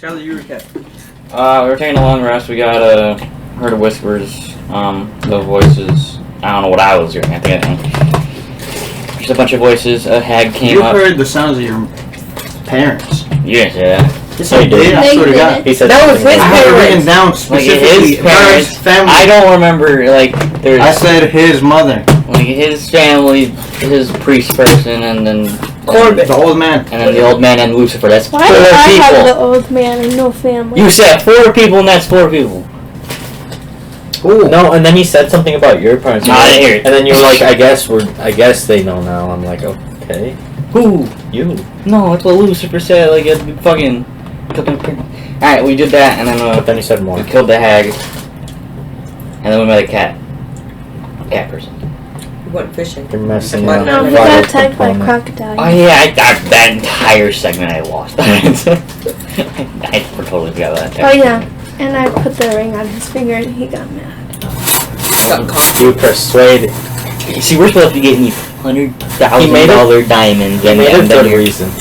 Skylar, you recap. We were taking a long rest. We got heard of whispers, the voices. I don't know what I was hearing. I think just a bunch of voices. A hag came up. You heard the sounds of your parents. Yes, yeah. Yes, I did. I swear to God. He said that was his I have it written down Like specifically. his parents. Family. I don't remember. Like there's. I said his mother. Like his family, his priest person, and then Corbett, the old man. and then the old man and Lucifer. That's Why 4 do I people. have the old man and no family? You said 4 people, and that's 4 people. Ooh. No, and then he said something about your parents. No, I didn't hear it. And then you were like, I guess they know now. I'm like, okay. Who? You. No, that's what Lucifer said. Like it fucking. Alright, we did that, and then But then he said more. we killed the hag, and then we met a cat person. We went fishing. You're messing Come on, up. no, he Vital got attacked by a component. crocodile. Oh yeah, that entire segment I lost. I totally forgot about that. Oh yeah, and I put the ring on his finger and he got mad. Got caught. You persuaded. See, we're supposed to be getting these $100,000 diamonds, He and made it then for a reason.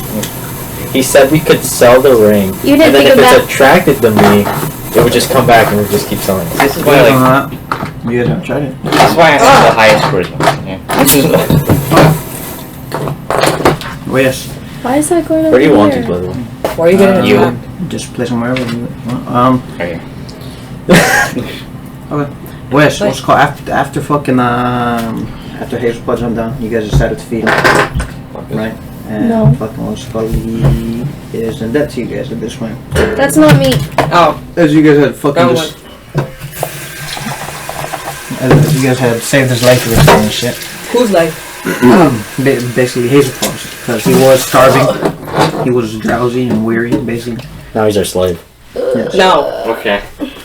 He said we could sell the ring, You didn't and then think if of it's that. attracted to me, it would just come back and we'd just keep selling it. This is why, like, You guys haven't tried it. this is why I have the highest charisma. Yeah. Oh yes. Why is that going over Where do you want there? it, by the way? Why are you getting You. attacked? Just play somewhere else. Right Okay. Wes, what's called after fucking after Hazel Pudge went down, you guys decided to feed him, right? And No. fucking what's called he isn't that to you guys at this point? That's not me. Oh, As you guys had fucking that just, as you guys had saved his life with this and shit. whose life? Basically Hazel Pudge, because he was starving, he was drowsy and weary, basically. Now he's our slave. Yes. No. Okay.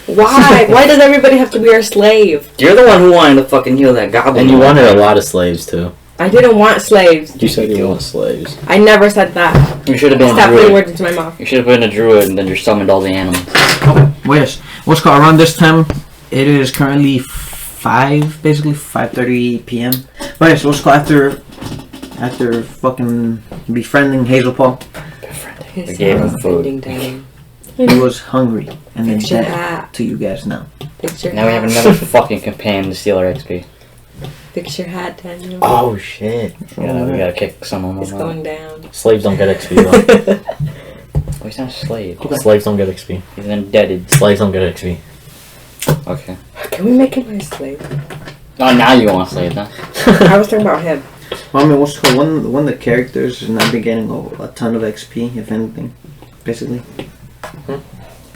Why? Why does everybody have to be our slave? You're the one who wanted to fucking heal that goblin. And you wanted a lot of slaves too. I didn't want slaves. You said you want slaves. I never said that. You should have been Stop a putting druid. words into my mouth. You should have been a druid, and then you summoned all the animals. Okay. Wes, what's called around this time? It is currently 5:30 p.m. Wes, what's called after fucking befriending Hazel Paul, We gave him food. he was hungry and then Fix your dead hat. to you guys now. Fix your Now we have hat. another fucking companion to steal our XP. Fix your hat, Daniel. Oh shit. We gotta kick some of It's them going out. down. Slaves don't get XP though. Oh, he's not a slave. Slaves don't get XP. He's an indebted. Slaves don't get XP. Okay. Can we make him our slave? Oh, now you want slaves, huh? I was talking about him. Well, I mean, what's called one of the characters is not be getting a ton of XP, if anything, basically.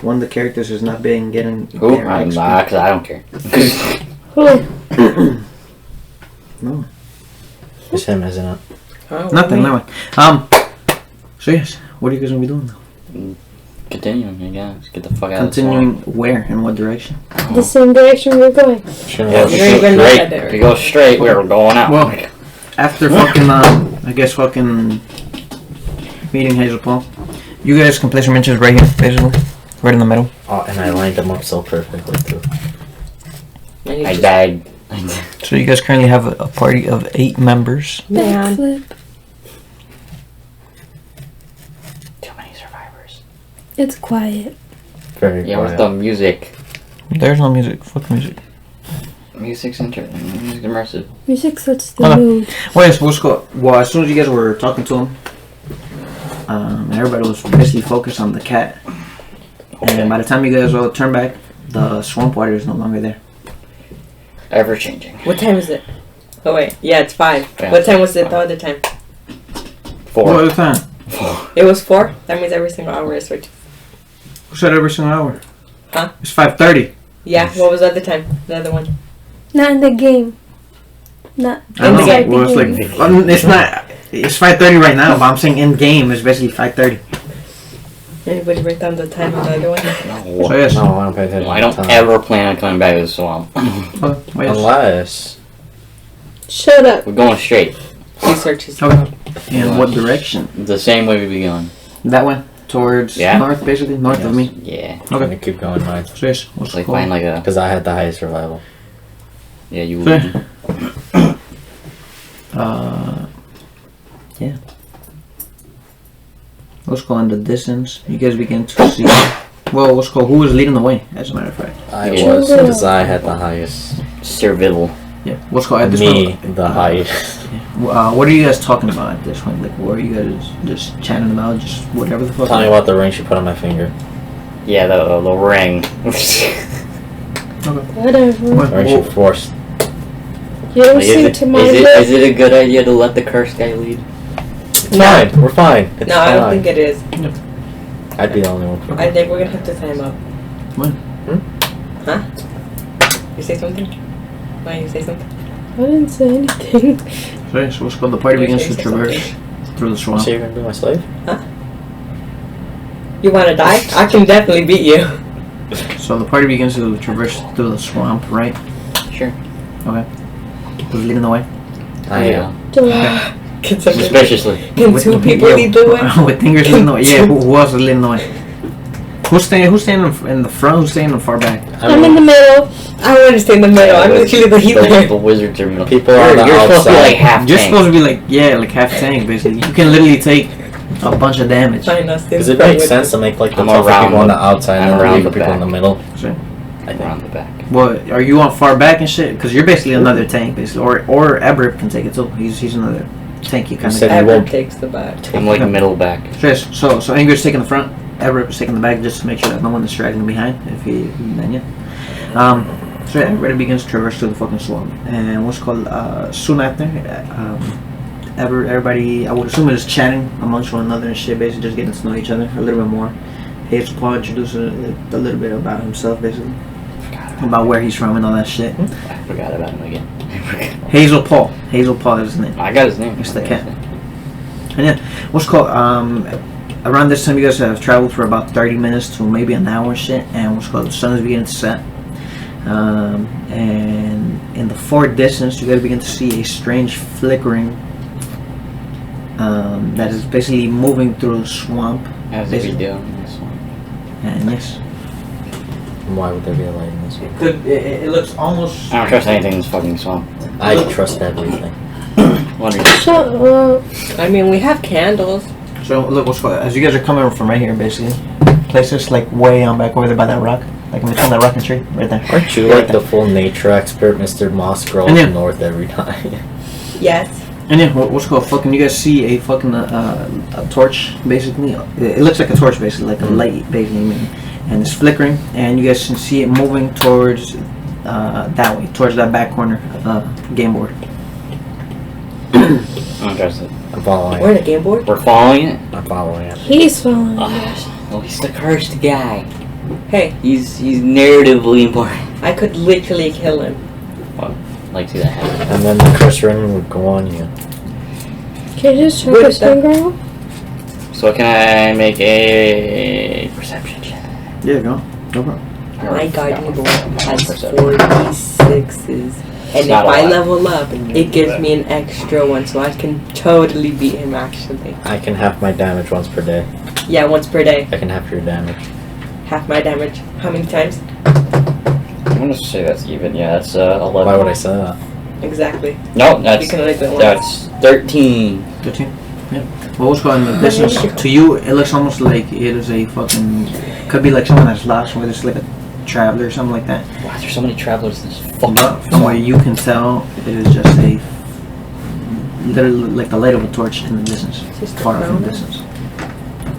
One of the characters is not being getting Who? their I'm XP. not, because I don't care. Who? No, It's him, isn't it? Oh, nothing. me. Never mind. So yes, what are you guys gonna be doing now? Continuing, I guess. Get the fuck out Continuing of the where and what direction? The same direction we're going. Sure. Yeah, You don't even know that straight. there. If you go straight, we're going out. Well, after fucking I guess fucking meeting Hazel Paul, you guys can place your mentions right here, basically, right in the middle. Oh, and I lined them up so perfectly too. And you I just- died. So you guys currently have a party of 8 members. Man. Backflip. Too many survivors. It's quiet. Very Yeah, where's quiet. the music? There's no music. Fuck music. Music's immersive. Music sets the Okay. mood. Well, what's go? Well, as soon as you guys were talking to him, and everybody was basically focused on the cat. And by the time you guys all turn back, the swamp water is no longer there. Ever changing. What time is it? Oh wait, yeah, it's 5. Yeah. What time was it the other time? 4. What other time? 4. It was 4? That means every single hour is switch. Who said every single hour? Huh? It's 5:30. Yeah, what was the other time? The other one. Not in the game. Not I don't know. inside Well, it's the like game. it's not. It's 5:30 right now, but I'm saying in game it's basically 5:30. Anybody write down the time of the other one? No. So yes. No, I don't pay attention. I don't to time. ever plan on coming back to the swamp. Oh, yes. Unless Shut up. We're going straight. Research is Okay. In what direction? The same way we begun. That one towards Yeah. north, basically north of me. Yeah. I'm Okay. gonna keep going mine So yes. What's Like it called? find like a. because I had the highest survival. Yeah, you Fair. would. Yeah. what's called in the distance, you guys begin to see. Well, what's called who was leading the way, as a matter of fact. I was, because I had the highest. Survival. Yeah. What's called at this Me, point? the highest. What are you guys talking about at this point? Like, what are you guys just chatting about? Just whatever the fuck. Tell me about the ring she put on my finger. Yeah, the ring. Whatever. What? The ring she forced. You don't Like, seem to mind is it a good idea to let the cursed guy lead? It's fine. We're fine. It's No, fine. I don't think it is. I'd be the only one. I think we're gonna have to time up. When? Huh? You say something? Why you say something? I didn't say anything. Sorry, so what's called the party You begins to say traverse through the swamp. So you're gonna be my slave? You wanna die? I can definitely beat you. So the party begins to traverse through the swamp, right? Sure. Okay. Who's leading the way? I am. July. Can somebody- Suspiciously. Can two people lead the way? With fingers leading the way. Yeah, who else is leading the way? Who's staying in the front? Who's staying in the far back? I'm in the middle. I want to stay in the middle. I'm literally the healer. The wizards are middle. People are on the You're supposed to be outside. like half You're tank. supposed to be like half tank basically. You can literally take a bunch of damage. Fine, I'll stay Because in it front makes with sense to make like the I'm tougher around people on the the- outside I'm and the around weaker the people in the back. middle. Sure. I Around think. the back. Well, are you on far back and shit? Because you're basically another tank basically, or Ebrip can take it too. He's another tank. You kind said of. you Ever won't- takes the back. I'm like middle back. So Ingrid's taking the front. Ebrip is taking the back just to make sure that no one is dragging behind. If he then yeah. So yeah, everybody begins to traverse through the fucking swamp, and what's called soon after, everybody, I would assume, is chatting amongst one another and shit, basically just getting to know each other a little bit more. Hazel Paul introduces a little bit about himself, basically, about where he's from and all that shit. I forgot about him again. Hazel Paul is his name. I got his name. It's the cat. And yeah, what's called around this time you guys have traveled for about 30 minutes to maybe an hour and shit, and what's called the sun is beginning to set. And in the far distance, you guys begin to see a strange flickering that is basically moving through the swamp. As if we do in this one. And yes, Why would there be a light in this one? it looks almost. I don't trust anything in this fucking swamp. I trust everything. Wondering. Shut up. I mean, we have candles. So look, what's called as you guys are coming from right here, basically, places like way on back over there by that rock, like in between that rock and tree, right there. Aren't you Right like there. the full nature expert, Mr. Moss Girl And yeah. from North every time? Yes. And yeah, what's called fucking, you guys see a fucking a torch, basically. It looks like a torch, basically, like a light, basically, and it's flickering, and you guys can see it moving towards that way, towards that back corner game board. I don't trust it. I'm following We're it. in a game board. We're following it. I'm following it. He's following me. Well, he's the cursed guy. Hey, He's narratively important. I could literally kill him. Like see that happen. And then the curse ring would go on you. Can you just check Where's his finger out? So can I make a perception check? Yeah, go. No problem. My guardian board has Perception. 46s. And if not a I lot. level up, it gives me an extra one, so I can totally beat him actually. I can half my damage once per day. Yeah, once per day. I can half your damage. Half my damage. How many times? I'm gonna say that's even. Yeah, that's 11. Why would I say that? Exactly. No, You that's can only do it once. that's 13. 13? Yeah. Well, what's called in the distance, to you, it looks almost like it is a fucking, could be like someone that's lost, whether it's like a traveler or something like that. Wow, there's so many travelers in this fucking. But from what you can tell, it is just a, literally like the light of a torch in the distance, Just far off in the around. distance.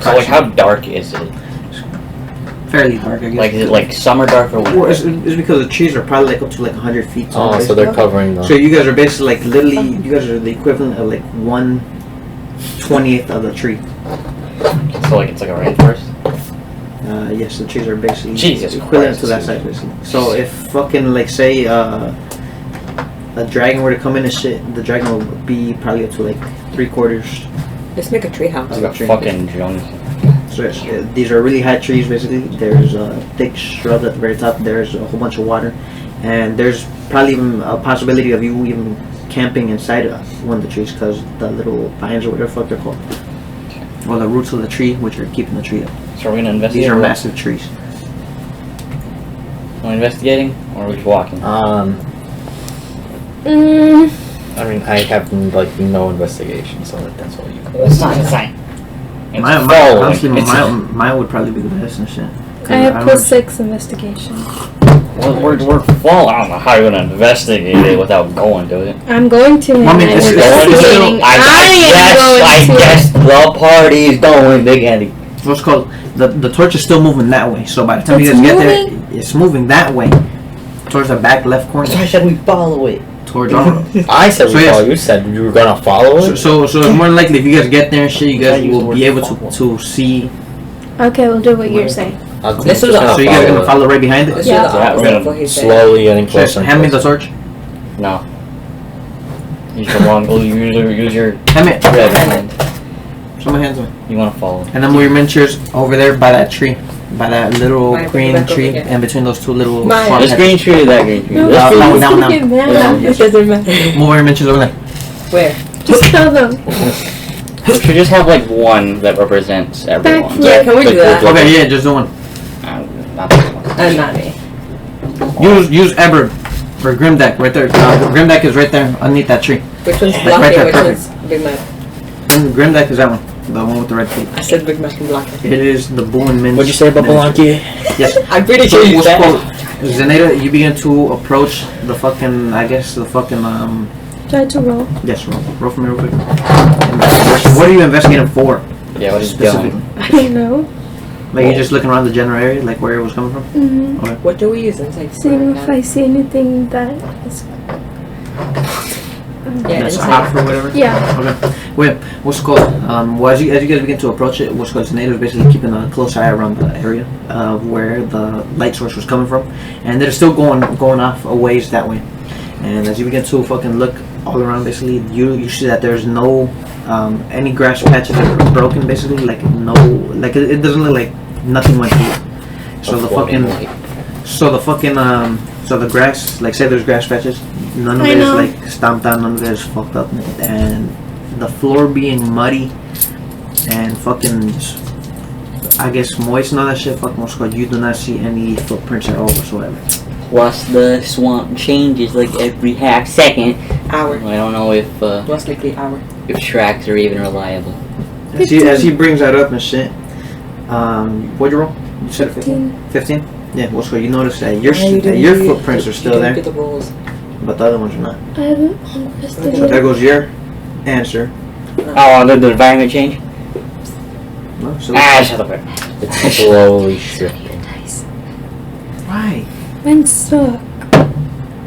So like, how dark is it? Fairly dark, I guess. Like, is it like summer dark or Well, what? it's because the trees are probably like up to like 100 feet tall. Oh, so basically. they're covering the... So you guys are basically like literally, you guys are the equivalent of like 1/20th of the tree. So like it's like a rainforest. Yes, the trees are basically Jesus equivalent Christ. to that size, basically. So if fucking like say a dragon were to come in and shit, the dragon will be probably up to like 3/4. Let's make a treehouse. It's like a Tree. fucking jungle. So yes, these are really high trees, basically. There's a thick shrub at the very top. There's a whole bunch of water, and there's probably even a possibility of you even camping inside of one of the trees because the little vines or whatever the fuck they're called, or the roots of the tree, which are keeping the tree up. So we're gonna investigate. These are or what? massive trees. Are we investigating or are we just walking? Mm, I mean, I have like no investigation, so like, that's all you can. Sign. It's Honestly, following. mine would probably be the best and shit. I have +6 investigation. We're following. I don't know how you're gonna investigate it without going to it. I'm going to. Well, I mean, and it's I'm going to- investigating. I guess the party's going, Big Andy. What's called the torch is still moving that way. So by the time you It's guys get moving? there, it's moving that way towards the back left corner. I said we follow it. Towards our. I said So we yes. follow. You said you were gonna follow it. So it's more than likely if you guys get there and shit, you guys I use the will word be able follow. to see. Okay, we'll do what you're saying. This is So you guys gonna follow right behind it. Let's Yeah. do the Yeah, opposite we're of gonna what he said. slowly getting So closer. and hand me the closer. torch. No. Use the long. Use your Hand me. red hand. Show my hands on. You want to follow. And then move your miniatures over there by that tree, by that little Mine, green back over tree, here. and between those two little. Mine. farm This patches. green tree or that green tree? No, This no, green no, tree. no. Don't get mad. It doesn't matter. Move your miniatures over there. Where? Just tell them. We should just have like one that represents everyone. Backflip. Yeah, can we do that? Okay, yeah, just do one. Not this one. Not me. Use Eberg or Grimdack right there. Grimdack is right there underneath that tree. Which one's Right blocking? there, Which perfect. one's Big Mac? Grimdack is that one, the one with the red feet. I said Big Mac and blocking. It is the Boo and Minch. What'd you say about miniature. Balanki? Yes. I'm pretty So sure you what's said. called Zenata, you begin to approach the fucking, I guess the fucking Try to roll. yes, roll for me real quick. What are you investigating for? Yeah, what is Specifically? going? I don't know. Like you're just looking around the general area, like where it was coming from? Mm-hmm. What do we use inside? Seeing if I see anything that is. Yeah, That's inside. hot or whatever? Yeah. Okay. Wait, what's it called? Well, as you guys begin to approach it, what's called Zenata is basically keeping a close eye around the area of where the light source was coming from. And they're still going off a ways that way. And as you begin to fucking look all around, basically, you see that there's no any grass patches that are broken, basically, like no, like it doesn't look like nothing went through it. So the fucking, so the grass, like say there's grass patches, none of I it is know. like stomped out, none of it is fucked up, and the floor being muddy and fucking, I guess moist and all that shit, fuck most called, you do not see any footprints at all whatsoever. Plus the swamp changes like every half second. Hour. I don't know if Most likely hour. tracks are even reliable. As he brings that up and shit, what'd you roll? You said 15? 15? Yeah, what's called, you notice that your footprints are still there, The rolls. but the other ones are not. I haven't So there investigated. goes your answer. Oh, the environment change? No, so Shut up. It's slowly shifting. why? Mine suck.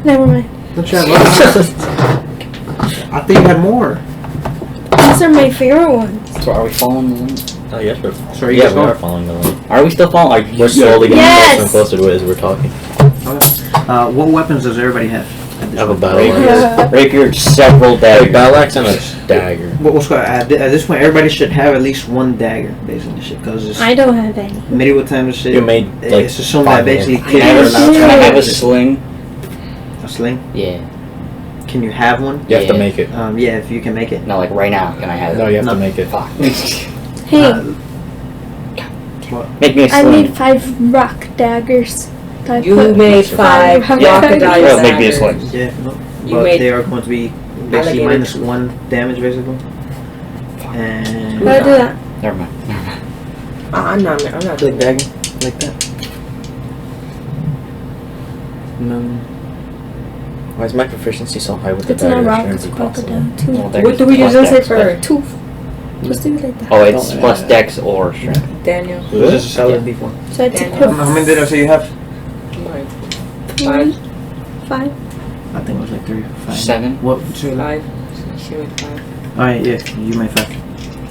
Never mind. Don't you have others? I think you had more. These are my favorite ones. So are we following the one? Oh yes, we're. So are you Yeah, guys we going? are following the one. Are we still following? We're slowly getting Yes! closer and closer to it as we're talking. Okay. What weapons does everybody have? at this I have a point? battle Rapier, axe. rapier, several Hey, daggers. battle axe and a dagger. What's called, at this point, everybody should have at least one dagger, basically, shit, because it's I don't have any. medieval times and shit. You made like It's assumed that 5 basically minutes. kids Can I are have allowed a, to can I have a it. sling? A sling? Yeah. Can you have one? You have to Yeah. make it. Yeah, if you can make it. No, like right now. Can I have it? No, you have No. to make it. Fuck. Hey, Make me a I sling. made 5 rock daggers. I You put made five 5 rock crocodile daggers. Well, make me a daggers. sling. Yeah, no. You But made they are going to be basically alligator. -1 damage, basically. And How do I do that? Never mind. Never mind. I'm not like doing that. dagger, like that. No. Why is my proficiency so high with the It's not dagger? rock, Shouldn't it's be possible. crocodile too. Well, What daggers do we plus use inside dex, for? Tooth. Just do it like that. Oh, it's Don't- plus dex or strength. Daniel. This is a solid D4. So I had to Daniel. put How many did I say you have? Mine. 3, 5. I think it was like 3 or 5. 7. What? Two? 5. She made 5. Alright, yeah, you made 5.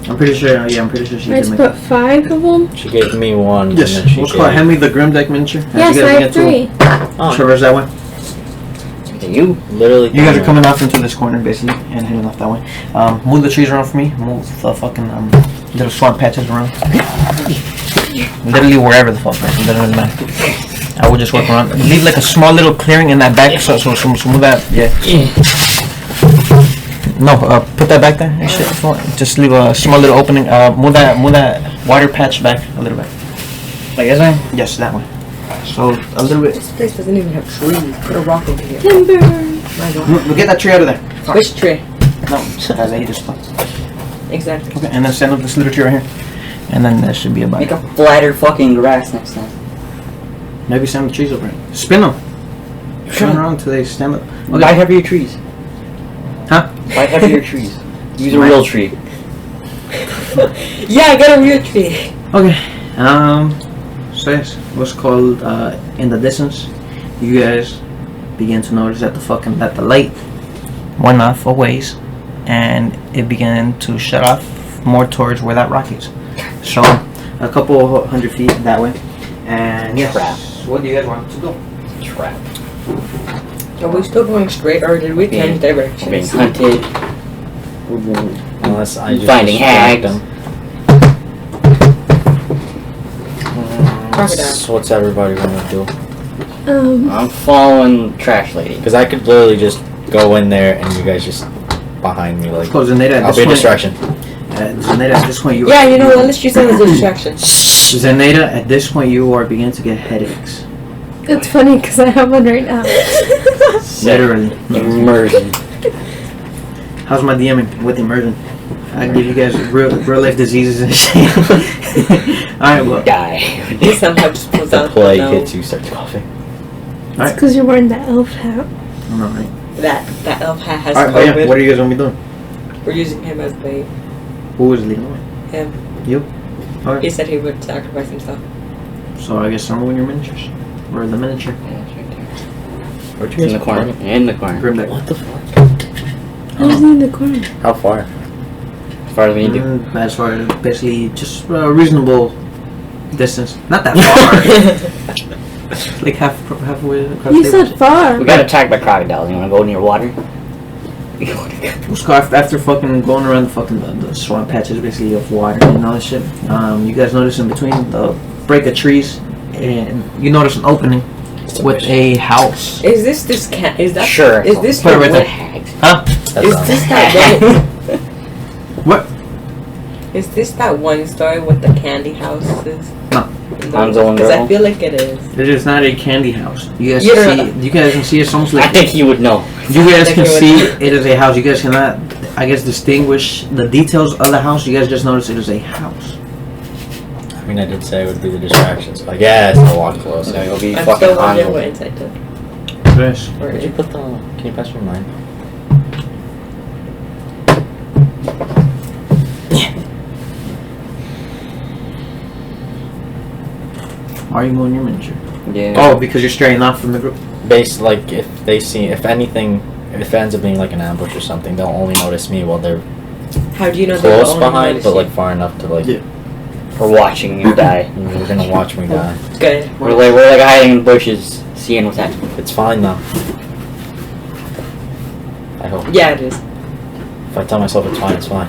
I'm pretty sure. Yeah, I'm pretty sure she I had did to make put 5 of them. She gave me one. Yes. And then she What's called? Hand me the Grim Deck miniature. As Yes, you guys I begin have to 3. Oh, traverse that way. You? literally. You guys are coming off into this corner basically and heading off that way. Move the trees around for me. Move the fucking little swamp patches around. Literally wherever the fuck. It doesn't really matter. I would just walk around. Leave like a small little clearing in that back. So move that. Yeah. No, put that back there and shit. Just leave a small little opening. Move that water patch back a little bit. Like this way? Yes, that way. So a little bit. This place doesn't even have trees. Put a rock over here. Timber. My God. We'll get that tree out of there. Which tree? No, that's how you just. Exactly. Okay, and then stand up this little tree right here. And then that should be about Make it. a flatter fucking grass next time. Maybe stand the trees over it. Spin them. Spin them around until they stand up. Buy heavier trees. Huh? Buy heavier trees. Use a real tree. Yeah, I got a real tree. Okay. So yes, what's called in the distance, you guys begin to notice that the light went off a ways, and it began to shut off more towards where that rock is. So a couple hundred feet that way. And yes, Trap. what do you guys want to go? Trap. Are we still going straight, or did we change We're being directions? hunted. Unless I just Finding distract hags. them. So what's everybody want to do? I'm following Trash Lady. Because I could literally just go in there and you guys just behind me like. Cause Zeneta, I'll be a distraction. Zeneta, at this point you. Yeah, you know what? Let's use that as a distraction. Zeneta, at this point you are beginning to get headaches. It's funny because I have one right now. Literally. Immersion. How's my DMing with immersion? I give you guys real life diseases and shit. Alright, well. Die. He somehow just pulls The out plague no. hits you, start coughing. It's because you're wearing that elf hat. Alright. That elf hat has Alright, COVID. yeah, what are you guys gonna be doing? We're using him as bait. Who is leading the way? Him. You? He Alright. said he would sacrifice himself. So I guess someone with your miniatures. Or the miniature. Where'd you In the guys corner. park? In the corner. Grim deck. What the fuck? I was in the corner. How far? As far as we need to. As far as basically just a reasonable distance. Not that far. Like halfway across You the said far. We got attacked by crocodiles. You wanna go near water? Let's go after fucking going around the swamp patches basically of water and all that shit. You guys notice in between the break of trees, and you notice an opening with a house. Is this cat? Is that Sure. Is this Put it the right one? there. Hags. Huh? Is this that one? What? Is this that one story with the candy houses? No. Hanzo and Because I Gretel? feel like it is. It is not a candy house. You guys Yeah. can see. You guys can see it's almost I like. think he would know. You guys I can think see it would- it is a house. You guys cannot, I guess, distinguish the details of the house. You guys just notice it is a house. I mean, I did say it would be the distractions. I guess I'll walk closer. So you'll be I'm fucking still wondering what Hanzo. inside did. Yes. Or Did you put the? Can you pass me mine? Why are you moving your miniature? Yeah. Oh, because you're straying off from the group. Based like if they see if anything, if it ends up being like an ambush or something, they'll only notice me while they're how do you know they're close the only behind, ones but you- like far enough to like. Yeah. For watching you die. You're gonna watch me die. Good. We're like hiding in the bushes, seeing what's happening. It's fine though. I hope. Yeah, it is. If I tell myself it's fine, it's fine.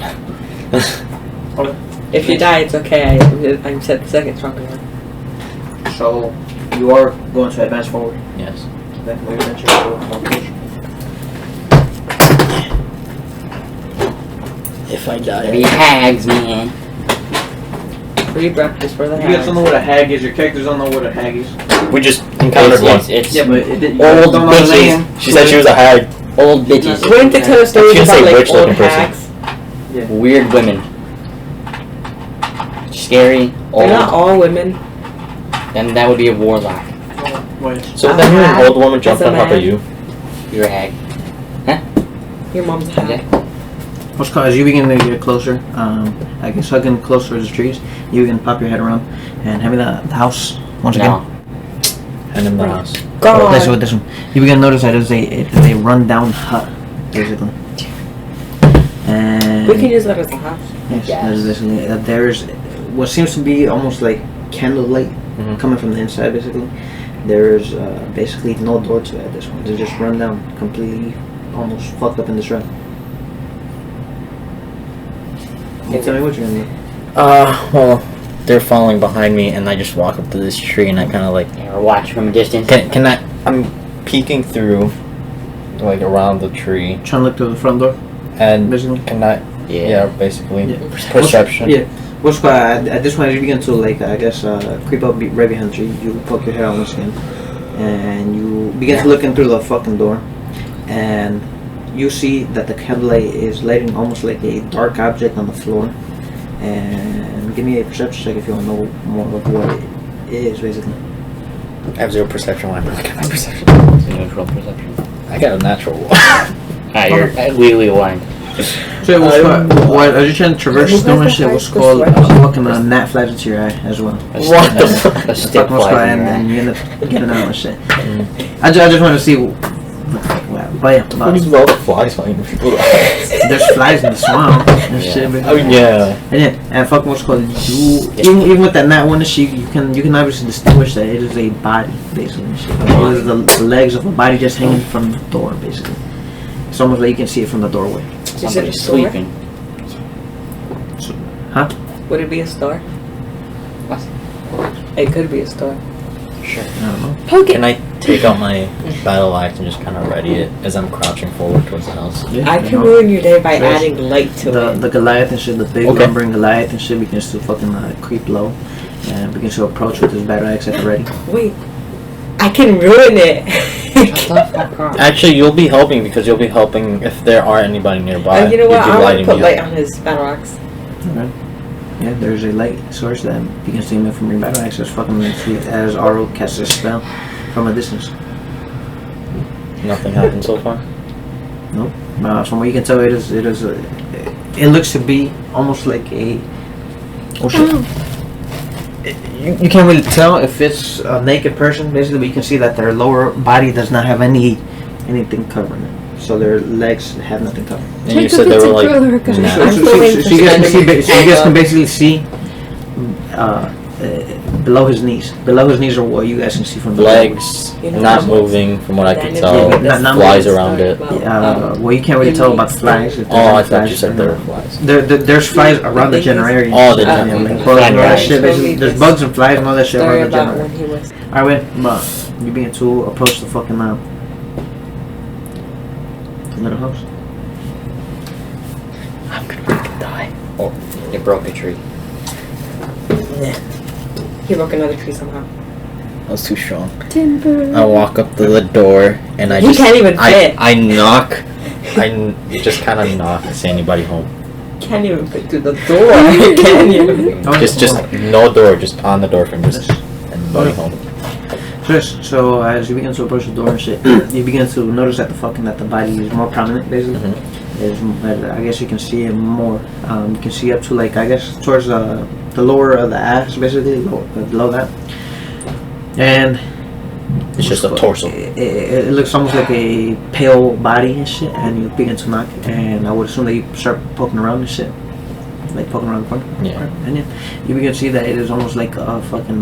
If you die, it's okay. I'm set the second stronger one. So, you are going to advance forward. Yes. Then we eventually go more push. If I There be die. hags, man. Free breakfast for the You guys hags. don't know what a hag is. Your characters don't know what a hag is. We just encountered one. It's Yeah, but it, you Old don't know the name. bitches. She said she was a hag. old bitches. Wouldn't they tell us stories She didn't say about like witch old looking person. hags? Weird women. Scary, They're not old. all women. Then that would be a warlock. Wait. So then you're an old woman jumped It's on a top of man. you. You're a hag. Your mom's a hag. What's called, as you begin to get closer, I guess hugging closer to the trees, you can pop your head around and having the house once again. No. And in the house. God. This one, this one. You begin to notice that it is a rundown hut, basically. And We can use that as a house. yes, Yes. that is basically there's what seems to be almost like candlelight Mhm. coming from the inside, basically. There's basically no door to it at this point. It's just run down, completely, almost fucked up in this run. You tell me what you're gonna do. Well, they're falling behind me, and I just walk up to this tree, and I kind of like. Yeah, or watch from a distance. Can I? I'm peeking through, like around the tree, Trying to look through the front door, and basically. can I? Yeah, basically Yeah. perception. Yeah. What's at this point, as you begin to like, I guess, creep up right behind the tree, you poke your head out once again, and you begin to look in through the fucking door, and you see that the candlelight is lighting almost like a dark object on the floor, and give me a perception check if you want to know more of what it is, basically. I have 0 perception when I look at my perception. It's a neutral perception. I got a natural one. You're legally blind. So it was what as you trying to traverse Who snow has and the shit was highest called perception? fucking gnat flies into your eye as well. A What the stick- fuck? A stick Fuck most flies fly in your and eye. you end up getting out and shit. I just want to see what the fuck happened. But yeah, all the flies flying in people's eyes? there's flies in the swamp and Yeah. shit. But Oh yeah. and fucking what's called even with that gnat one shit, you can obviously distinguish that it is a body basically. And shit. Like, it is the legs of a body just hanging from the door basically. It's almost like you can see it from the doorway. Is it a Somebody's store? sleeping. Huh? Would it be a store? What? It could be a store. Sure. I don't know. Poke Can it. I take out my battle axe and just kind of ready it as I'm crouching forward towards the house? Yeah, I you can know. ruin your day by There's adding light to the it. the Goliath and shit, the big Okay. lumbering Goliath and shit, we can still fucking creep low and we can still approach with his battle axe at the ready. Wait, I can ruin it. Actually, you'll be helping because you'll be helping if there aren't anybody nearby. You know what? You'd be I want lighting to put me light up. on his battle axe. Okay. Yeah, there's a light source that you can see him from your battle axe. As fucking as Aro casts a spell from a distance. Nothing happened so far. Nope. From what you can tell, it looks to be almost like a. Oh shit. You can't really tell if it's a naked person, basically, but you can see that their lower body does not have anything covering it. So their legs have nothing covered. And you Take said a they were picture, like girl, guys. So, nah. I'm so filming you guys can see, for so you guys can Skyler. basically see below his knees. Below his knees are what you guys can see from the legs You know not what? moving from what I can Then tell. it's not Flies moving. around it. Well, you can't really tell about the flies. If there's Oh, any I thought flies you said or there were not. flies. There's flies around the generator. Oh, the Yeah, generator. like bugs and all that Right. shit. Basically, there's bugs and flies and all that shit Story around the about when generator. he was. Alright, wait, but you begin to approach the fucking little house. I'm gonna freaking die. Oh, it broke a tree. He broke another tree somehow. That was too strong. Timber. I walk up to the door and I He just can't even fit. I knock. Just kind of knock. Say anybody home. Can't even fit through the door. Can you? Oh, Just no door. Just on the door from just anybody home. So as you begin to approach the door and shit, you begin to notice that the body is more prominent, basically. I guess you can see it more. You can see up to like I guess towards the lower of the ass, basically below that, and It's just a torso. It looks almost like a pale body and shit, and you begin to knock, and I would assume that you start poking around and shit, like poking around the corner. Yeah. And then you begin to see that it is almost like a fucking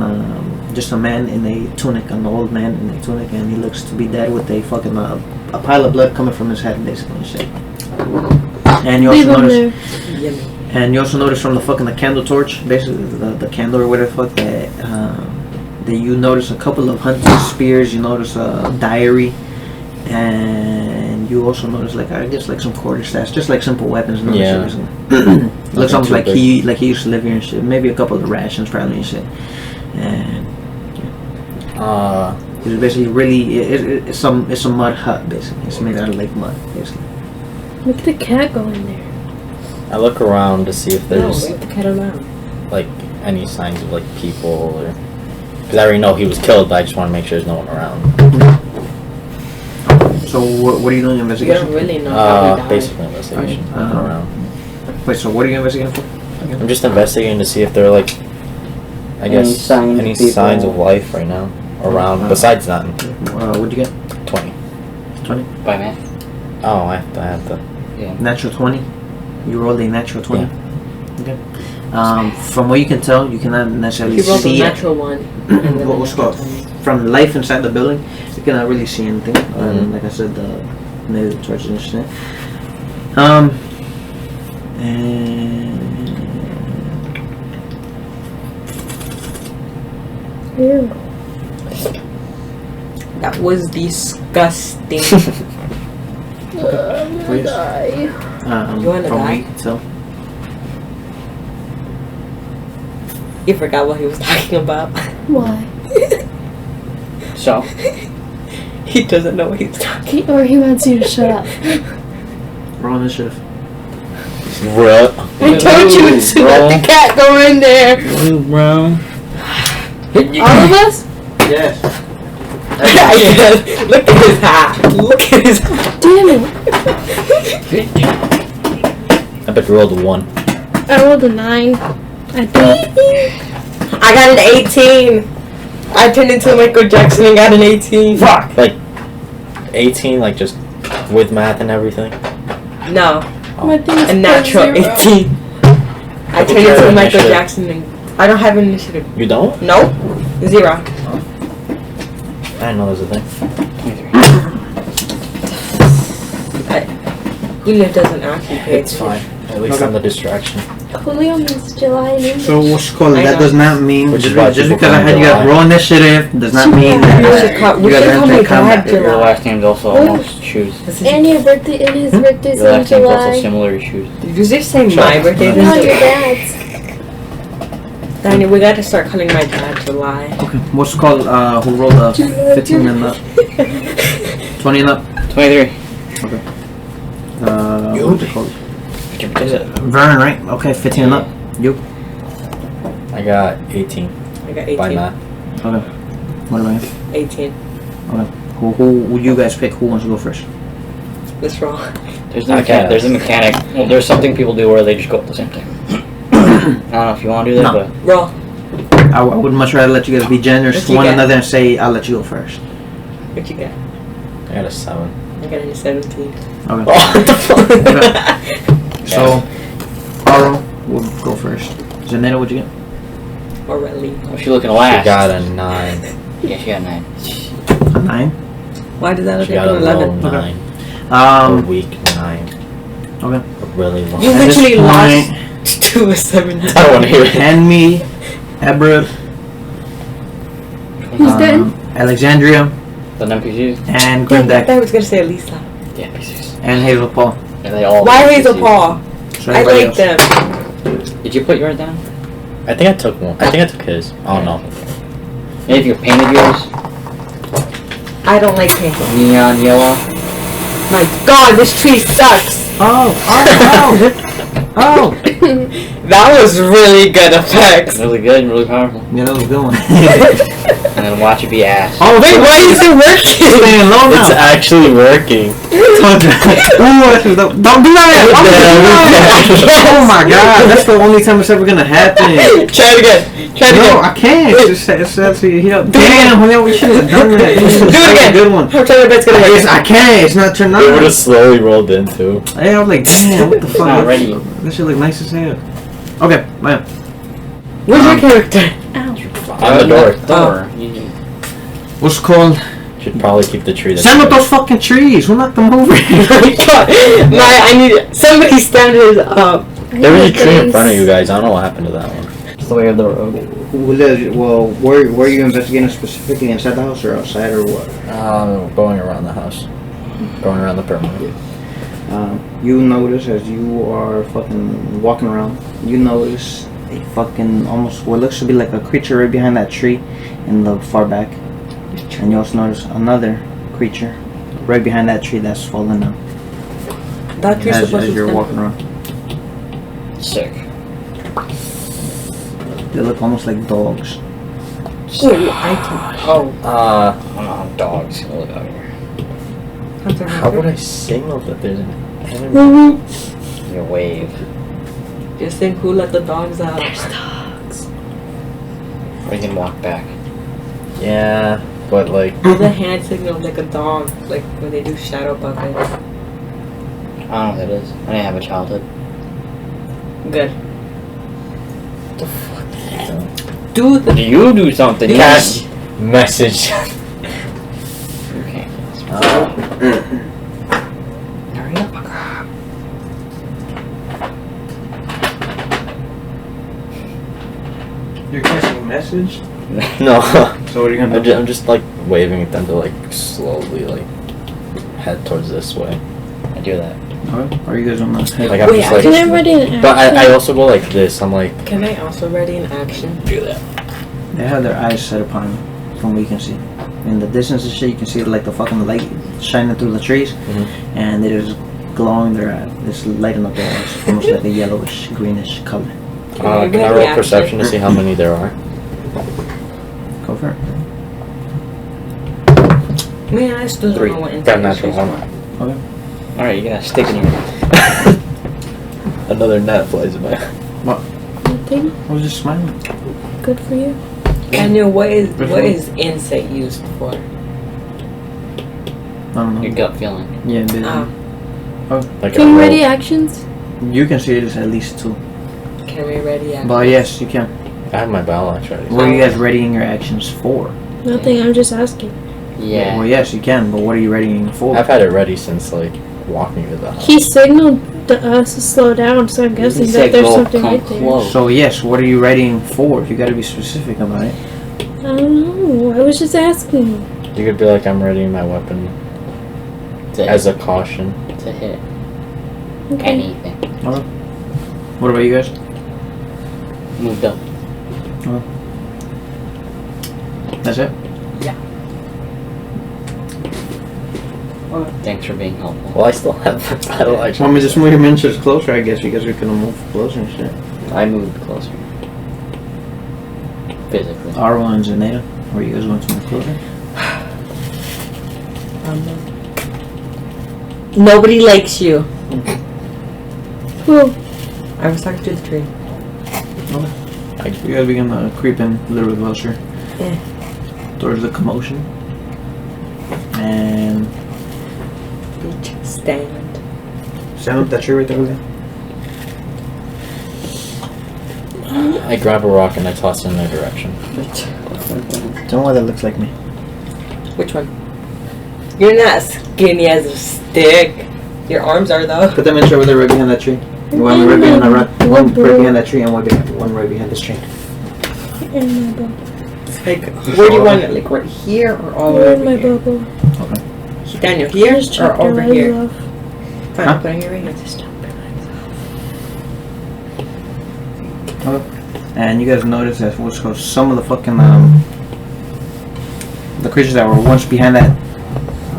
just a man in a tunic, an old man in a tunic, and he looks to be dead with a fucking a pile of blood coming from his head, basically and shit. And you Leave also him notice. there. Yummy. And you also notice from the fucking the candle torch, basically the candle or whatever the fuck that you notice a couple of hunting spears. You notice a diary, and you also notice like I guess like some quarterstaffs, just like simple weapons. And all Yeah. that shit, basically. Looks almost too like big. he used to live here and shit. Maybe a couple of rations probably and shit. And it's basically really it's some mud hut basically. It's made out of like mud basically. Look at the cat go in there. I look around to see if No, there's leave the cat alone. like any signs of like people or because I already know he was killed, but I just want to make sure there's no one around. So what are you doing You investigation? don't really know how he died. Basically investigation. Alright, Looking around. Wait, so what are you investigating for? I'm just investigating to see if there are like I guess signs any of people. signs of life right now around besides that. What'd you get? 20. 20. By man. Oh, I have to. Yeah. Natural 20. You rolled a natural 20. Okay. From what you can tell, you cannot necessarily He rolled a see it. natural one. and then What a was natural called 20. from life inside the building, you cannot really see anything. Mhm. Like I said, maybe the torches and shit. And Ew. That was disgusting. I'm gonna Please. die. You wanna from what die? you can tell, You forgot what he was talking about. Why? So, He doesn't know what he's talking Or he wants you to shut up. roll initiative. Bro. I told you to let the cat go in there. Bro. All of us? Yes. Look at his hat. Look at his hat. Damn it. I bet you rolled a 1. I rolled a 9. I think. I got an 18. I turned into Michael Jackson and got an 18. Fuck! Like, 18, like, just with math and everything? No, My thing is a natural 0. 18. I What's turned your into Michael initiative? Jackson and I don't have an initiative. You don't? Nope. 0. I didn't know there was a thing. Julio doesn't actually pay It's fine. At least Okay. I'm the distraction. Julio means July in English. So what's called? I That know. does not mean Which is just, why just people because I call had me you got July. roll initiative does not mean We that should call- we you should guys call have my to combat. dad Your July. last name's also almost shoes. And your birthday, and his birthday's Your in last name's also July. similar to shoes. Did you just say Sure. my birthday? No, your This dad's. Danny, we gotta start calling my dad July. Okay, what's called? Who rolled a 15 and up, 20 and up? 23. What's it called? Is it? Vernon, right? Okay, 15 and up. You? I got 18 I got by 18. math. Okay. What about you? 18. Okay. Who would you guys pick? Who wants to go first? What's wrong? There's no I mechanic. guess. There's a mechanic. Well, there's something people do where they just go at the same time. I don't know if you want to do that, No. but Roll. I would much rather let you guys be generous What to you one get? another and say, I'll let you go first. What you got? I got a 7. I got a 17. Okay. What the fuck? So, Aro will go first. Zanetta, what'd you get? Or Riley. what's she looking She last? got a 9. Yeah, she got 9. A 9. Why did that look She like got an a low 11? 9. A Um, weak 9. okay. A really low. You At this literally lost point, to a 17. I don't want to hear it. hand me Ebrard, Who's dead? Alexandria, The NPCs? and Dang, I Grimdeck, thought I was gonna say Lisa. Yeah, NPCs. and Hazel Paul. Yeah, they all. Why Hazel NPCs. Paul? So I everybody like else. them. Did you put yours down? I think I took one. I think I took his. Oh no. Maybe if you painted yours, I don't like pink. neon yellow. My god, this tree sucks. Oh, oh. That was really good effects. Really good and really powerful. Yeah, that was a good one. And then watch it be ass. Oh, Wait, why is it working? Staying low It's now. actually working. Don't do that. Oh my god, that's the only time it's ever gonna happen. Try it again. Try it No, again. I can't. It's actually here. Damn, Julio, we should have done that. Do it again. A good one. I'm trying to bet it's gonna Yes, work. I can't. It's not turned It would on. have slowly rolled into. Yeah, I was like, damn, what the fuck? not ready. That shit look nice as hell. Okay, man. Where's your character? On the door. Door. What's it called? Should probably keep the tree. that's Stand with good. those fucking trees. Who knocked them over? I need somebody stand his up. There was a tree in front of you guys. I don't know what happened to that one. It's the way of the road. Who lives? Well, where are you investigating specifically? Inside the house or outside or what? Going around the house. Going around the perimeter. You notice as you are fucking walking around, you notice a fucking almost what looks to be like a creature right behind that tree in the far back. And you also notice another creature right behind that tree that's fallen down That tree's as supposed to you're stand. walking around. Sick. They look almost like dogs. Oh, I can. Oh, I don't know how dogs can live out here. How would I signal that there's an enemy? Your wave. Just think who let the dogs out. Dogs. Or you can walk back. Yeah, but like, Do the hand signal like a dog, like when they do shadow puppets. I don't know what that is. I didn't have a childhood. Good. what the fuck did you do? Do the. Do you do something? Cash message. Okay. Hurry up, crap. You're catching a message? No. So what are you gonna do? I'm just like waving at them to like slowly like head towards this way. I do that. Alright. Are you guys on the head? Like I'm Wait, just I like. Can everybody in But I action? also go like this. I'm like. Can I also ready in action? Do that. They have their eyes set upon you, from what you can see. In the distance and shit, you can see like the fucking light shining through the trees, Mhm. and it is glowing their eyes. It's lighting up their eyes, almost like a yellowish, greenish color. Can I roll perception to see how many there are? Go for it. Man, I still don't 3. know what Got inside natural trees are. one. Okay. Alright, you got a stick in your Another net flies by. Nothing. I was just smiling. Good for you. Daniel, what is insight used for? I don't know. Your gut feeling. Yeah, basically. Like Can we roll. ready actions? You can see it as at least 2. Can we ready act? But yes, you can. I have my battle axe ready. What are you guys readying your actions for? Nothing. I'm just asking. Yeah. Well, yes, you can, but what are you readying for? I've had it ready since like walking to the house. He signaled to us to slow down, so I'm guessing He that said there's go something come right there. close. So yes, what are you readying for? You got to be specific about it. I don't know. I was just asking. You could be like, I'm readying my weapon To, as a caution. to hit Okay. anything. What about you guys? Moved up. That's it. Thanks for being helpful. Well, I still have my battle axe. Want me to just move your miniatures closer? I guess because we can move closer and shit. I moved closer. Physically. Arwa and Zaneta, or you guys want to move closer? Nobody likes you. Who? I was talking to the tree. You guys begin creeping a little bit closer Yeah. towards the commotion, and Stand. stand up that tree right there. Okay? I grab a rock and I toss it in their direction. Tell me why that looks like me. Which one? You're not skinny as a stick. Your arms are though. Put them in over there right behind that tree. One right behind that rock. One right behind that tree, and one right behind this tree. In my bubble. Like, where do you want it? Like right here or all You're in over my here? bubble. Okay. Daniel, here Just or chopped your over legs here? off. Fine, Huh? I'm putting it right here. Just chop your legs off. And you guys notice that what's called some of the fucking the creatures that were once behind that,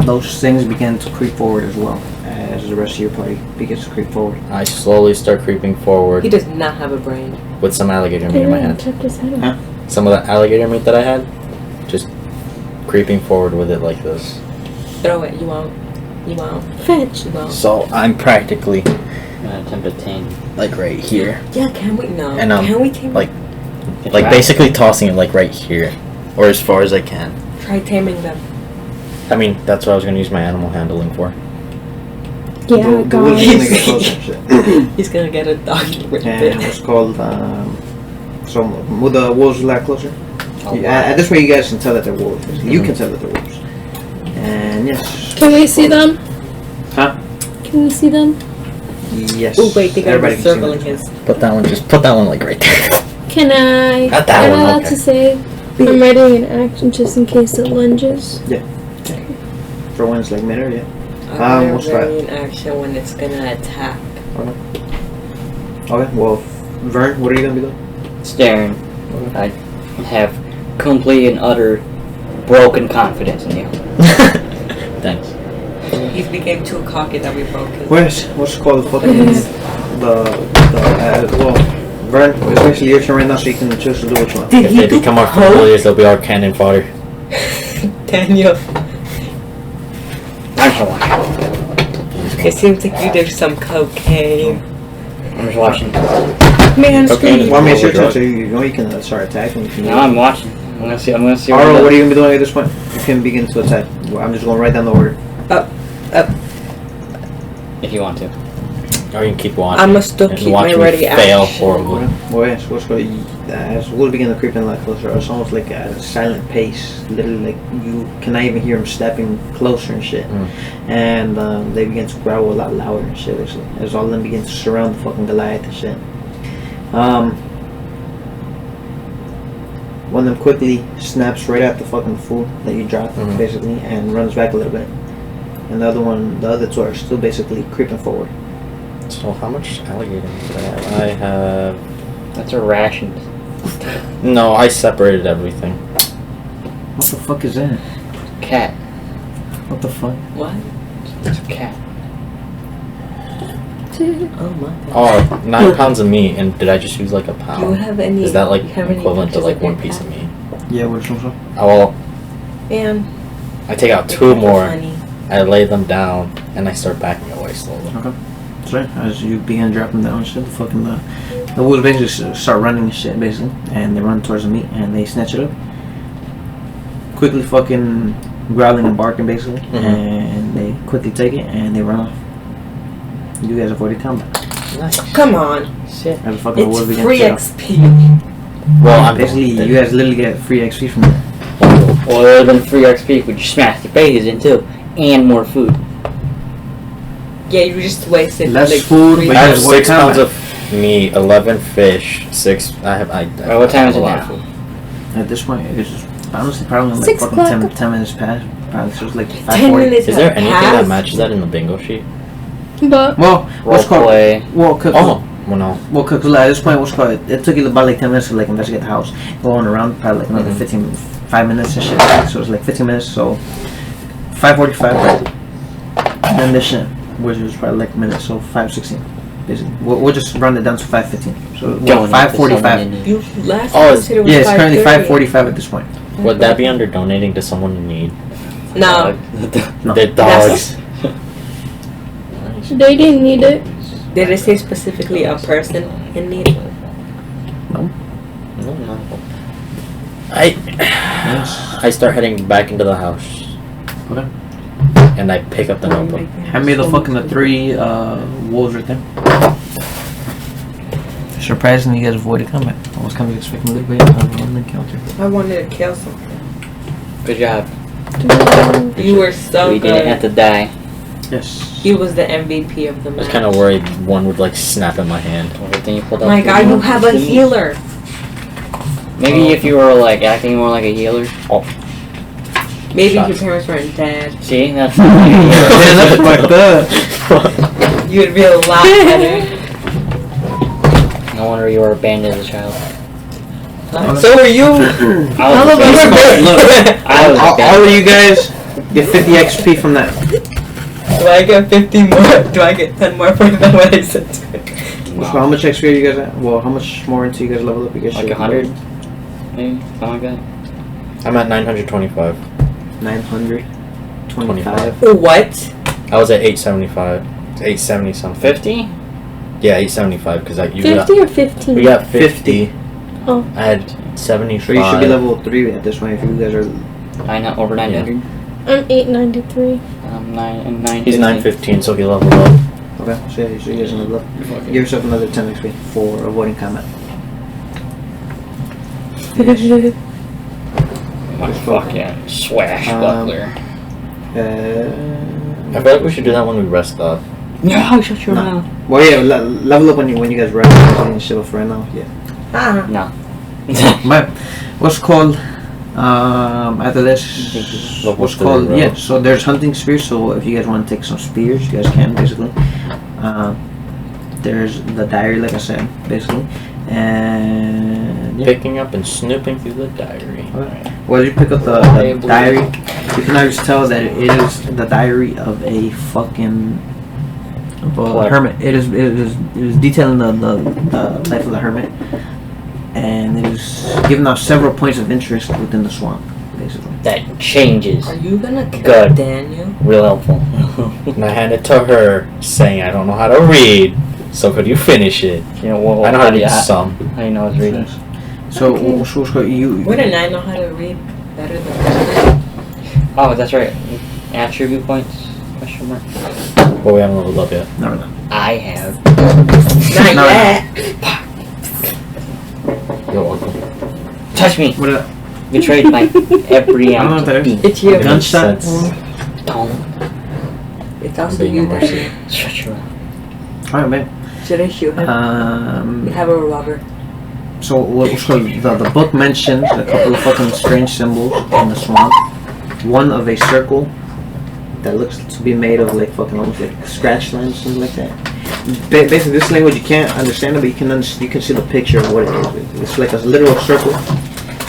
those things begin to creep forward as well as the rest of your party begins to creep forward. I slowly start creeping forward He does not have a brain. with some alligator meat in my hand. Chopped his head off. Huh? Some of the alligator meat that I had, just creeping forward with it like this. Throw it. You won't. You won't. Fetch. You won't. So I'm practically I'm gonna attempt to tame. like right here, Yeah, can we? No. And, can we tame like- Get like your basically tossing it like right here, or as far as I can. Try taming them. I mean, that's what I was gonna use my animal handling for. Yeah, The wolves gonna get guys. closer and shit. He's gonna get a doggy with And it. what's called so move the wolves a lot closer. Oh, At this way, you guys can tell that they're wolves. You can tell that they're wolves. And yes. Can we see them? Huh? Can we see them? Yes. Oh wait, they got Everybody a can see circle in them. his. Put that one, just put that one like right there. Can I? Not that am one, I allowed okay. to say I'm ready an action just in case it lunges? For when it's like midair, yeah. I'm what's ready in action when it's gonna attack. Okay, well, Vern, what are you gonna be doing? Staring. I have complete and utter broken confidence in you. Thanks. He became too cocky that we broke his. What's it called? The fucking well, Vern, it's basically your turn right now, so you can choose to do what you want. Did If he they do become our coke? familiars, they'll be our cannon fodder. Daniel, I'm just watching. it seems like you did some cocaine. I'm just watching. Man, Okay. screw Well, I mean, it's your Drug. turn, so you know you can start attacking. You can No, I'm watching. I'm gonna see. Arlo, what what are you gonna be doing at this point? You can begin to attack. Well, I'm just going right down the order. if you want to. Or you can keep watching. I must still and keep watch my me ready fail action. horribly. Well, yes, what's called as we'll begin to creep in like closer. It's almost like at a silent pace. Literally, like you cannot even hear them stepping closer and shit. And they begin to growl a lot louder and shit. Basically, as all of them begin to surround the fucking Goliath and shit. One of them quickly snaps right at the fucking food that you dropped, basically, and runs back a little bit. And the other two are still basically creeping forward. So how much alligator meat do I have? I have... That's a ration. No, I separated everything. What the fuck is that? Cat. What the fuck? What? It's a cat. Oh my god. Oh, 9 pounds of meat, and did I just use like a Do you pound? have any? Is that like you have any equivalent to pictures like of your 1 piece of cat? meat? Yeah, what's wrong? Oh, well, Man, I take out your 2 cats are more, funny. I lay them down, and I start backing away slowly. Okay. That's right. As you begin dropping down shit, the wolves basically start running and shit, basically. And they run towards the meat and they snatch it up. Quickly fucking growling and barking, basically. Mhm. And they quickly take it and they run off. You guys avoided combat. Nice. Come on. Shit. As the fucking wolves It's begin free to XP. Well, I'm basically, you guys literally get free XP from that. Well, it would have been free XP if we just smashed the faces in too, and more food. Yeah, you just wasted Less like food, free but I have guys, what 6 pounds combat? of meat, 11 fish, 6. I have. Alright, what time have is a it lot now? of food. At this point, it's just, honestly probably like 6 fucking o'clock. 10 minutes past. Probably so it's like 10 5:40. minutes Is there anything that passed? matches that in the bingo sheet? But Well, what's called? Roleplay. Well, cook. Oh, well, no. Well, cause at this point, what's called? It took you about like 10 minutes to like investigate the house, going around probably like another Mhm. 5 minutes and shit. So it's like 15 minutes. So 5:45. And then this shit, which is probably like a minute. So 5:16. Basically, we'll just run it down to 5:15. So well, Donate to 5:45. someone in need. You last Oh, time said it was Yeah, it's currently 5:30. 5:45 at this point. Would that be under donating to someone in need? No. No. The dogs. they didn't need it. Did it say specifically a person in need? No, no. I start heading back into the house. Okay. And I pick up the notebook. Hand me the fucking the 3 wolves right there. Surprisingly, you guys avoided combat. I was kind of expecting a little bit of an encounter. I wanted to kill something. Good job. You were so We didn't have good. to die. Yes. He was the MVP of the I was match. kind of worried one would like snap in my hand. Everything you pulled out. My was God, you more have a heat. healer. Maybe if you were like acting more like a healer. Maybe Shots. your parents weren't dead. See, that's not like a healer. That's fucked up. You would be a lot better. No wonder you were abandoned as a child. So are you. I was abandoned. Look, I was all abandoned. of you guys get 50 XP from that. Do I get 50 more? Do I get 10 more for than what I said? So how much XP are you guys at? Well, how much more until you guys level up? You guys Like should 100, maybe something like that. I'm at 925. 925. What? I was at 875. 870 something. 50? Yeah, 875 because you 50 or 15? we got 50. Oh. I had 75. So you should be level 3 at this point if you guys are. Over 900. I'm 893. 9. He's 915, so he leveled up. Okay, so yeah, so you guys are level up. Give yourself another 10 XP for avoiding combat. My fucking swashbuckler. I feel like we should do that when we rest up. No, shut your No. mouth. Well, yeah, level up when you guys rest and shit for right now. Yeah. Ah. No. But what's called after this? Level What's 3, called? bro. Yeah. So there's hunting spears. So if you guys want to take some spears, you guys can basically. There's the diary, like I said, basically, and yeah. Picking up and snooping through the diary. Okay. Well, you pick up the diary. You can always tell that it is the diary of a fucking hermit. It is detailing the life of the hermit, and it is giving out several points of interest within the swamp, basically. That changes. Are you gonna kill Good. Daniel? Real helpful. And I handed it to her, saying, I don't know how to read, so could you finish it? You know, what, I know how to do you read some. How do you know it's reading? So, Okay. so you. Wouldn't I know how to read better than that? Oh, that's right. Attribute points? Question mark. But we haven't leveled up yet. No. I have. Not No. yet. You're welcome. Touch me. What? Betrayed my every I don't know what that ounce is. of It's you. It makes Gunshot? sense. Don't. It's also Being you a that mercy. Shut your mouth. All right, man. should I shoot him? We have a revolver. So what's called the book mentions a couple of fucking strange symbols in the swamp. One of a circle that looks to be made of like fucking almost like scratch lines, something like that. Basically, this language you can't understand it, but you can see the picture of what it is. It's like a literal circle.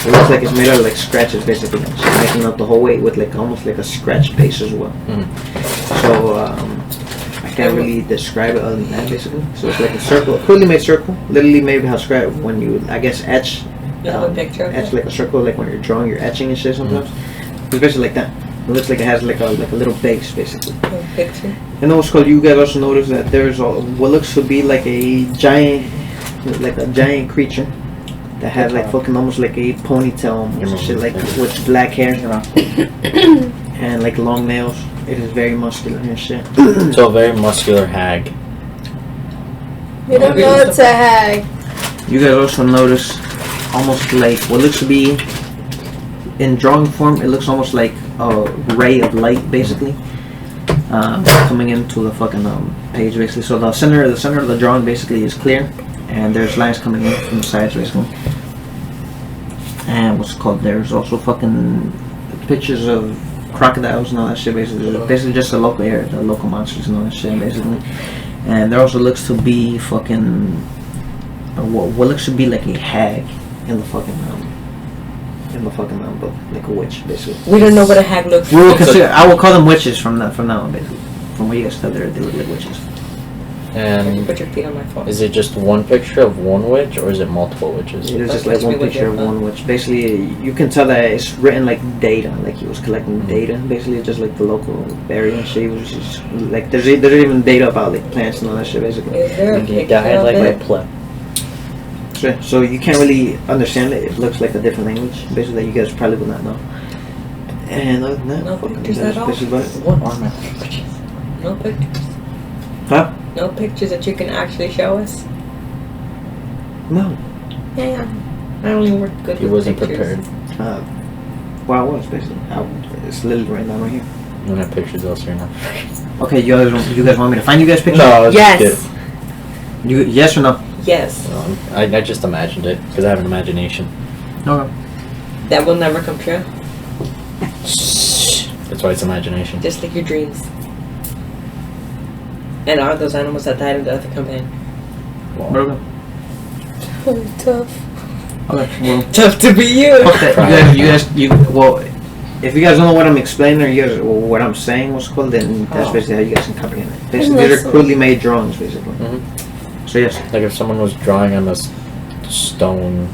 It looks like it's made out of like scratches, basically, so making up the whole way with like almost like a scratch base as well. Mm. So I can't really describe it other than that, basically. So it's like a circle, a crudely made circle. Literally, maybe how describe when you, I guess, etch. You have a picture of Etch it? like a circle, like when you're drawing, you're etching and shit sometimes. It's basically like that. It looks like it has like a little base, basically. A picture. And what's called, you guys also notice that there's what looks to be like a giant creature that has like fucking almost like a ponytail and shit, like with black hair and like long nails. It is very muscular and shit. So a very muscular hag. You don't know it's a hag. You guys also notice almost like what looks to be in drawing form. It looks almost like a ray of light, basically, coming into the fucking page, basically. So the center of the drawing basically is clear, and there's lines coming in from the sides, basically. And what's called, there's also fucking pictures of crocodiles and all that shit, basically. Basically just the local area, the local monsters and all that shit, basically. And there also looks to be fucking what looks to be like a hag in the fucking book, like a witch, basically. We don't know what a hag looks We will like. consider, I will call them witches from now on, basically. From what you guys tell, they look like witches. And Put your feet on my phone. is it just one picture of one witch, or is it multiple witches? It is just That's like one really picture of good, one witch. Basically, you can tell that it's written like data, like he was collecting data. Basically, just like the local area and shit. It was just like there's even data about like plants and all that shit, basically. Is there a He picture died of like it? a pleb. So you can't really understand it. It looks like a different language, basically, that you guys probably will not know. And other than that, No fucking pictures that's at all? basically about it. What are my languages? No pictures. Huh? No pictures that you can actually show us. No. Yeah. I only work good He with wasn't pictures. prepared. Well, I was basically. It's literally right now, right here. You don't have pictures else here now. Okay, you guys want me to find you guys pictures? No, I was just Yes. You yes or no? Yes. kidding. I just imagined it because I have an imagination. Okay. That will never come true. That's why it's imagination. Just like your dreams. And are those animals that died in the other campaign? Okay. Oh, tough. Okay. Well. Tough to be you. Fuck that. Well, if you guys don't know what I'm explaining or what I'm saying, what's called, then that's basically how you guys can comprehend it. Basically, these are crudely made drawings, basically. So yes. Like if someone was drawing on this stone.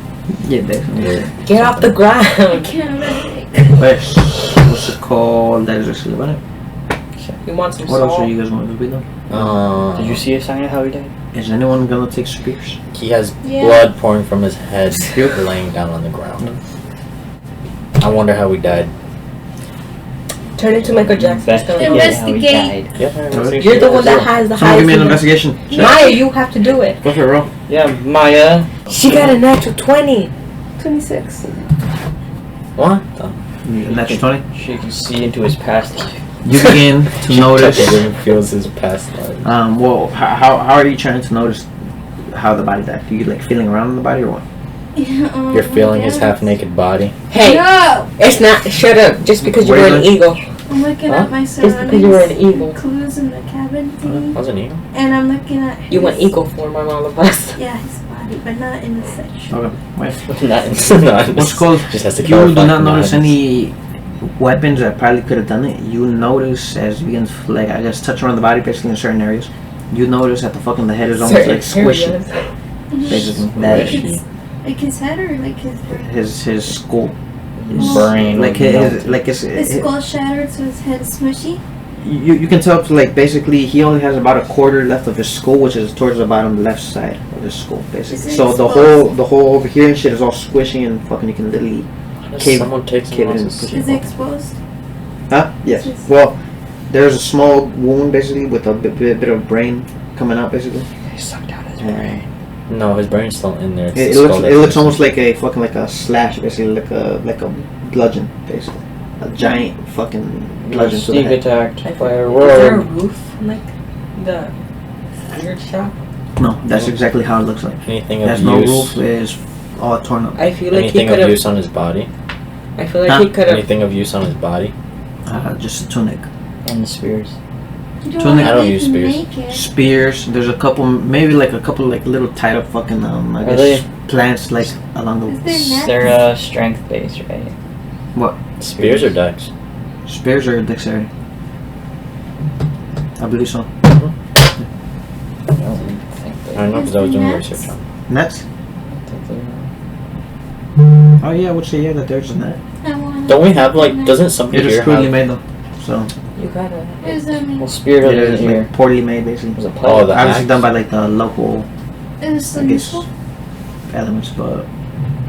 Yeah, basically. Get off the ground. Can't really. What's it called? That is actually about it. You want some What else are salt? you guys want to do? Did you see a sign of how he died? Is anyone gonna take spears? He has Yeah. blood pouring from his head, laying down on the ground. I wonder how he died. Turn into Michael Jackson. Investigate. You're the one that has the Someone give highest. me an investigation. Maya, you have to do it. Go for it, roll. Yeah, Maya. She got a natural 20. 26. What? The? Natural 20. She can see into his past life. You begin to notice. It feels his past life. Well, how are you trying to notice how the body died? Are you like feeling around in the body or what? You're feeling his half-naked body. Hey, No! it's not. Shut up. Just because you What were are an you eagle. I'm looking Huh? at my Just surroundings. because you were an eagle. Clues in the cabin I thing. was an eagle. And I'm looking at You went his- eagle form on all of us. Yeah, his body, but not in the section. Okay. Wait. What's called? Just has to You clarify. do not from notice that. any weapons that probably could have done it. You notice as you begin to, like, I guess, touch around the body, basically in certain areas. You notice that the head is almost like squishy, basically. That Like is his head or like his brain? his skull. Brain. Like his His skull shattered, so his head is smushy. You can tell, like, basically he only has about a quarter left of his skull, which is towards the bottom left side of his skull, basically. Is it So the exposed? whole over here and shit is all squishy and fucking, you can literally cave Someone takes cave it in. his Is it exposed? Huh? Yes. Yes. Well, there's a small wound basically with a bit of brain coming out basically. They sucked out his And brain. No, his brain's still in there. It's It the looks skull it that's looks missing. almost like a fucking like a slash basically, like a bludgeon basically, a giant fucking bludgeon to the Steve head. attacked by a Is there a rogue. roof in, like the weird shop? No, that's exactly how it looks like. Anything of There's no use. roof. It's all torn up. I feel like he Anything could of have. use on his body. I feel like Huh? he could have. Anything of use on his body. Just a tunic. And the spears. You Tunic. I don't make use him spears. naked. Spears. There's a couple, maybe like a couple like little tied up fucking I Are guess plants like along Is the there nets? They're strength based, right? what? Spears or dex? Spears or dexterity? I believe so. I know because I was doing research on it. Nets? Oh yeah, I would say yeah that there's a net. Don't we have like? Doesn't somebody It is here crudely have? made though, so You gotta. What does that mean? Well, Spirit it is isn't here. like poorly made basically. Was it Oh, the Obviously axe. done by like the local Is this I the guess missile? elements, but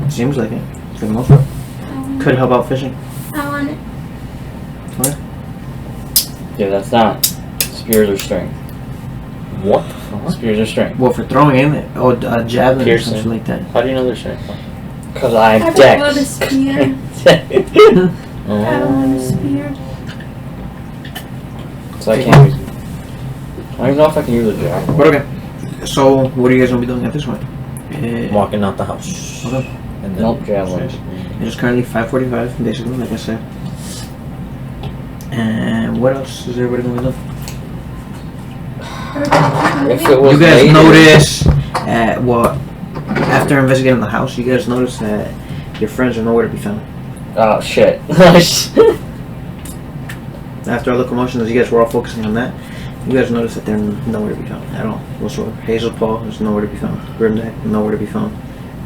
it seems like it for the most part. Could help out fishing. I want it. Yeah, that's not. Spears are strength. What? the fuck? Spears are strength. Well, for throwing in it, or javelin or Piercing. something like that. How do you know they're strength? Because I I'm don't want a Dex. spear. Oh. I don't want a spear. So I can't use it. I don't even know if I can use a jack. But okay. So what are you guys gonna be doing at this point? Walking out the house. Okay. And then Nope, javelins. It is currently 5:45, basically, like I said. And what else is everybody gonna be doing? If it was You guys later- notice, well, after investigating the house, you guys notice that your friends are nowhere to be found. Oh shit. After all the commotion, as you guys were all focusing on that, you guys notice that they're nowhere to be found at all whatsoever. Hazel Paul is nowhere to be found. Grimneck, nowhere to be found.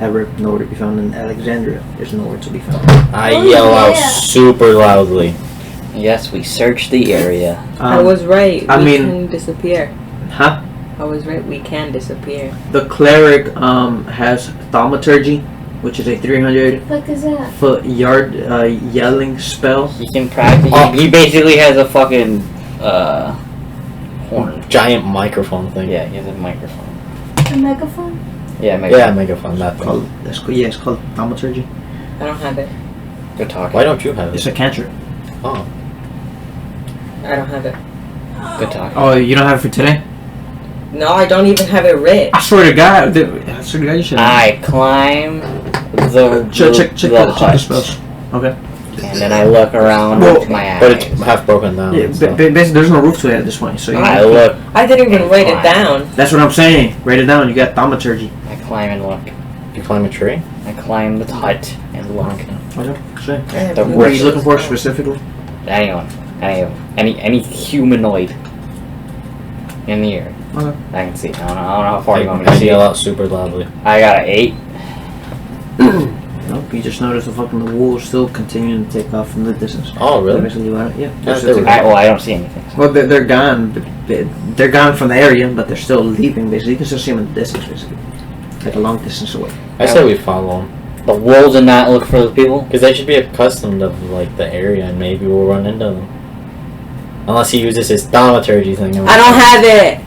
Everett, nowhere to be found. And Alexandria is nowhere to be found. I Oh, yell out yeah. super loudly. Yes, we searched the area. I was right. I we mean- can disappear. Huh? I was right. We can disappear. The cleric has thaumaturgy, which is a 300 What is that? foot yard yelling spell. He can practice. Oh. He basically has a fucking horn. Giant microphone thing. Yeah, he has a microphone. A megaphone? Yeah, Yeah, megaphone. That thing. Called it's called thaumaturgy. I don't have it. Good talking. Why don't you have It's it? a cantrip. Oh. I don't have it. Good talking. Oh, you don't have it for today? No, I don't even have it writ. I swear to God, you should. I climb the Check the the hut, spells. Okay. and then I look around Well, with my eyes. But it's half broken down. Yeah, so. basically, there's no roof to it at this point, so you I look. I didn't even write it Fine. down. That's what I'm saying. Write it down. You got thaumaturgy. I climb and look. You climb a tree? I climb the hut and look. Okay. Say. The What are you worst. looking for specifically? Any humanoid in the air. Okay. I can see. I don't know how far you want me I to see. yell out super loudly. I got an 8. Nope. You just notice the fucking wolves still continuing to take off from the distance. Oh, really? Basically, yeah. Yeah, They're they were- still- I don't see anything. Well, they're gone. They're gone from the area, but they're still leaving. Basically, you can still see them in the distance, basically, like a long distance away. I say we follow them. The wolves did not look for the people. Because they should be accustomed of like the area and maybe we'll run into them. Unless he uses his thaumaturgy thing. I don't have it.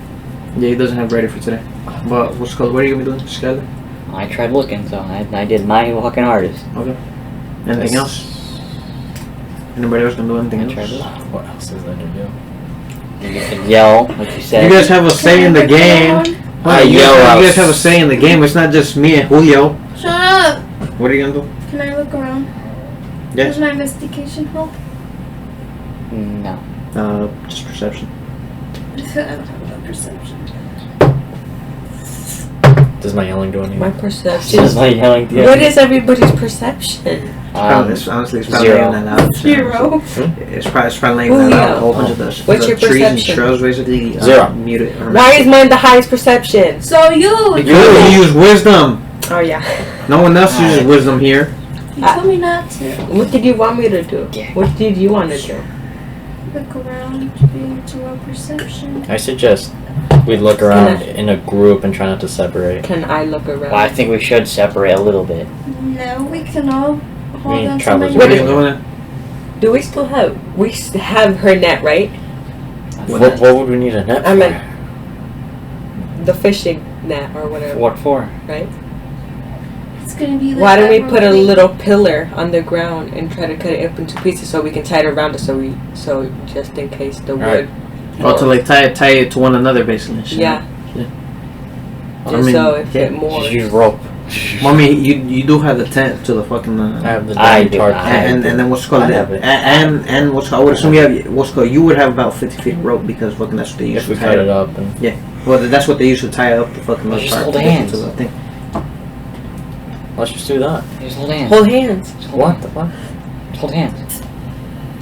Yeah, he doesn't have ready for today. But what's it called? What are you gonna be doing, Skyler? I tried looking, so I did my fucking hardest. Okay. Anything else? Anybody else gonna do anything I else? tried to look. What else is there to do? You can yell, like you said. You guys have a say in the game. I You yell out. guys have a say in the game. It's not just me and Julio. Shut up! What are you gonna do? Can I look around? Yes. Does my investigation help? No. Just perception. I don't have no perception. Does my yelling do anything? My Just perception. like yelling. Yeah. What is everybody's perception? Honestly, it's probably zero. not loud. Zero. It's probably not loud. A whole bunch of the What's the your trees and perception? shrubs basically Zero. muted. Or Why is mine the highest perception? So you! Because you use wisdom. Oh yeah. No one else uses wisdom here. You told me not to. What did you want me to do? Yeah. What did you want to do? Look around to be able to roll perception. I suggest we look around in a group and try not to separate. Can I look around? Well, I think we should separate a little bit. No, we can all hold mean on to travelers my What are Wait. you doing? Do we still have? Have her net, right? What would we need a net for? I meant the fishing net or whatever, What for? right? It's gonna be like Why don't we that put a rotate. little pillar on the ground and try to cut it up into pieces so we can tie it around us so just in case the Alright. wood. Oh, to like tie it to one another basically. Yeah. I Just mean, so if yeah. it more. Just use rope. Well, I mean, you do have the tent to the fucking. I have the I damn do. target. and then what's called I the, have it. and what's called, I would assume you have what's called, you would have about 50 feet of rope because fucking that's what they use If to we tie cut it up and Well, that's what they use to tie up the fucking Well, other just part hold to get hands. to the thing. let's just do that. Just hold hands. Hold hands. Just hold What hands. the fuck? Just hold hands.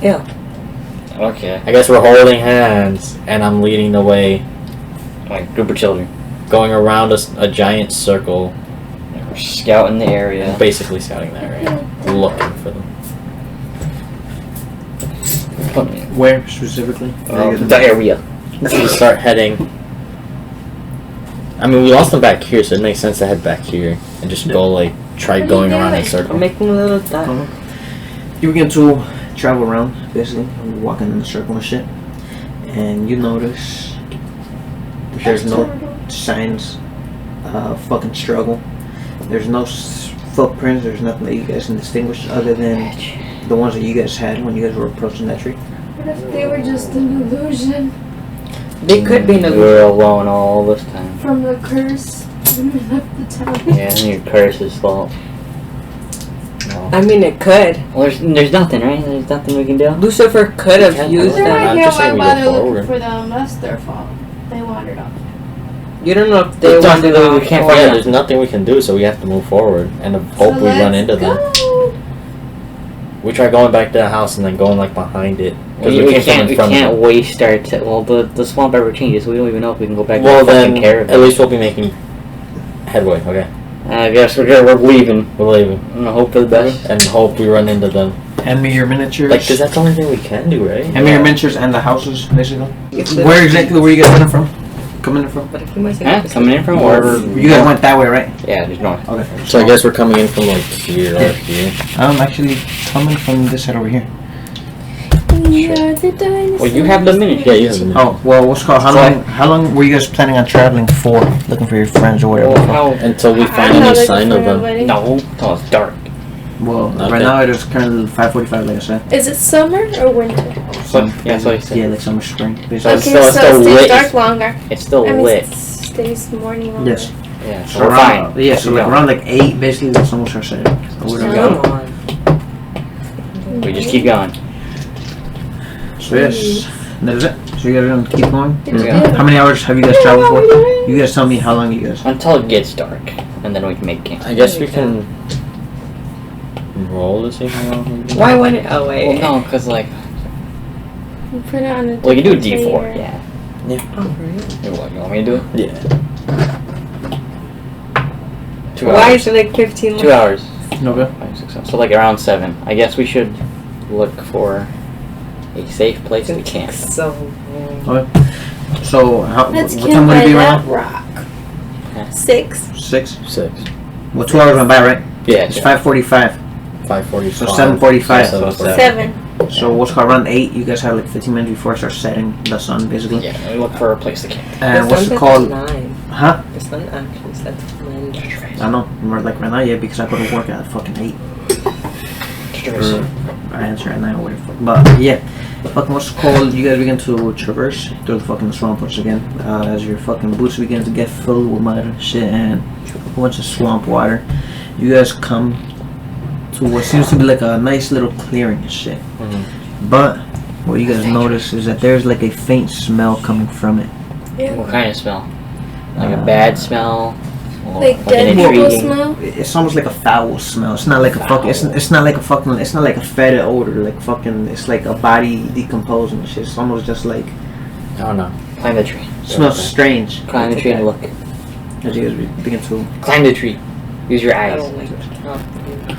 Yeah. Okay. I guess we're holding hands and I'm leading the way. Like group of children. going around a giant circle, We're scouting the area. basically scouting the area, looking for them. Where specifically? The area. So we start heading. I mean, we lost them back here, so it makes sense to head back here and just go like try going around in a circle. I'm making a little dot. You begin to travel around, basically, walking in a circle and shit, and you notice that there's no signs of fucking struggle. There's no footprints. There's nothing that you guys can distinguish other than the ones that you guys had when you guys were approaching that tree. What if they were just an illusion They could be in a We were alone all this time. from the curse when we left the town? Yeah, and your curse is fault. I mean, it could. Well, there's nothing, right? There's nothing we can do. Lucifer could have can't used do They're them. I'm right here. just Why saying we go bother forward. looking for them? That's their fault. They wandered off. You don't know if they There's wanted nothing we to. can't Yeah, find. there's nothing we can do, so we have to move forward and hope So we run let's into them. go. We try going back to the house and then going like behind it. Because We came from can't. in We front of can't it. waste our. Well, the swamp ever changes. So we don't even know if we can go back. Well, and fucking then care of at it. least we'll be making headway. Okay, I guess we're leaving. we're leaving And hope for the best. and hope we run into them. Hand me your miniatures. Like, cause that's the only thing we can do, right? Hand me your miniatures and the houses, basically. If Where exactly were you guys coming from? Coming from? But if you might say Huh? Coming in from wherever. You guys went that way, right? Yeah, there's north. Okay. So I guess we're coming in from like here or here. I'm actually coming from this side over here. We are the dinosaurs. Well, you have the miniature. Yeah, you have the Oh, well, what's called? How long were you guys planning on traveling for? Looking for your friends or whatever. Well, how? until we find I'm not any looking sign for of them. nobody. No, till it's dark. Well, Okay. right now it is currently 5:45, like I said. Is it summer or winter? So, yeah, that's what I said. Yeah, like summer, spring. So Basically. it's Okay, still- so it's still it stays lit. dark longer. It's still I mean, lit. it stays morning longer. Yes. Yeah, so So we're fine. around, yeah, so like around like 8, basically, the sun will start setting. So we're Come gonna go. on. We just keep going. So yes, that is it. So you guys are gonna keep going. Yeah. How many hours have you guys traveled for? You guys tell me how long you guys. Until it gets dark, and then we can make camp. I guess we can roll to see how long we Why wouldn't it? Oh, Well, wait. no, because like, You put it on a well, you do different D4, layer. yeah. Oh, right. You what? You want me to do it? Yeah. 2 Why hours. is it like 15 2 hours. Okay. 5, 6, 7. So like around 7. I guess we should look for a safe place to camp. So. So how, Let's what time camp would it by be that right rock. Yeah. 6. now? 6. 6. Well, 2 hours went by, right? Yeah. It's 5:45. 5:45. So 7:45. So 7. So what's called around 8? You guys have like 15 minutes before it starts setting the sun, basically. Yeah, we look for a place to camp. And what's it The called? sun sets at 9. Huh? The sun actually sets at 9. I know. We're like right now, yeah, because I go to work at fucking 8. Or I answer at 9 or whatever. But yeah, fucking what's it called? You guys begin to traverse through the fucking swamp once again. As your fucking boots begin to get filled with mud and shit and a bunch of swamp water. You guys come to what seems to be like a nice little clearing and shit. But what you guys notice is that there's like a faint smell coming from it. What kind of smell? Like a bad smell? Or Like an dead people intriguing- smell? It's almost like a foul smell. It's not like a fuck. It's not like a fucking. It's not like a fetid odor. Like fucking. It's like a body decomposing and shit. It's almost just like. I don't know. Climb the tree. It smells strange. Climb the tree and look. As you guys begin to. Climb the tree. Use your I eyes. don't like it.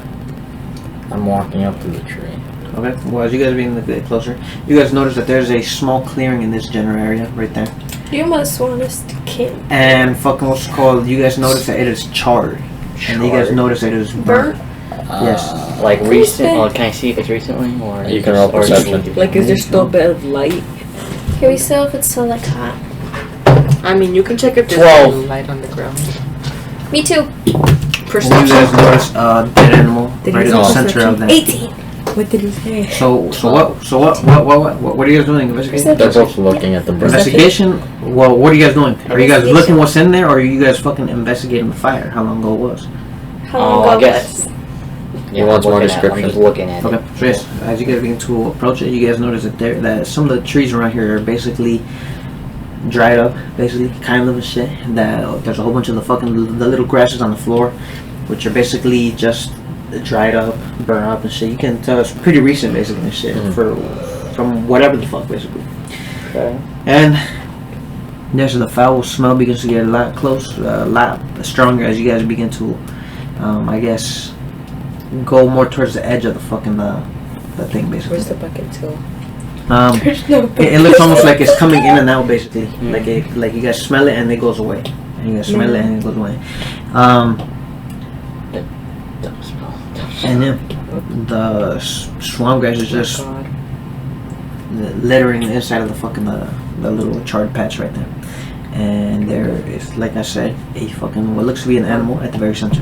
I'm walking up to the tree. Okay. Well, as you guys begin to get closer, you guys notice that there's a small clearing in this general area right there. You must want us to camp. And fucking what's it called? You guys notice that it is charred. And you guys Charred? notice that it is burnt. Burnt? Yes. Like recent? Okay. Oh, can I see if it's recently or? You can roll or just- perception. Like, is there still a bit of light? Can we still if it's still like hot? I mean, you can check if there's 12. any light on the ground. Me too. And you Perception. guys notice a dead animal Did right he in the say center of perception? that. 18. What did he say? So what are you guys doing? Investigating? They're both looking at the bird. Investigation? Well, what are you guys doing? Are you guys looking what's in there, or are you guys fucking investigating the fire? How long ago it was? How Oh, long I ago guess. was? He wants I'm more looking at it. I'm description. just looking at Okay, it. so yes, as you guys begin to approach it, you guys notice that some of the trees around here are basically dried up, basically, kind of and shit. That there's a whole bunch of the little grasses on the floor, which are basically just dried up, burnt up and shit. You can tell it's pretty recent, basically, and shit, from whatever the fuck, basically. Okay. And Yes, the foul smell begins to get a lot close, a lot stronger as you guys begin to, I guess, go more towards the edge of the fucking the thing, basically. Where's the bucket till? There's no It looks almost like it's coming in and out, basically. Like you guys smell it and it goes away, and you guys smell it and it goes away. And yeah, the swamp guys are just God. littering the inside of the fucking the little charred patch right there. And there is, like I said, a fucking what looks to be an animal at the very center.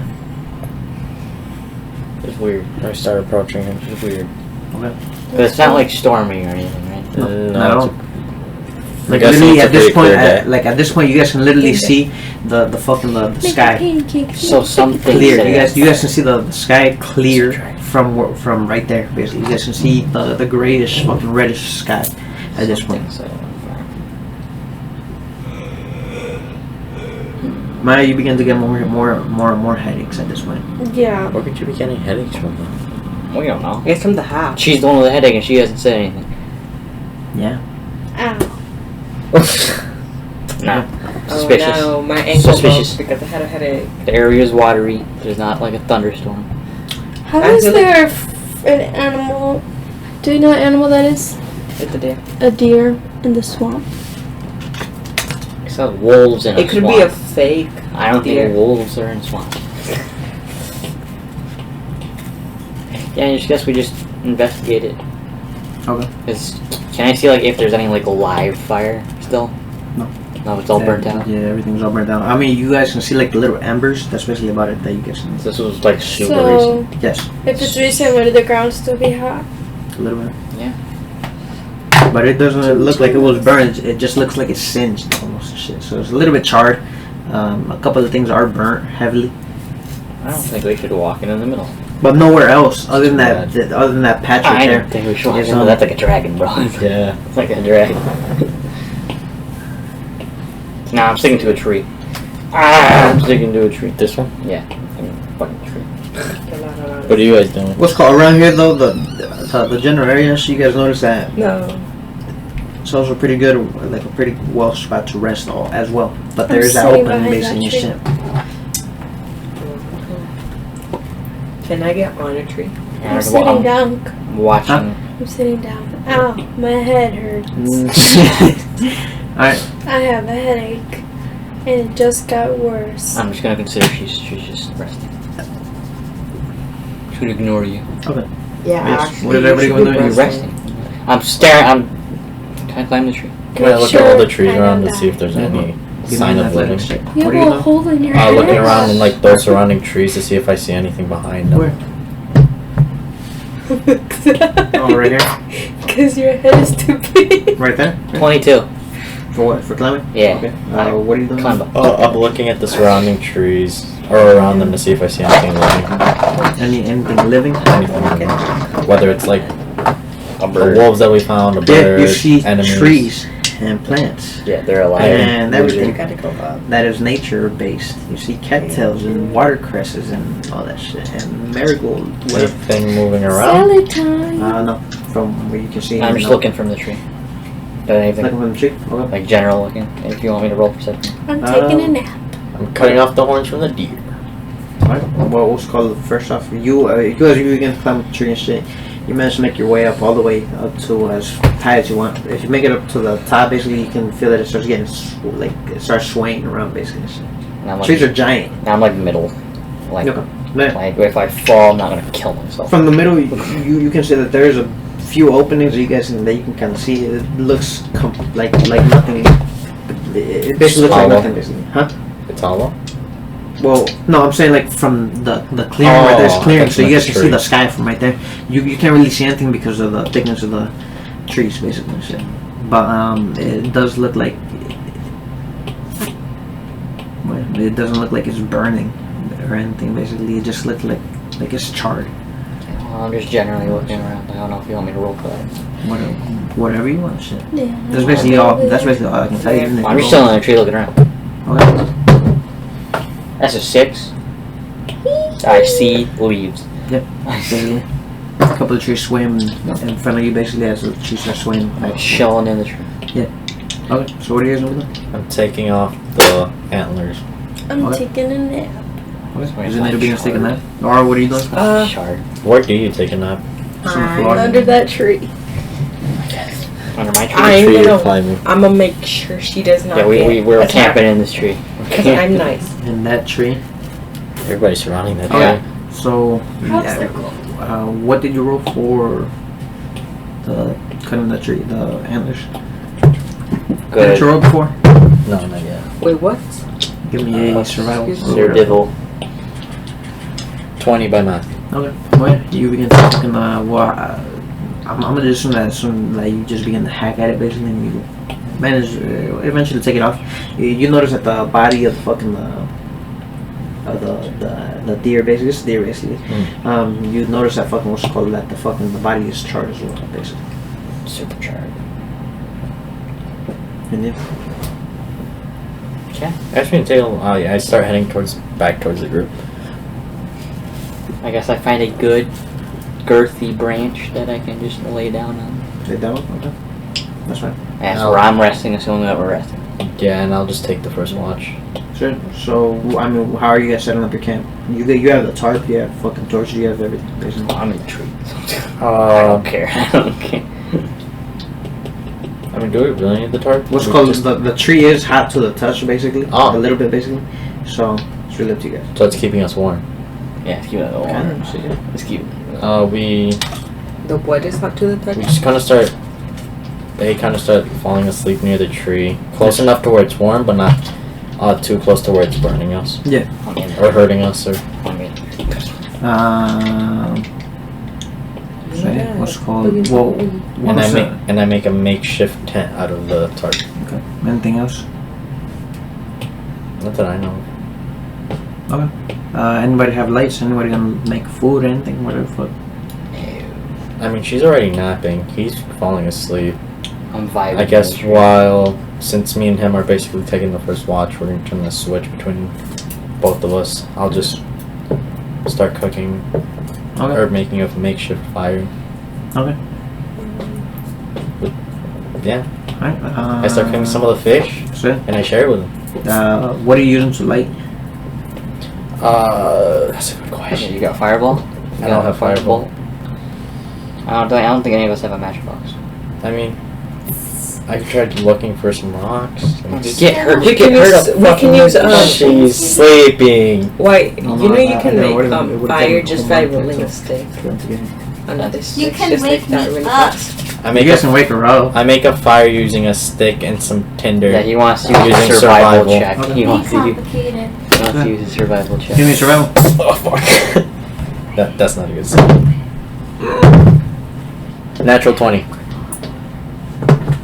It's weird. I started approaching him. It's weird. Okay. But it's not like storming or anything, right? No, No, not at all. it's Like guessing literally it's a at this pretty point, clear day. at this point, you guys can literally see the fucking the Make a sky pancake. So something clear. You guys can see the sky clear from right there. Basically, you guys can see the grayish fucking reddish sky at this point. Maya, you begin to get more headaches at this point. Yeah. Where could you be getting headaches from? Though? We don't know. It's from the hat. She's the one with the headache and she hasn't said anything. Yeah. Ow. No. Oh Suspicious. no, my ankle Suspicious. broke because I had a headache. The area is watery. There's not like a thunderstorm. How I is feel there an animal? Do you know what animal that is? It's a day. A deer in the swamp. It's not wolves in a It could swamp. be a fake. I don't deer. think wolves are in swamp. Yeah, I just guess we just investigate it. Okay. Can I see like if there's any like live fire still? No. No, it's all burnt out. Yeah, everything's all burnt down. I mean, you guys can see like the little embers. That's basically about it that you guys can. This was like super So, recent. Yes, if it's recent, would the ground still be hot? a little bit. Yeah. But it doesn't look like it was burned. It just looks like it's singed almost and shit. So it's a little bit charred. A couple of things are burnt heavily, I don't think we should walk in the middle. but nowhere else other than that. Other than that patch right I there. don't think we should walk It's in. on- That's like a dragon, bro. Yeah. It's like a dragon. Nah, I'm sticking to a tree. I'm sticking to a tree. This one? Yeah. Fucking tree. What are you guys doing? What's called around here though the general area. So you guys notice that No. it's also pretty good, like a pretty well spot to rest all as well. But there I'm is that sitting open behind basically that and tree. shit. Can I get on a tree? I'm sitting down. Watching. I'm sitting down. Ow, my head hurts. Alright. I have a headache, and it just got worse. I'm just gonna consider she's just resting. Should ignore you. Okay. Yeah, Yes. actually. What is everybody you gonna should do? be You're resting. I'm staring. Can I climb the tree? Can I look at all the trees Make around sure to see if there's I any Give sign me an of living? athletics check. You What do have you a know? hole in your head. Looking around in like those surrounding trees to see if I see anything behind them. Where? Oh, right here? Because your head is too big. Right there? 22. For what? For climbing? Yeah. Okay. What are you doing? Climb up. Oh, I'm looking at the surrounding trees or around them to see if I see anything living. Anything living? Anything living. Whether it's like A the bird. wolves that we found, a Yeah, bird, you see enemies. trees and plants Yeah, they're alive. and You everything gotta go up. that is nature based. You see cattails and watercresses and all that shit and marigold. Whatever. Anything moving around? Salad time. No, from where you can see. I'm just no. looking from the tree. But anything Looking from the tree. Okay. like general looking. If you want me to roll perception. I'm taking a nap. I'm cutting off the horns from the deer. Alright. Well, what's called first off, you as you begin to climb the tree and shit, you manage to make your way up all the way up to as high as you want. If you make it up to the top, basically you can feel that it starts getting it starts swaying around basically. And shit. And I'm Trees like, are giant. I'm like middle. Like, Okay. Man, like if I fall, I'm not gonna kill myself. from the middle, you can see that there's a few openings that you guys that you can kind of see. It looks like nothing. It basically looks like Hollow. nothing, basically. Huh? It's hollow. Well, no, I'm saying like from the clearing right there's Oh, clearing, I so you thought guys you can meant see the the sky from right there. You can't really see anything because of the thickness of the trees, basically. and shit. But it does look like it doesn't look like it's burning or anything. Basically, it just looks like it's charred. Well, I'm just generally looking around. I don't know if you want me to roll for that. Whatever you want, shit. Yeah. That's basically all. That's basically all I can tell you. isn't it? I'm just chilling in a tree looking around. Okay. That's a 6. I see leaves. Yep. Basically, a couple of trees swim in front of you. Basically, as the trees are swaying. I'm chilling in the tree. Okay, so what are you guys doing? I'm taking off the antlers. I'm Okay. taking a nap. Okay. Is it need to be a stick in that? Or what are you doing? Shard. Where do you take a nap? I'm Under that tree. Under my tree. I'm Tree gonna, climbing. I'm gonna make sure she does not Yeah, we're get camping in this tree. because I'm nice. In that tree. Everybody's surrounding that Okay. tree. So, Popsicle. what did you roll for the cutting the tree, the antlers? Did you Good. roll before? No, not yet. Wait, what? Give me a survival. Excuse Sir Divil. 20 by math. Okay. Well, you begin to fucking I'm gonna just assume that soon, like you just begin to hack at it basically, and you manage eventually take it off. You notice that the body of the fucking the deer basically, it's deer basically. You notice that fucking what's called that the body is charred as well basically. Supercharged. And then Okay. Actually, I start heading back towards the group. I guess I find a good girthy branch that I can just lay down on. lay down. Okay. That's fine. That's Oh. where I'm resting, assuming that we're resting. Yeah, and I'll just take the first watch. Sure. So I mean, how are you guys setting up your camp? You have the tarp, you have fucking torches, you have everything basically. I'm in the tree. I don't care. I don't care. I mean, do we really need the tarp? What's We called just- the tree is hot to the touch basically. Oh. A little bit basically. So it's really up to you guys. So it's keeping us warm. Yeah, let's keep it all. Kind of, so, yeah. Let's keep it. We The what is hot to the touch? just kind of start. They kind of start falling asleep near the tree, close enough to where it's warm, but not too close to where it's burning us I'm in or hurting us. Or I'm in. Say, what's it called? Well, and I make a makeshift tent out of the tarp. Okay. Anything else? Not that I know. of. Okay. Anybody have lights? Anybody gonna make food? Anything? Whatever. Fuck. I mean, she's already napping. He's falling asleep. I'm vibing. I guess since me and him are basically taking the first watch, we're gonna turn the switch between both of us. I'll just start cooking Okay. or making a makeshift fire. Okay. Yeah, Alright. I start cooking some of the fish So, and I share it with him. what are you using to light? That's a good Yeah, question. you got fireball? You I don't have fireball. I don't think any of us have a matchbox. I mean, I tried looking for some rocks. Get her. We can use. We can use. She's sleeping. Why? No, You know no, you I can know, make what is it? It would've fire taken just a by whole month rolling to- a stick. You Another stick. You can just wake like that me really up. fast. I make guys a, can wake her up. I make a fire using a stick and some tinder. Yeah, he wants to use Using his survival survival. check. Okay. He Be wants to complicated. use his survival check. Give me survival. Oh fuck. That's not a good sign. Natural 20.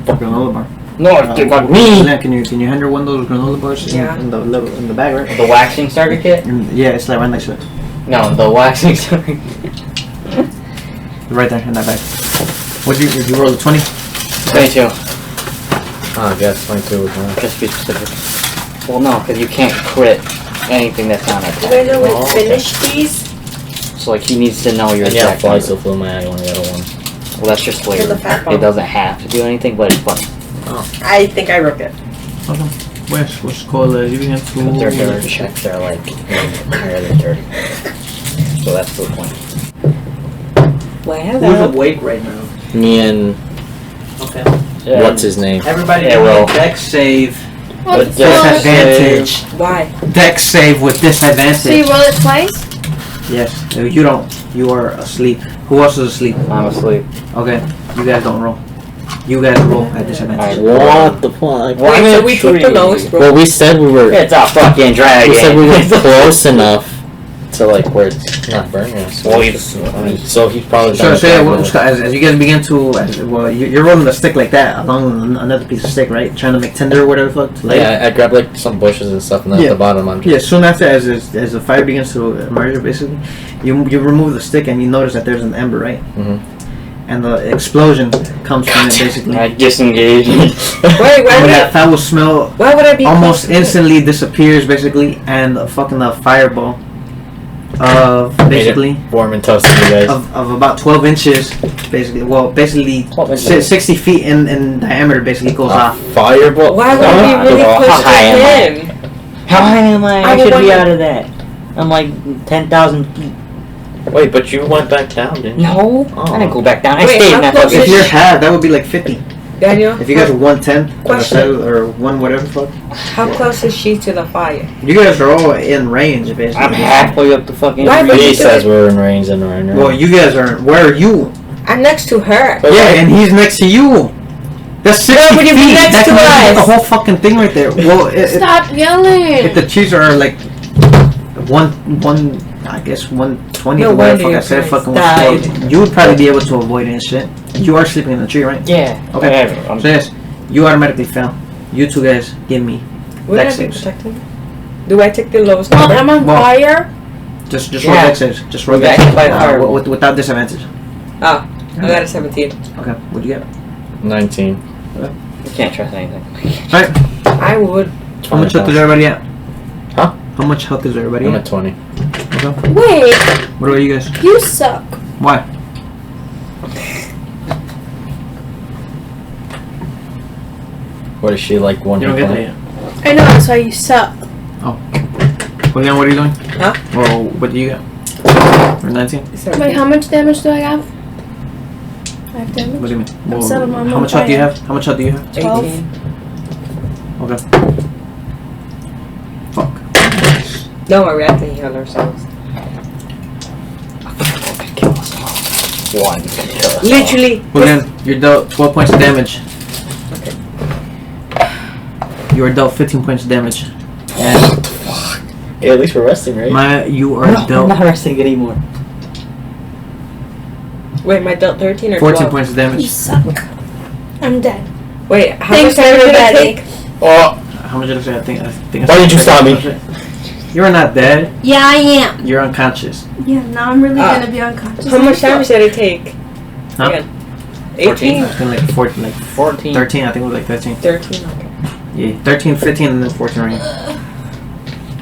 Granola bar. No, Leanne, can you handle one of those granola bars Yeah. in the bag, right? The waxing starter kit? Yeah, it's like right next to it. No, the waxing starter kit. Right there in that bag. What did you roll? A 20? 22. Oh, I guess 22 was wrong. Just to be specific. Well, no, because you can't crit anything that's on it. When do we Oh, okay. finish these? So, like, he needs to know your And yeah, exact fly number. still flew my eye, only got a 1. Well, that's just flavor. the fat It bomb. doesn't have to do anything, but it's fun. I think I broke it. Okay. What's it called? You begin to... Their dirt checks are, like, higher than 30. So that's the point. Why Who's have awake right now? Me and Okay. what's his name? Everybody Yeah, do well. a dex save What with the fuck? disadvantage. Why? Dex save with So you disadvantage. roll it twice? Yes. You don't. You are asleep. Who else is asleep? I'm asleep. Okay. You guys don't roll. You guys roll at disadvantage. Alright. What the fuck? Well, I'm Wait, in so a we took the tree. lowest roll. Well, we said we were. It's a fucking dragon. We said we were close enough to like where it's not burning us. Well, So he's probably. So, done so yeah, with as you guys begin to, you're rolling the stick like that along another piece of stick, right? Trying to make tinder or whatever the fuck. to light it. Yeah, I grabbed like some bushes and stuff, and then Yeah. at the bottom I'm Yeah, just. soon after, as the fire begins to emerge, basically, you remove the stick and you notice that there's an ember, right? Mhm. And the explosion comes from it, basically. I disengage. Why would And that I? foul smell Why would I be? almost close to it? instantly disappears, basically, and a fucking fireball of basically warm and toasty, you guys. of about 12 inches, basically. Well, basically 12 inches. 60 feet in diameter. Basically goes off. Fireball. Why would we really How push high am I? him? How high am I? I I should would be wonder- out of that. I'm like 10,000 feet. Wait, but you went back down, didn't you? No, Oh. I didn't go back down. I Wait, stayed how in that close fucking. If you're half, that would be like 50. Daniel, If you guys are 110 Question. or one whatever the fuck, how close is she to the fire? you guys are all in range basically. I'm halfway up the fucking. Why would He you do says it? we're in range and we're in range. Well, you guys are. Where are you? I'm next to her. But Yeah, and he's next to you. That's 60 would you be feet. next That to can make us? the whole fucking thing right there. Well, Stop yelling. if the trees are like one, I guess 120. No or whatever wonder the fuck I your said. parents Fucking died. 112. You would probably be able to avoid it and shit. You are sleeping in the tree, right? Yeah. Okay. Whatever. I'm So yes, you automatically fail. You two guys, give me. Would Dex I be saves. protecting? Do I take the lowest Mom, number? I'm on Well- fire. Just Yeah. roll dex saves. Just roll We dex got hit by saves. fire. Without disadvantage. Oh, I got a 17. Okay. What'd you get? 19. You can't trust anything. Alright. I would. How much health is everybody at? Huh? How much health is everybody I'm at? at 20. Okay. Wait, What about you guys? you suck. Why? What is she, like one You don't hit get that point? yet. I know, that's why you suck. Well, what are you doing? Huh? Well, what do you get? Or 19? Wait, how much damage do I have? 5 What damage? do you mean? Well, set him on how much health do you fire. have? How much health do you have? 12. 18. Okay. Fuck. No, we have to heal ourselves. Kill us all. One. Kill us all. Literally. Well then, you're dealt 12 points of damage. Okay. You are dealt 15 points of damage. And Hey, at least we're resting, right? you are No, I'm dealt not resting anymore. Wait, my dealt 13 or 14 12? points of You damage. suck. I'm dead. Wait, how Thanks, much damage did I everybody. take? Oh, How much did I say? I think I Why did you stop me? You are not dead. Yeah, I am. You're unconscious. Yeah, now I'm really Ah. gonna be unconscious. How much damage did I take? Huh? Again. 18? I think like 14, like 14. 13. I think it was like 13. 13, okay. Yeah, 13, 15, and then 14 range.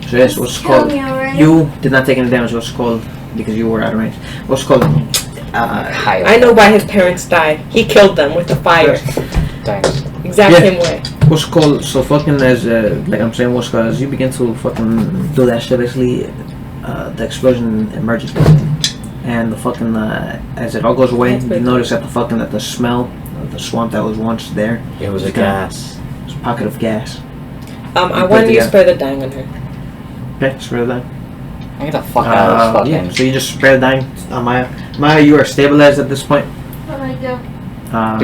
So yes, what's Kill called? me already. You did not take any damage. What's called? Because you were out of range. What's called? High. I know why his parents died. He killed them with the fire. Thanks. Exact Yeah. same way. What's called? So fucking as like I'm saying, what's called? As you begin to fucking do that shit, basically, the explosion emerges, and the fucking as it all goes away, you notice that the smell of the swamp that was once there, it was a It's gonna- gas. it's a pocket of gas. I You put want it to use together. spray the dying on her. Okay, spray the dying. I get the fuck out of this fucking. Yeah, so you just spray the dying. Maya, Maya, you are stabilized at this point. What do I do?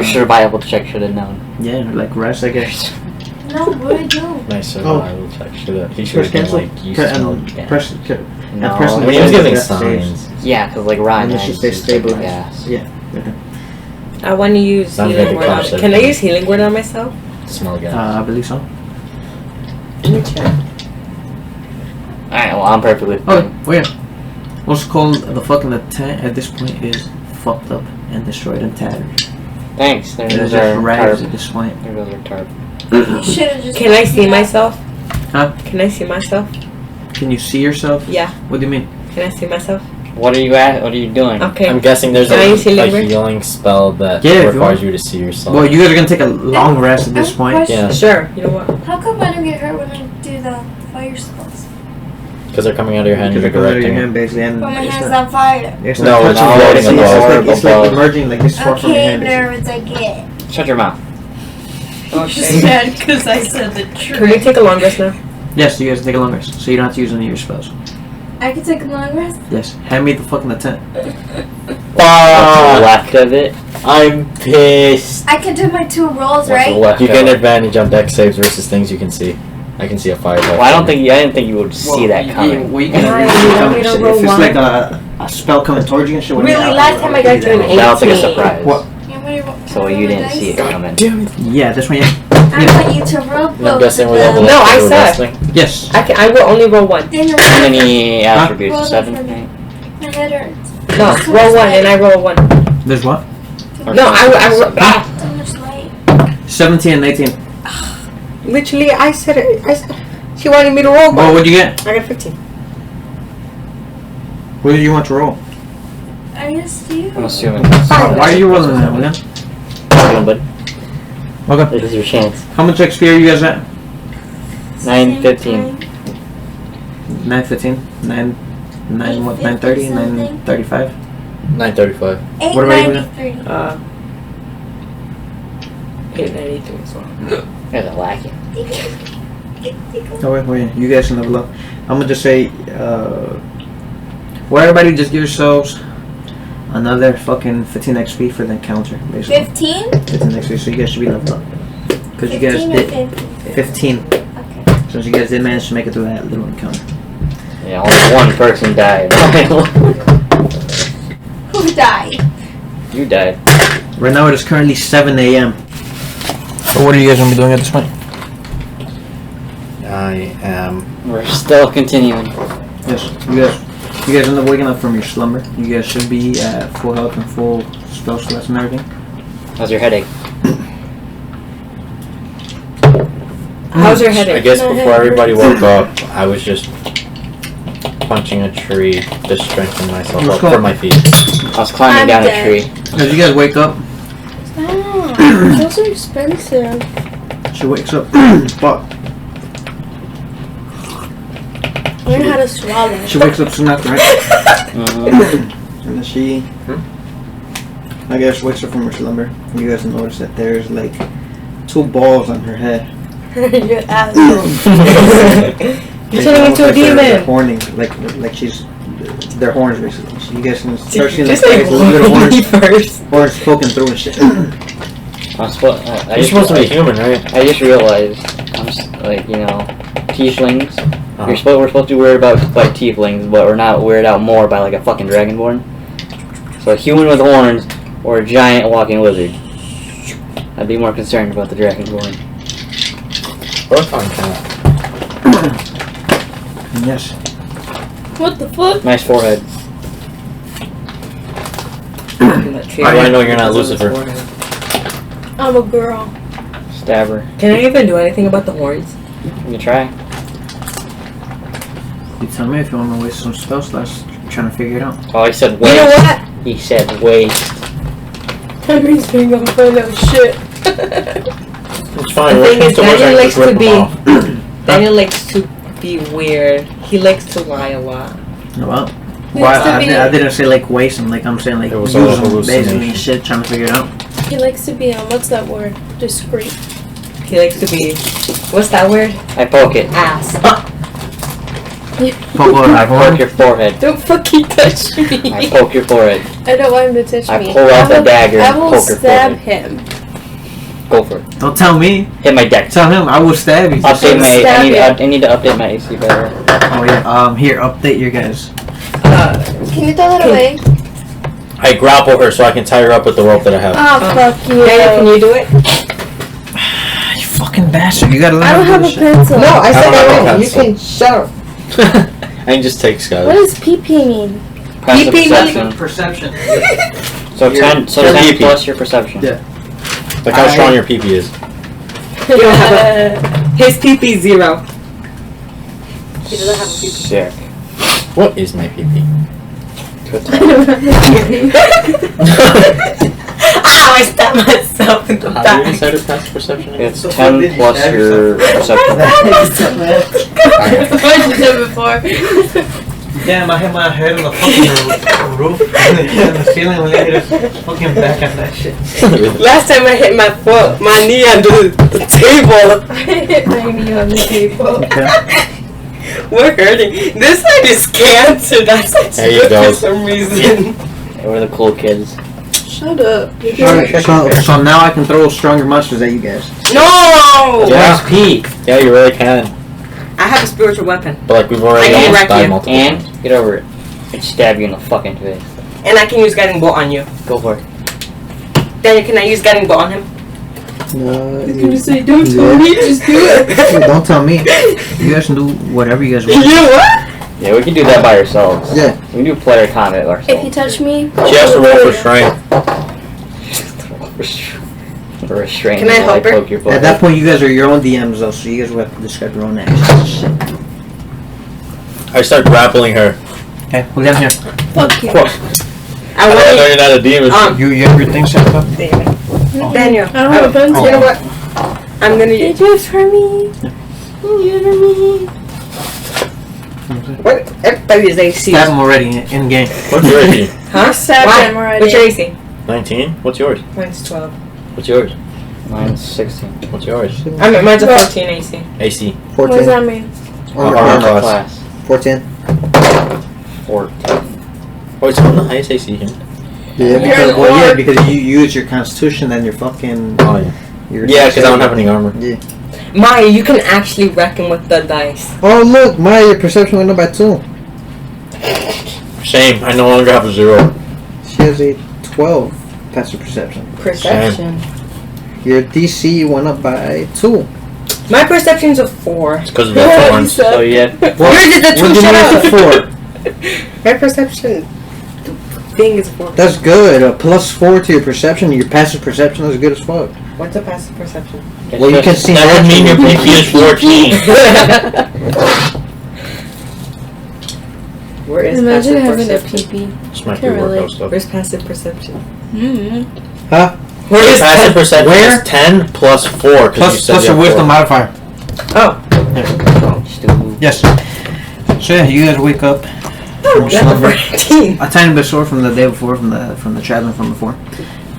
Your survival check should have known. Yeah, like rest, I guess. No, what do I do? Nice survival check. He should Press have been cancel. like, you smell gas. Press. No. press the When he was button, giving that saves. signs. Yeah, because like Ryan And it should stay stabilized. gas. Yeah. Okay. I want to use Sounds healing like a word on concept. Can I use healing word on myself? Smell gas. I believe so. Let me check. Alright, well, I'm perfectly Oh, fine. wait. What's called the fucking tent at this point is fucked up and destroyed and tattered. Thanks. There's It is our just rags tarp. at this point. There goes our tarp. Should've just Can I left see me out. myself? Huh? Can I see myself? Can you see yourself? Yeah. What do you mean? Can I see myself? What are you at? What are you doing? Okay. I'm guessing there's Can I a use healing a word? healing spell that Yeah, if you requires want. you to see yourself. Well, you guys are gonna take a long rest at this I have a point. question. Yeah. Sure. You know what? How come I don't get hurt when I do the fire spells? Because they're coming out of your hand, Because you're they're coming out of your directing. hand, basically, and But my it's hand's not- on fire. it's No, not it's touching floating you. above, It's like above. emerging like this far from your Okay, hand. basically. nervous I get. Shut your mouth. Okay. because I said the Can we take a long rest now? Yes, you guys take a long rest, so you don't have to use any of your spells. I can take a long rest. Yes, hand me the fucking tent. What's left of it? I'm pissed. I can do my 2 rolls, What's right? left You of get it? advantage on deck saves versus things you can see. I can see a fireball. Well, I didn't think you would see that coming. Well, you can Why? read You it want me to if roll it's one? like a spell coming towards you and shit. what do you Really? mean? Last time I got you an That was like a 18. surprise. What? You want me to roll- So roll you the didn't see it dice? coming. Damn it. Yeah, this one, yeah. I want you to roll both. I'm guessing of we're level them. No, I we're said. resting. Yes. I will only roll one. Then you're How many attributes? Roll that 7? for me. My head hurts. No, roll one and I roll one. There's what? No, ah. Too much light. 17 and 18. Literally, I said it. She wanted me to roll Well, one. what'd you get? I got 15. What do you want to roll? I guess you. I'm assuming. Why are you rolling that, William? Come on, bud. Okay. This is your chance. How much XP are you guys at? 9:15. 9:15? 9 what? 9:30? 9:35? 9:35. What about you? 893. 893 as well. There's a lacking. Oh wait, you guys can level up. I'm gonna just say, well, everybody just give yourselves another fucking 15 XP for the encounter, basically. 15? 15 XP, so you guys should be leveled up. Because you guys 15 or did 50? 15, Okay. since you guys did manage to make it through that little encounter. Yeah, only one person died. Who died? You died. Right now it is currently 7 a.m. So what are you guys gonna be doing at this point? I am. We're still continuing. Yes, you guys end up waking up from your slumber. You guys should be at full health and full spell slots and everything. How's your headache? How's your I headache? guess My before head everybody woke up, I was just punching a tree to strengthen myself What's up for going- my feet. I was climbing I'm down dead. a tree. As you guys wake up, Ah, those are expensive. she wakes up. Fuck. Learn how to swallow. She wakes up soon after, right? Mhm. And then she, I guess, wakes up from her slumber. You guys notice that there's like 2 balls on her head. You're asshole. You're turning into a They're demon. horning, like she's, they're horns basically. So you guys can start seeing Just like like little horny horns, first. poking through and shit. I'm supposed. You're supposed to be human, right? I just realized I'm like tieflings. Uh-huh. We're supposed to be worried about by tieflings, but we're not weirded out more by like a fucking dragonborn. So a human with horns or a giant walking lizard. I'd be more concerned about the dragonborn. Proton count. Yes. What the fuck? Nice forehead. How do I know you're not Lucifer? I'm a girl. Stabber. Can I even do anything about the horns? You can try. You tell me if you want to waste some spell slots trying to figure it out. Oh, he said You waste. know what? He said waste. Henry's being on find out shit. It's fine. The thing is, Daniel likes to be. off. Daniel likes to be weird. He likes to lie a lot. Well, He why likes to be- I didn't say like waste them. Like I'm saying like It was use all them basically hallucination. and shit, trying to figure it out. He likes to be what's that word? Discreet. He likes to be. What's that word? I poke it. Ass. I poke your forehead. Don't fucking touch I me. poke your forehead. I don't want him to touch I me. pull out the dagger I and will poke your stab forehead. him. Go for it. Don't tell me. Hit my deck. Tell him I will stab you. Update my. Stab I need to update my AC better. Oh yeah. Here, update your guys. Can you throw that away? I grapple her so I can tie her up with the rope that I have. Ah, fuck you. Daniel, can you do it? You fucking bastard! You gotta learn I don't how have to a do this shit. pencil. No, I said don't have a that right. You pencil. can shut up. I can just take What Skylar. does PP mean? Passive BP perception. Perception. So Your- 10. So your 10 BP. plus your perception. Yeah. Like how strong your PP is. You don't have His PP 0. He doesn't have a PP. Sick. What is my PP? Good I time. don't have PP. I stabbed myself in the How do you back. decide your passive perception again? It's 10 plus your perception. What you did before? Damn! I hit my head on the fucking roof and the ceiling when I hit a fucking back at that shit. Last time I hit my foot, my knee under the table. I hit my knee on the table. Okay. We're hurting. This side is cancer. That side's There you good go. for some reason. We're the cool kids. Shut up. Alright, so now I can throw stronger monsters at you guys. No! Yeah. XP. Yeah, you really can. I have a spiritual weapon. But like we've already I can almost wreck died you. multiple times. And get over it. I'd stab you in the fucking face. And I can use guiding bolt on you. Go for it. Daniel, can I use guiding bolt on him? No, He's gonna say, don't tell me, just do it. don't tell me. You guys can do whatever you guys You want. know what? Yeah, we can do that by ourselves. Yeah. We can do player combat If you ourselves. touch me, She has to roll for strength. Restrain. Can I help her? Poke your At forehead. that point, you guys are your own DMs though, so you guys will have to describe your own actions. I start grappling her Okay, we got here. Fuck you. I I know want you're not a demon. You have your thing set up? Daniel. I don't have a pencil. You know what? I'm gonna Did use. you for me? What? Everybody is AC. Stab him already in game. What's your AC? Huh? Stabbed Why? him already. What's your AC? 19? What's yours? Mine's 12. What's yours? Mine's 16. What's yours? I mean, mine's a What? 14 AC. AC. What does 14. that mean? Armor Armor class. class. 14. 14. Oh, it's on the highest AC here. Yeah, You're because, an well, yeah, orc. because you use your constitution and your fucking. Oh, yeah. Your Yeah, because I don't have any armor. Yeah. Maya, you can actually reckon with the dice. Oh look, Maya, your perception went up by 2. Shame, I no longer have a 0. She has a 12 passive perception. Perception. Your DC went up by 2. My perception's a 4. It's because of Yeah, the you thorns. said- So yeah, Yours is a 2, What did you shut make up! it for? My perception thing is a 4. That's good. A +4 to your perception. Your passive perception is good as fuck. What's a passive perception? Well, you can see That would mean your PP is 14. Where is Imagine passive having a perception? pee-pee. This might be Can't relate. workout stuff. Where's passive perception? Mm-hmm. Huh? Where is Passive perception Where? is 10 plus 4. Plus your wisdom modifier. Oh, Yes. So yeah, you guys wake up from your that's a slumber. 14. A tiny bit sore from the day before, from the traveling from before.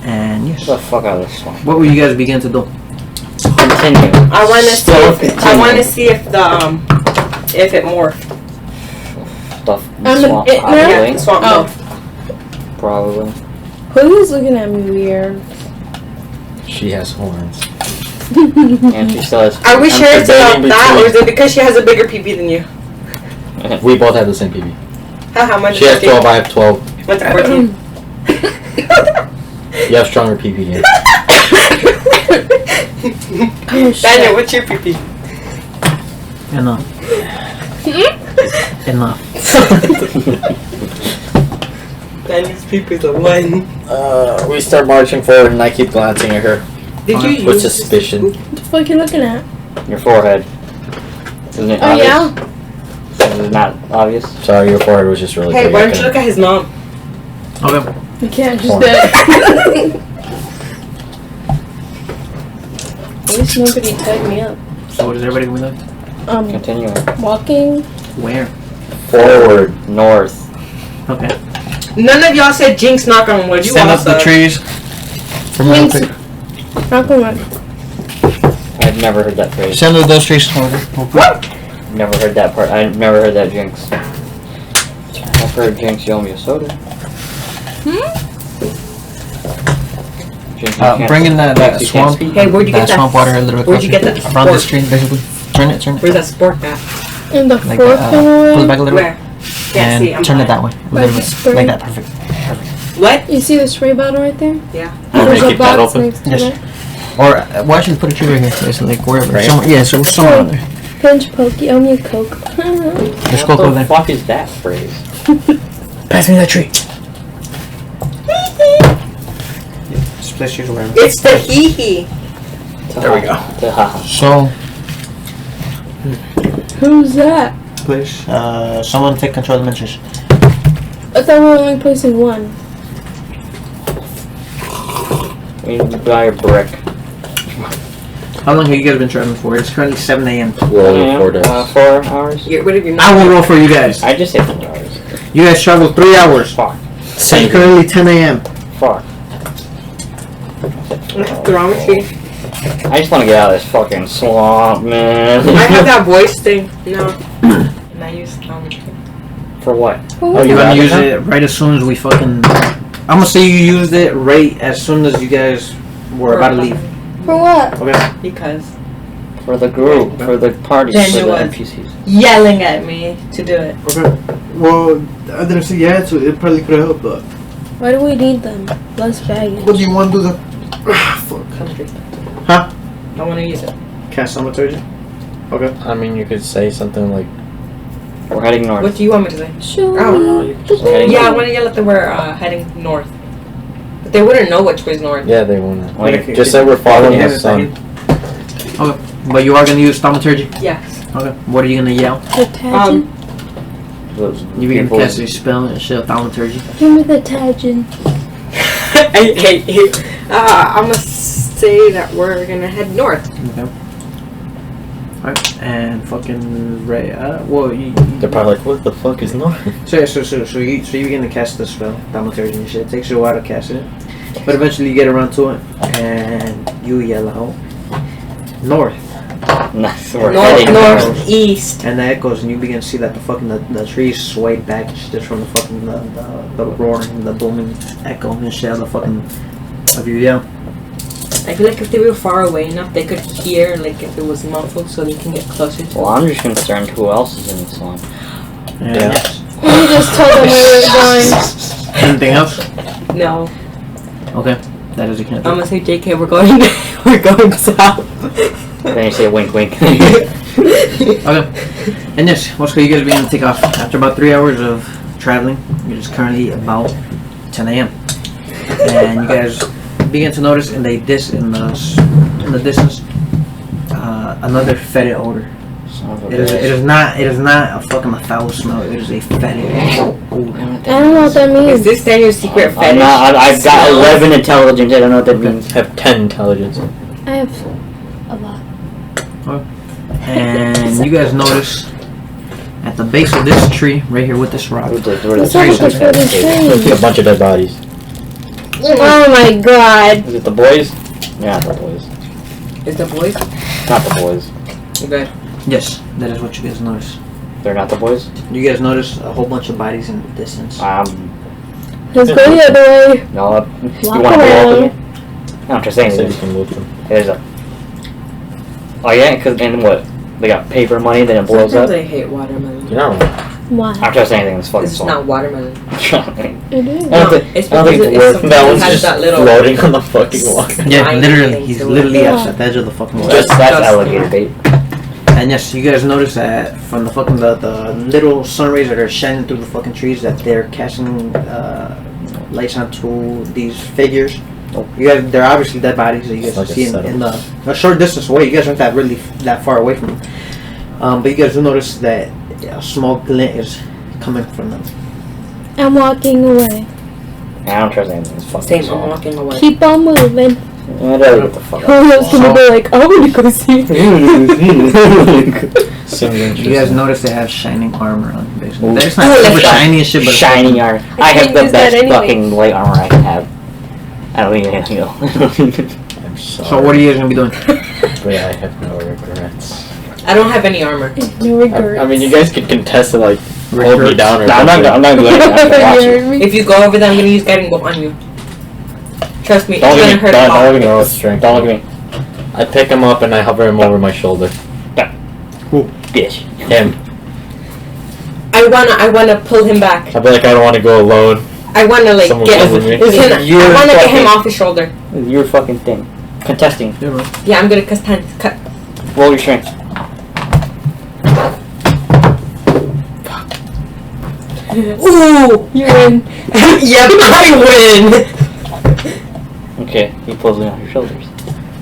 And yes. get the fuck out of this swamp. What will you guys begin to do? Continue. I want to see. Still If, I want to see if the if it morphed. Stuff. I'm an Swamp, it now? Yeah, probably. the swamp Oh. morphed. Probably. Who is looking at me weird? She has horns. And she still has. Are we I'm sure it's about debating that, or is between- it because she has a bigger PP than you? We both have the same PP. How much? She has 12, I have 12. What's 14? You have stronger PP, yeah. Oh shit. Daniel, what's your PP? Enough. Enough. Daniel's PP is a 1. We start marching forward and I keep glancing at her Did you with use suspicion. What the fuck you looking at? Your forehead. Isn't it Oh obvious? yeah? Is it not obvious? Sorry, your forehead was just really Hey, big. why I don't you look couldn't- at his mom? Okay. You can't just Porn. do it. At least nobody tagged me up. So what is everybody going to do? Continuing. Walking. Where? Forward. North. Okay. None of y'all said jinx knock on wood. You Stand all up the said. trees. Jinx. Knock on wood. I've never heard that phrase. Stand up those trees. What? Never heard that part. I've never heard that jinx. I've heard jinx, you owe me a soda. Jinx, you can't- Bring in that Jinx, you can't swamp. speak. Hey, where'd you That get that? swamp water a little bit Where'd you closer. get that Around the fork? stream, basically. Turn it. Where's that sport at? In the Like fourth that. thing Pull it away. back a little Where? bit. Can't see. I'm And turn it blind. that way. A Like little the bit. spring. Like that. Perfect. What? You see the spray bottle right there? Yeah. Oh, There's they a keep that box open? next to Yes. it. Or why should we put a tree right here? It's like wherever. Right. Somewhere, yeah, so somewhere out there. Pinch pokey. Owe me a Coke. There's coke What over the there. fuck is that phrase? Pass me that tree. Just place yours wherever. It's the hee hee. There we go. Haha. So, Who's that? please, someone take control of the mentors. I thought we were only placing one. We need to buy a brick. How long have you guys been traveling for? It's currently 7 a.m. Roll 4 dice. 4 hours? Get rid of your I will roll for you guys. I just said 4 hours. You guys traveled 3 hours. Fuck. It's currently 10 a.m. Fuck. What's wrong with you? I just want to get out of this fucking swamp, man. I have that voice thing. No. And I use For what? Oh, you're gonna use it right as soon as we fucking. I'm gonna say you used it right as soon as you guys were about to leave. For what? Okay. because For the group, for the party, Then for it the was. NPCs. yelling at me to do it. Okay. Well, I didn't say yeah, so it probably could have helped, but. Why do we need them? Less baggage. What do you want to do? Fuck. Country. Huh? I want to use it. Cast Thaumaturgy? Okay. I mean, you could say something like, We're heading north. What do you want me to say? Show Oh. me Just heading Yeah, I north. want to yell at them we're heading north. But they wouldn't know which way's north. yeah, they won't. Wait, Just say we're following Yeah, the sun. Okay. But you are gonna use Thaumaturgy? Yes. Okay. What are you gonna yell? the tangent. those You begin to people- cast a spell and shit of thaumaturgy. Give me the tangent. I hate you. I'm gonna say that we're gonna head north. Okay. Alright, and fucking Ray. Well, They're probably like, what the fuck is north? So you begin to cast the spell, thaumaturgy and shit. It takes you a while to cast it, but eventually you get around to it, and you yell out, "North!" Nice. We're North, heading northeast. And that echoes, and you begin to see that the trees swayed back just from the fucking the roaring, the booming echo and shit of the fucking of your yell. I feel like if they were far away enough, they could hear, like, if it was muffled, so they can get closer to Well, I'm just concerned who else is in this one. And Yeah. We just told them where we were going. anything else? it. No. Okay, that is a I'm cantrip. gonna say, JK, we're going, we're going south. Then you say wink, wink. Okay, and yes, what's good? You guys begin to take off after about 3 hours of traveling. It is currently about 10 a.m. and you guys begin to notice in the distance another fetid odor. It is not a fucking foul smell. It is a fetid odor. I don't know what that Is means. this Daniel's secret I'm fetish? not, I've got Smells? 11 intelligence. I don't know what that Okay. means. I have 10 intelligence. I have a lot. And you guys notice at the base of this tree, right here with this rock, What's up with this for this I see a thing? bunch of dead bodies. Oh my god. Is it the boys? Yeah, the boys. Is the boys? Not the boys. Good. yes, that is what you guys notice. They're not the boys? You guys notice a whole bunch of bodies in the distance. Let's go the other way. No, you Walk want to blow around. up again? I'm just saying. So you can move them. There's a. Oh yeah, because then what? They got paper money, then it blows Sometimes up. I hate watermelon. You're not wrong. Why? I'm just saying this fucking This is song. not watermelon. It is. I don't think it's I don't think because it's it worth sometimes That one's has just that little floating on the fucking water. Yeah, slimy literally, thing he's to it. literally Yeah. at the edge of the fucking water. That's Disgusting. alligator bait. And yes, you guys notice that from the fucking the little sun rays that are shining through the fucking trees, that they're casting lights onto these figures. You guys, they're obviously dead bodies that you guys It's like can see a in a short distance away. You guys aren't that far away from them, but you guys do notice that a small glint is coming from them. I'm walking away. I don't trust anything. It's fucking Same, I'm song. walking away. Keep on moving. What the fuck? Who's gonna be like, I wanna go see. Seems interesting. You guys notice they have shining armor on, basically. Ooh. It's not super shiny and shit, but it's Shiny armor. I have can't the use that best anyway. fucking light armor I can have. I don't need anything else. I'm sorry. So what are you guys gonna be doing? But I have no regrets. I don't have any armor. No regrets. I mean, you guys could contest to like hold me down or No, I'm something. not doing it. I have to watch You it. heard me? If you go over there, I'm gonna use guiding bolt on you. Trust me, Don't it's gonna look hurt at a me. lot. Don't look at me. Strength. Don't look at me. I pick him up and I hover him over my shoulder. Bitch. Him. I wanna pull him back. I'd be like, I don't want to go alone. I wanna like Someone get come with me. I wanna get him off his shoulder. Your fucking thing. Contesting. Yeah, I'm gonna cut. Roll your strength. Ooh! You win. Yep, I win! Okay, he pulls me off your shoulders.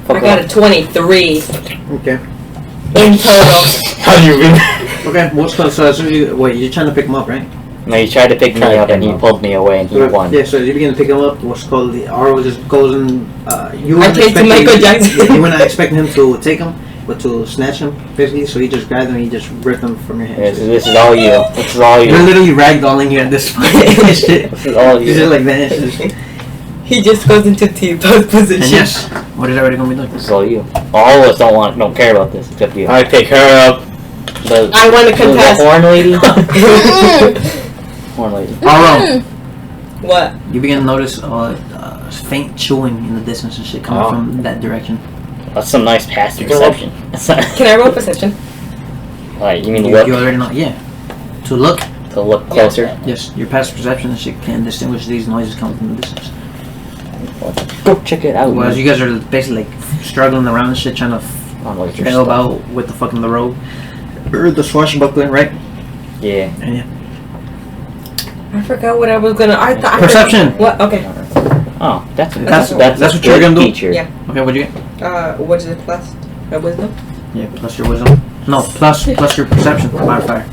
Fuck I got off. a 23 Okay. in total. How do you mean? Okay. What's so wait? You're trying to pick him up, right? No, he tried to pick me Tried to up and pick he him up. pulled me away and he won. Yeah, so you begin to pick him up. What's called the arrow just goes in. You I weren't take to expecting- Michael Jackson. You were not expecting him to take him, but to snatch him, basically. So he just grabbed him and he just ripped him from your hands. This is all you. This is all you. You're literally ragdolling you at this point. Shit. This is all He's you. just like that. It's just- He just goes into T-pose position. And yes, what is everybody gonna be doing? This is all you. All of us don't care about this except you. I pick her up. The, I want to the contest. horn lady. Horn lady. Arrow, What? you begin to notice faint chewing in the distance and shit coming Oh. from that direction. That's some nice passive You can roll- perception. That's not, Can I roll perception? like, you mean You, look you already know, yeah. To look, to look closer? yes, your passive perception and shit can distinguish these noises coming from the distance. Go check it out. Whereas you guys are basically like struggling around and shit, trying to I don't know what your fail stuff. about with the fucking the rope or the swashbuckling, right? Yeah. And yeah. I forgot what I was gonna. I thought. Perception. What? Okay. Oh, that's That's a what you're good gonna do? feature. Yeah. Okay, what'd you get? What is it? Plus? Wisdom. Yeah, plus your wisdom. No, plus your perception modifier.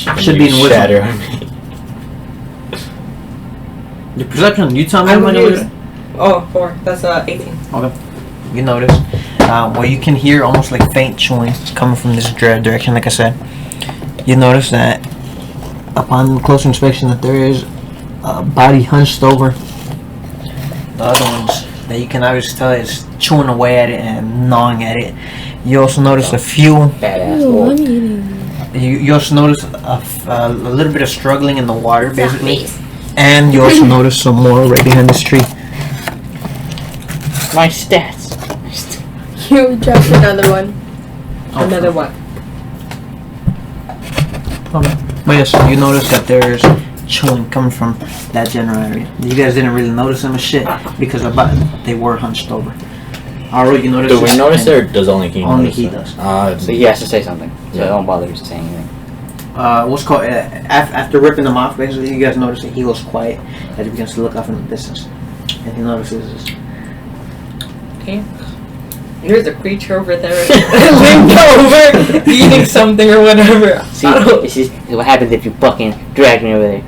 Should be in wisdom. shatter on me. Your perception, you tell me I'm how much it is. confused. Oh, 4. That's 18. You notice, well, you can hear almost like faint chewing coming from this direction. Like I said, you notice that upon close inspection that there is a body hunched over the other ones that you can obviously tell is chewing away at it and gnawing at it. You also notice a few. Badass Ooh, wolf. I'm eating. You also notice a little bit of struggling in the water, basically, and you also notice some more right behind this tree. My stats. You dropped another one. Another one. But yes, you notice that there's chewing coming from that general area. You guys didn't really notice them as shit because they were hunched over. Aro, you notice? Do we notice it, or does only he Only notice he it? does. So he has to say something. So Yeah. don't bother to say anything. What's called after ripping them off, basically, you guys notice that he goes quiet as he begins to look off in the distance, and he notices. Okay. There's a creature over there. Limped over, eating something or whatever. See, this is what happens if you fucking drag me over there.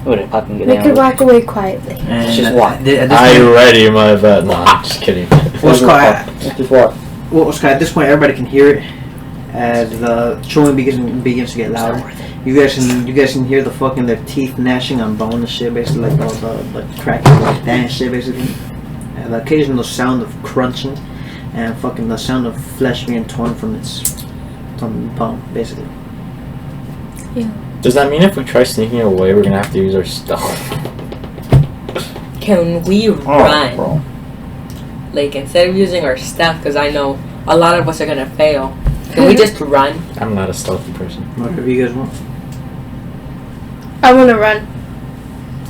Would have fucking get We down. could walk away quietly. And Just at- walk. at this Are you point- ready, my bad? No, I'm just kidding. What's called? Just walk. What's called? At this point, everybody can hear it as the chewing begins to get louder. You guys can hear the fucking their teeth gnashing on bone and shit, basically like all the cracking like that and shit, basically. And the occasional sound of crunching, and fucking the sound of flesh being torn from bone, basically. Does that mean if we try sneaking away, we're gonna have to use our stealth? Can we run? Bro. Like, instead of using our stealth, because I know a lot of us are gonna fail. Can we just run? I'm not a stealthy person. Whatever you guys want. I want to run.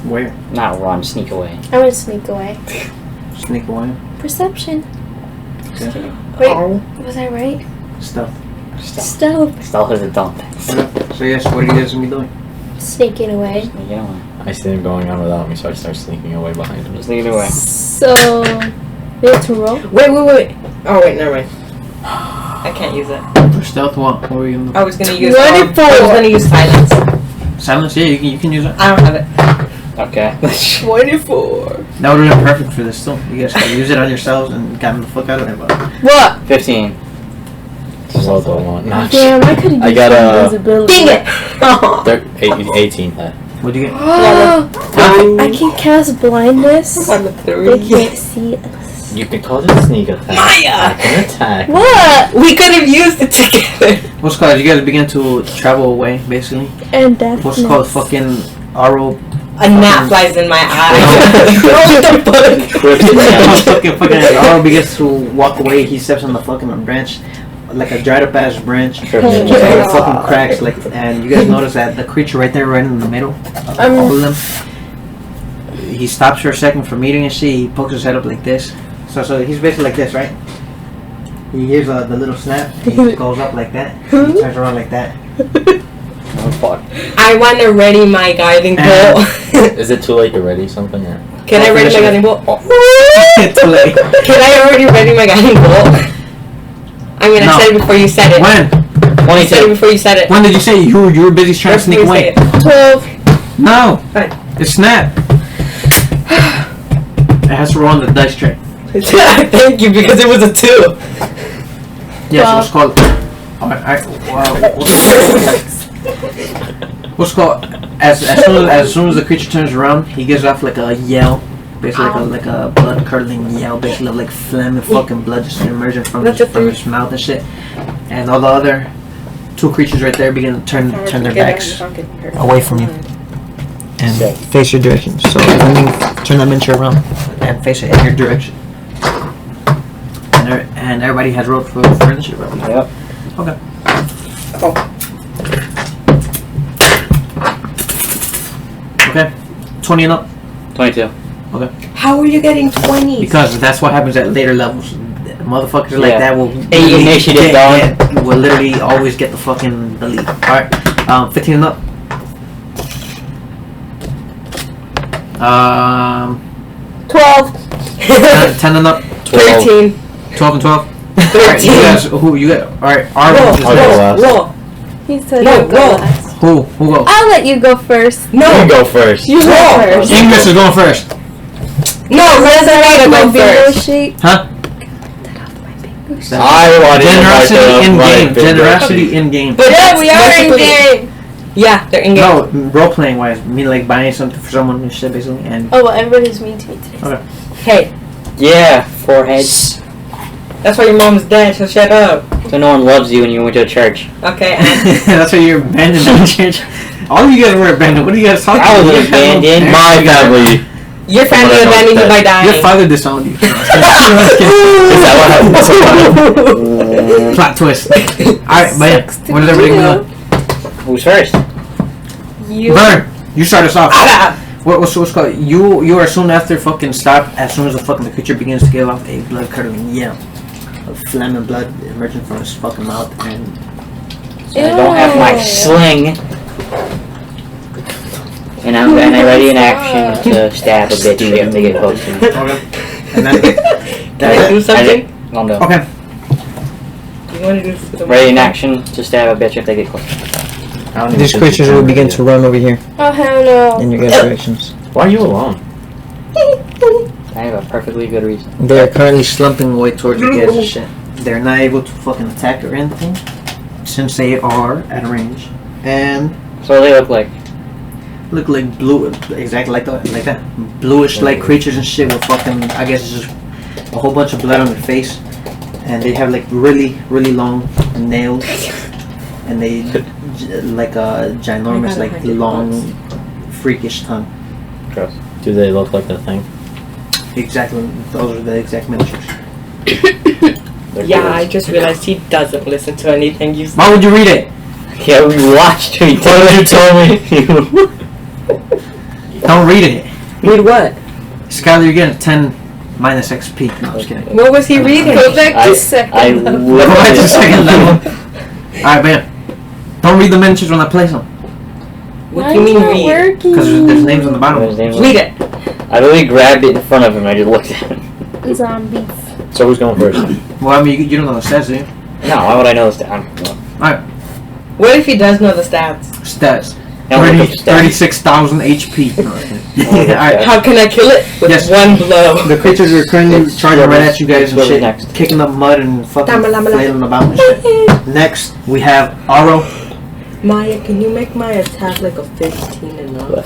Where? Not run, sneak away. I want to sneak away. Sneak away. Perception. Okay. Wait, was I right? Stuff. Stealth. Stealth is a dumb thing. So yes, what are you guys gonna be doing? Sneaking away. Sneak away. I see him going on without me, so I start sneaking away behind him. Just sneak away. So, we have to roll. Wait. Oh, wait, never mind. I can't use it. For stealth, what were you gonna I was gonna use. 24. I was gonna use silence. do? Silence? Yeah, you can use it. I don't have it. Okay. 24. That would have been perfect for this still. You guys can use it on yourselves and gotten the fuck out of there, but What? 15. Well, don't want. Nah, Damn, I could have I used got a- invisibility. Dang it! 18. what'd you get? I can cast blindness. I'm a They 3. can't see us. You can call it a sneak attack. I can attack. What? We could have used it together. What's called? You guys begin to travel away, basically. And death. What's called fucking Aro. A gnat flies in my eye. What the fuck? fucking Aro begins to walk away. He steps on the fucking branch, like a dried up ass branch. Sure. And it fucking cracks, like, and you guys notice that the creature right there, right in the middle, of all of them. He stops for a second from eating and shit. He pokes his head up like this. So he's basically like this, right? He hears the little snap. And he goes up like that. And he turns around like that. Oh, fuck. I want to ready my guiding bolt. Is it too late to ready something? Or? Can I ready my guiding bolt? Too late. Can I already ready my guiding bolt? I mean, No. I said it before you said it. When? I said it before you said it. When did you say you were busy trying to sneak Before away? you say 12. No. Fine. It's snap. It has to roll on the dice tray. it. Thank you, because it was a 2. Yes, what's called. What's called? As soon as the creature turns around, he gives off like a yell, basically like a blood curdling yell, basically like flaming fucking blood just emerging from his mouth and shit. And all the other 2 creatures right there begin to turn their backs away from you and face your direction. So turn that miniature around and face it in your direction. And everybody has rolled for initiative. Right? Yep. Okay. Okay. 20 and up. 22. How are you getting 20? Because that's what happens at later levels. Motherfuckers like Yeah. that will Initiative will literally always get the fucking the lead. Alright. 15 and up. 12. 10 and up. 13. 12 and 12. Alright, you 13. guys, who you got? Alright, Roll, Arlo. I'll go last. roll. He said No, I'll go roll. last. Who goes? I'll let you go first. You No, go first. You go first. Ingress is going first. no, Resurrect My go bingo first. sheet. Huh? That off my bingo sheet. I want Generosity in game. Generosity in game. But Yeah, that's we are in basically- game. Yeah, they're in game. No, role playing wise, I mean like buying something for someone and shit basically, and Oh, well, everybody's mean to me today. Okay. Hey, Yeah, foreheads. that's why your mom's dead, so shut up. So no one loves you when you went to a church. Okay, and that's why you're abandoned in the church. All of you guys were abandoned. What are you guys talking I about? was You guys have no abandoned. parents. My family. your family Someone I know abandoned you is by dead. dying. Your father disowned you. Is that what happened? Plot twist. Alright, but yeah, what is everything going? Who's first? You. Burn. You start us off. Ah, What's called? You are soon after fucking stop as soon as the fucking creature begins to give off a blood curdling yell of flaming blood emerging from his fucking mouth and So I don't have my Ew. sling. And I'm ready in action to stab a bitch if they get close to me. and then can I do something? Oh no. okay. You want to do something? Ready in action to stab a bitch if they get close. These creatures will begin to run over here Oh, hell no. in your guys' directions. Why are you alone? I have a perfectly good reason. They are currently slumping away towards you guys and shit. They're not able to fucking attack or anything since they are at range and So they look like. look like blue, exactly like that, bluish like creatures and shit with fucking, I guess it's just a whole bunch of blood on their face, and they have like really long nails, and they like a ginormous gotta like hide your long thoughts. freakish tongue. Gross. Do they look like the thing? Exactly, those are the exact miniatures. They're Yeah, gross. I just realized he doesn't listen to anything you say. Why would you read it? Yeah, we watched me. What did you tell me? Don't read it. Read what? Skylar, you're getting 10 minus XP. No, I'm just kidding. What was he reading? Go back to I second level. would. Go back to second level. Alright, man. Don't read the miniatures when I place them, What Why do you mean is it read? working? because there's names on the bottom. There's names on- Read it. I literally grabbed it in front of him. I just looked at him. Zombies. So who's going first? Well, I mean, you don't know the stats, do you? No, why would I know this? What if he does know the stats? Stats. Now look up 36,000 HP. No, I'm kidding. Alright. How can I kill it? With Yes. one blow. The creatures are currently It's charging right at you guys and whoever's shit, next. kicking up mud and fucking Lama, lama, lama. flailing about and shit. Next, we have Aro. Maya, can you make my attack like a 15 and up?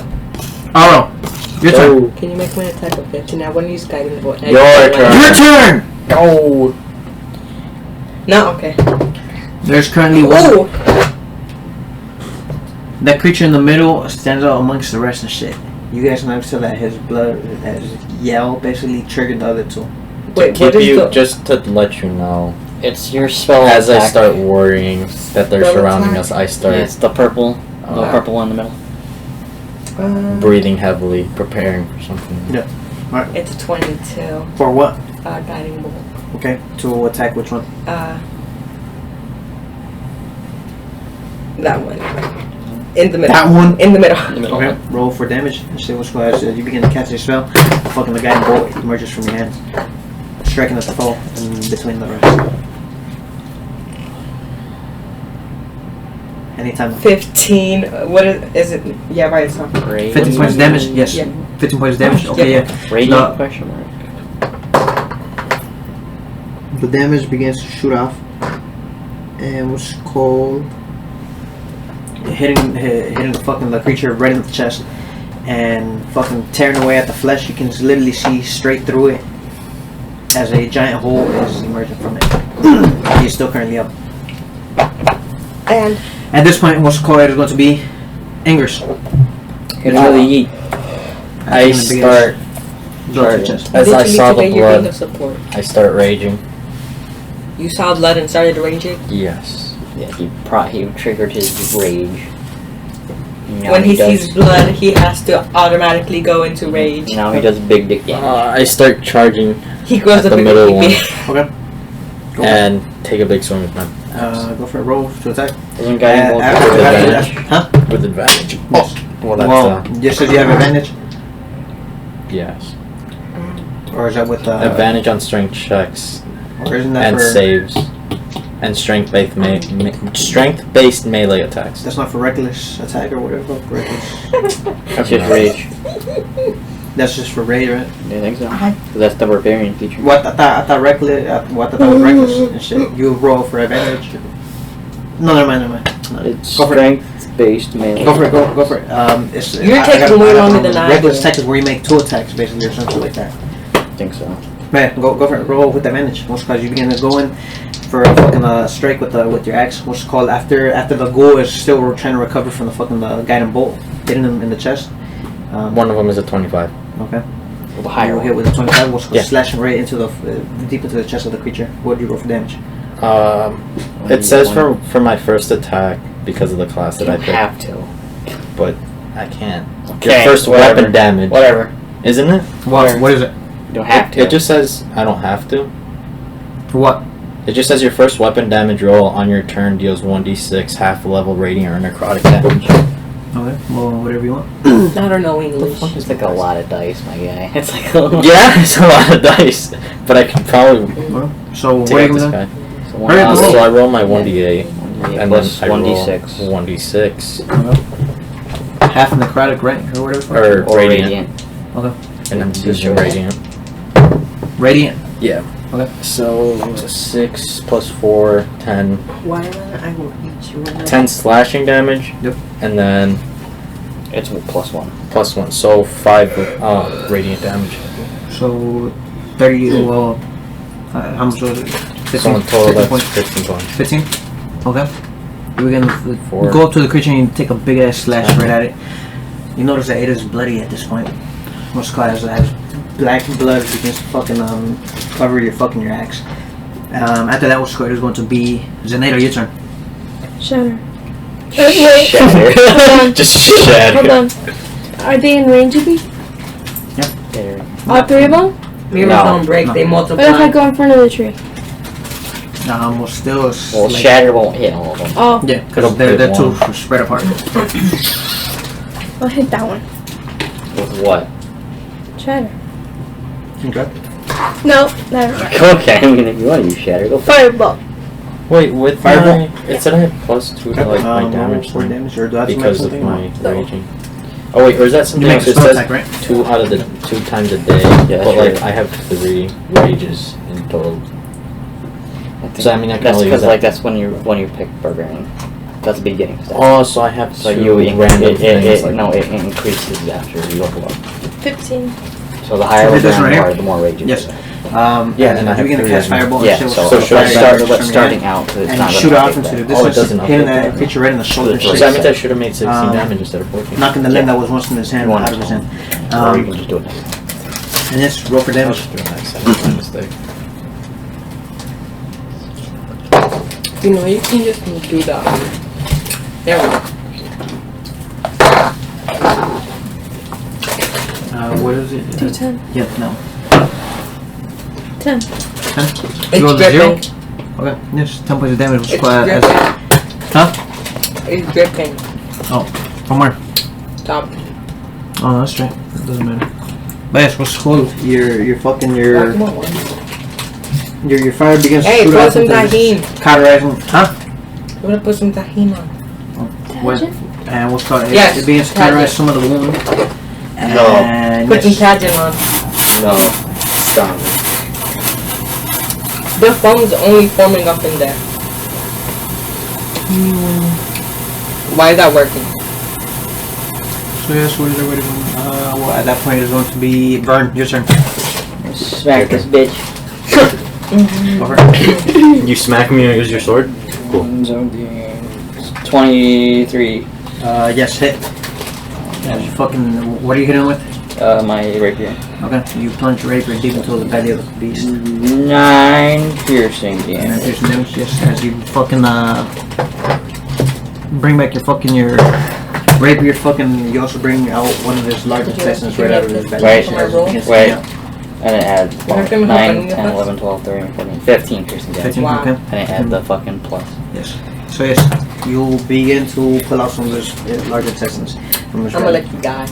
Aro, your turn. Can you make my attack a 15? I want to use guiding bolt. Your turn. Your turn! Go. No, okay. There's currently one. Oh! That creature in the middle stands out amongst the rest and shit. You guys know so that his blood, his yell basically triggered the other two. Wait, Keep what is you, the... just to let you know, It's your spell as I attack. start worrying that they're Spell surrounding attack? us, I start It's the purple. The Oh. purple one in the middle. breathing heavily, preparing for something. It's a 22. For what? Guiding bolt. Okay, to attack which one? That one. In the middle. That one? In the middle. In the middle. Okay, roll for damage and see what's going on. As you begin to cast your spell, fucking the guiding bolt emerges from your hands, striking at the foe in between the rest. Anytime. 15. What is it? Yeah, right. It's not. Radiant. 15 points damage? Yes. Yeah. 15 points damage? Okay, yeah. Radiant No. question mark. The damage begins to shoot off, and what's called hitting fucking the creature right in the chest, and fucking tearing away at the flesh. You can literally see straight through it as a giant hole is emerging from it. He's still currently up. And At this point, what's called is going to be Ingress. It's really yeet. I start, Blood to the chest. as I literally saw today the you're being blood, of support. I start raging. You saw blood and started raging? Yes. Yeah, he triggered his rage. Now When he does- sees blood, he has to automatically go into rage. Now he does big dick damage. I start charging He goes at up the and middle one Okay. Go and take a big swing with my go for a roll to attack. Doesn't guiding bolt after do that- advantage? Huh? with advantage. Yes. Well, that's Well, just said you have advantage, yes. or is that with Advantage on strength checks or isn't that and for? saves. and strength-based melee attacks. That's not for reckless attack or whatever. Reckless. That's just rage. That's just for rage, right? Do you think so? 'Cause that's the barbarian feature. What I thought reckless. What I thought was reckless and shit. You roll for advantage. No, never mind. No. It's Go for it. strength-based melee. Go for it. Go for it. It's, You're taking way longer than I Reckless do. attack is where you make 2 attacks basically or something like that. I think so. Man, go for it. Roll with advantage. Most because you begin to go in for a fucking strike with your axe. What's called after the ghoul is still trying to recover from the fucking guiding bolt hitting him in the chest. One of them is a 25. Okay. With a higher You hit one. with a 25. What's Yeah. slashing right into the deep into the chest of the creature. What do you roll for damage? It says for my first attack because of the class that I You picked, have to. but I can't. Okay, Your first whatever. weapon damage, Whatever. isn't it? What is it? You don't have to. It just says I don't have to. For what? It just says your first weapon damage roll on your turn deals 1d6 half level radiant or necrotic damage. Okay. Well, whatever you want. I don't know English. It's like a lot of dice, my guy. It's like Yeah, it's a lot of dice, but I can probably So what take are out you this gonna guy. So one Hurry up, So roll. I roll my 1d8 and plus then I roll 1d6. 1d6 do? Half necrotic, right? Or whatever. or, Or radiant, radiant. Okay. and I'm Just using roll. radiant. Radiant. Yeah. Okay. So 6 plus 4, 10. Why not? I will eat you. 10 slashing damage. Yep. And then It's plus 1. plus 1, so 5 radiant damage. So 30. Well, how much was it? 15, So in total, 15 that's points. 15 points. 15? Okay. We're gonna Four. go up to the creature and take a big ass slash right at it. You notice that it is bloody at this point. Most class has black blood begins to fucking cover your axe. After that, what's squared is going to be Zenato, your turn. Shatter. Wait. Shatter. Hold on. Just shatter. Hold on. Are they in range of me? There. All 3 of them? Mirrors No. don't break, No. they What if I multiply. go in front of the tree? Well, still, Well, like, shatter won't hit all of them. Oh, yeah, because they're too spread apart. I'll hit that one. With what? Shatter. Okay. No, never mind. Okay, I mean, if you want to use shatter, go for Fireball. Wait, with Fireball. my... It said I had plus 2 to like my damage for thing damage, or do I have to because make of something? my raging. Oh wait, or is that You something make else? a It spell says attack, right? 2 out of the 2 times a day, Yeah, but like that's I have 3 rages in total. it. So I mean I can That's only use because that. like that's when you pick barbarian. That's the beginning stat. Oh, so I have So 2 you random things. Like, no, it increases after you level up. 15. So the higher So level this right you here? are, the more rages. Yes. Yeah, and I have you're gonna 3 cast right now. fireball and Yeah. shit. So, So should I start starting out? 'Cause it's and not shoot gonna off take into that. the Oh, it distance, doesn't hitting affect that that. creature right in the shoulder. So So that means I should have made 16 damage instead of 14. Knocking the limb Yeah. that was once in his hand You want out of his hand. Or you can just do it. And yes, roll for I damage. was doing that, so that was my mistake. You know, you can just do that. There we go. What is it? Do 10. Yeah, no. 10. 10? It's You rolled a zero? dripping. Okay, yes, 10 points of damage. It's As, dripping. huh? It's dripping. From where? Stop. Oh, that's right. It doesn't matter. But yes, what's cool? Your fucking your fire begins Hey, to shoot put out some into tahini. this cauterizing. Huh? I'm gonna put some tahini on. What? Tangent? And what's called? Yes, It begins to Tangent. cauterize some of the wound. No. And Put some yes, pageant on. No. Stop. The foam's only forming up in there. Why is that working? so yes, what is it? Well, at that point, it's going to be Vern. Your turn. Smack this bitch. Go for it. You smack me and use your sword? Cool. 23. Yes, hit. Yeah, you fucking. What are you hitting with? My rapier. Okay, you plunge your rapier deep into the belly of the beast. 9 piercing And then damage. there's damage just as you fucking bring back your rapier fucking, you also bring out one of his large intestines right out of his belly. Wait, As it begins to wait. sting out. And it adds How come 9, how 10, come 11, 12, 13, 14, 15 piercing damage. 15, Wow. okay. And it adds the fucking plus. Yes. So yes, you'll begin to pull out some of his large intestines from his I'm gonna belly. let you die.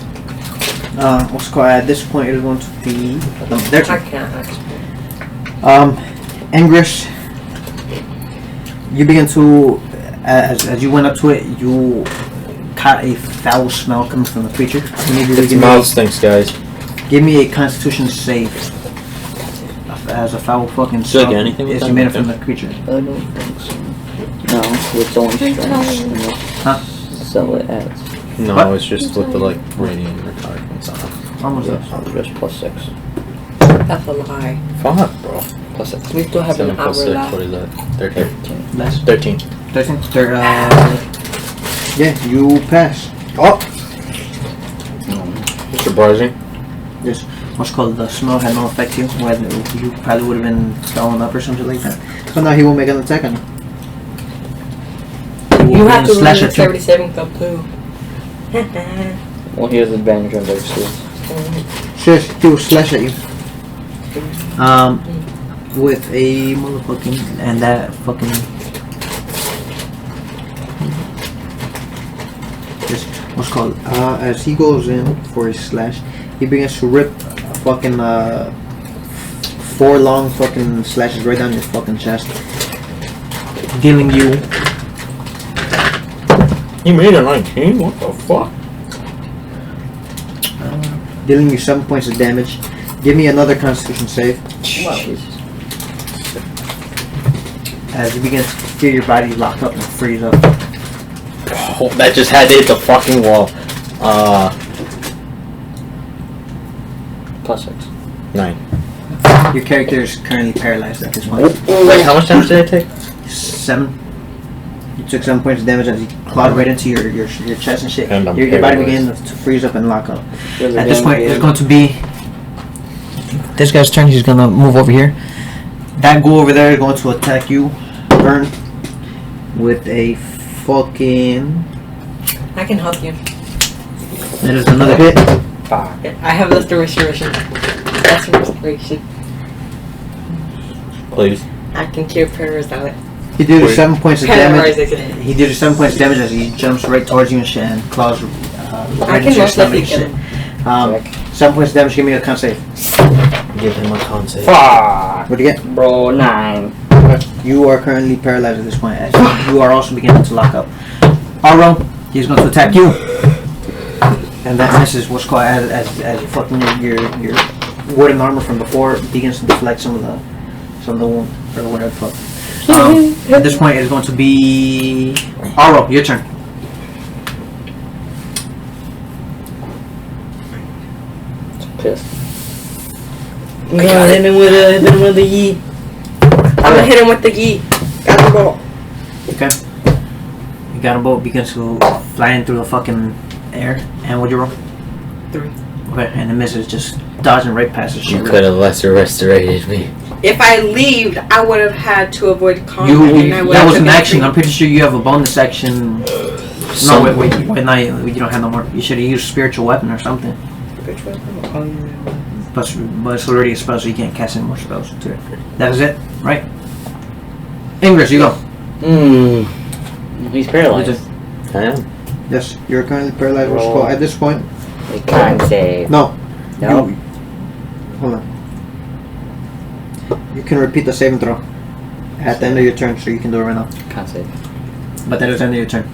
What's called at this point it is going to be their I turn. can't actually. Ingress, You begin to, as you went up to it, you caught a foul smell coming from the creature. Immediately, Its mouth stinks, guys. give me a Constitution save. As a foul fucking Should I smell get anything with is that? emitted from the creature. I don't think so. No, it's only strength. Huh? So it adds. No, What? it's just with the like radiant retardants on. Almost there. Oh, just +6. That's a lie. Fuck, bro. +6. We still have 7 an plus hour 6, left. what is that? 13. Less. 13. 13. Yeah, you pass. Oh! Surprising. This what's called the smell had no effect to you. When you probably would have been thrown up or something like that. So now he will make an attack on you. He You will have to slash run at you. 37 cup too. Well, he has advantage on those skills. Shush, he will slash at you. With a motherfucking and that fucking. This what's called as he goes in for his slash, he begins to rip a fucking 4 long fucking slashes right down your fucking chest, dealing you. He made a 19? What the fuck? Dealing you 7 points of damage. Give me another Constitution save Jesus. as you begin to feel your body lock up and freeze up. Oh, that just had to hit the fucking wall. +6. 9. Your character is currently paralyzed at this point. Wait, how much damage did I take? 7. You took 7 points of damage as he clawed right into your chest and shit. And I'm Your body paralyzed. began to freeze up and lock up. At this point, it's going to be this guy's turn. He's gonna move over here. That ghoul over there is going to attack you, Burn, with a fucking. I can help you. That is another hit. I have restoration. That's restoration. Please. I can cure parasite. He did Wait. 7 points of Paralyzed damage. again. He did 7 points of damage as he jumps right towards you and shit and claws I right can into your most stomach likely and kill shit. him. 7 points of damage. Give me a con save. Give him a con save. Fuck! What do you get? Bro, 9. You are currently paralyzed at this point. As you are also beginning to lock up. Aro, he's going to attack you, and that misses. What's called as fucking your wooden armor from before begins to deflect some of the wound or whatever the fuck. At this point, it's going to be Aro. Your turn. Pissed. Hit him with the yeet. I'm gonna hit him with the yeet. Got the ball. Okay. You got a boat begins to flying through the fucking air, and what'd you roll? 3. Okay, and the misses just dodging right past the You shit. could have lesser restorated me. If I leaved, I would have had to avoid combat. You and I would that have was an been action. free. I'm pretty sure you have a bonus action. No, wait, now you don't have no more. You should have used spiritual weapon or something. But it's already a spell, so you can't cast any more spells to it. That is it, right? Ingress, you go. He's paralyzed. I am. Yes, you're currently paralyzed. What's Roll. called at this point? He can't save. No. No. You, hold on. You can repeat the saving throw at the end of your turn, so you can do it right now. Can't save. But that is the end of your turn.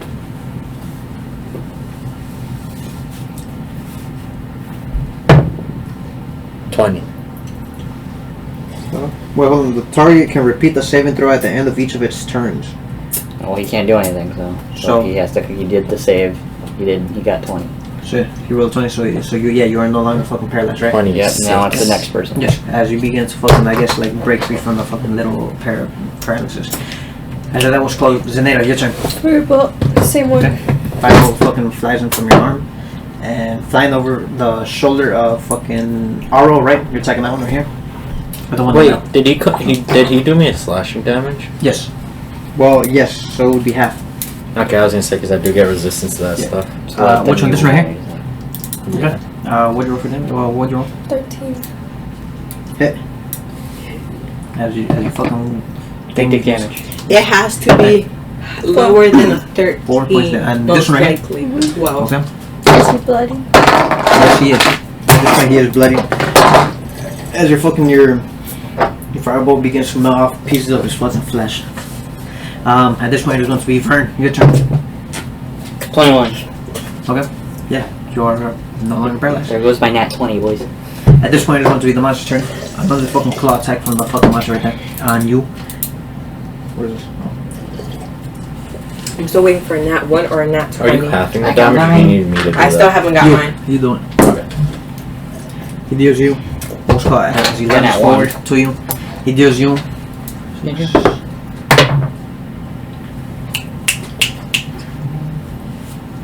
Well, hold on. The target can repeat the saving throw at the end of each of its turns. Well, he can't do anything, so So- he has to. He did the save. He got 20. So you roll 20, so you are no longer fucking paralyzed, right? 20. Yep. Now it's the next person. Yes. As you begin to fucking, I guess, like break free from the fucking little paralysis. After that was called Zeneda. Your turn. Purple. Same one. Okay. Fireball fucking flies in from your arm and flying over the shoulder of fucking Aro, right? You're attacking that one right here. Or the one Wait, down. did he do me a slashing damage? Yes. Well, yes. So it would be half. Okay, I was gonna say because I do get resistance to that Yeah. stuff. Which one? This one right here? Yeah. What'd you roll for damage? Well, what'd you roll? 13. Hit. As you fucking Take the damage. It has to be lower than a 13. 4 points there. And most this one right likely 12. Okay. Is he bloody? Yes, he is. This one he is bloody. As your fireball begins to melt off pieces of his fucking flesh. At this point, it's going to be Vern. Your turn. 21. Okay. Yeah, you're no longer paralyzed. There goes my nat 20, boys. At this point, it's going to be the monster's turn. Another fucking claw attack from the fucking monster right there. On you. What is this? I'm still waiting for a nat 1 or a nat 20. Are you halving the I got damage? Or do mine. you need me to do I that? still haven't got You. mine. You doing it. Okay. He deals you. What's called as he lunges at forward to you. He deals you. Did you?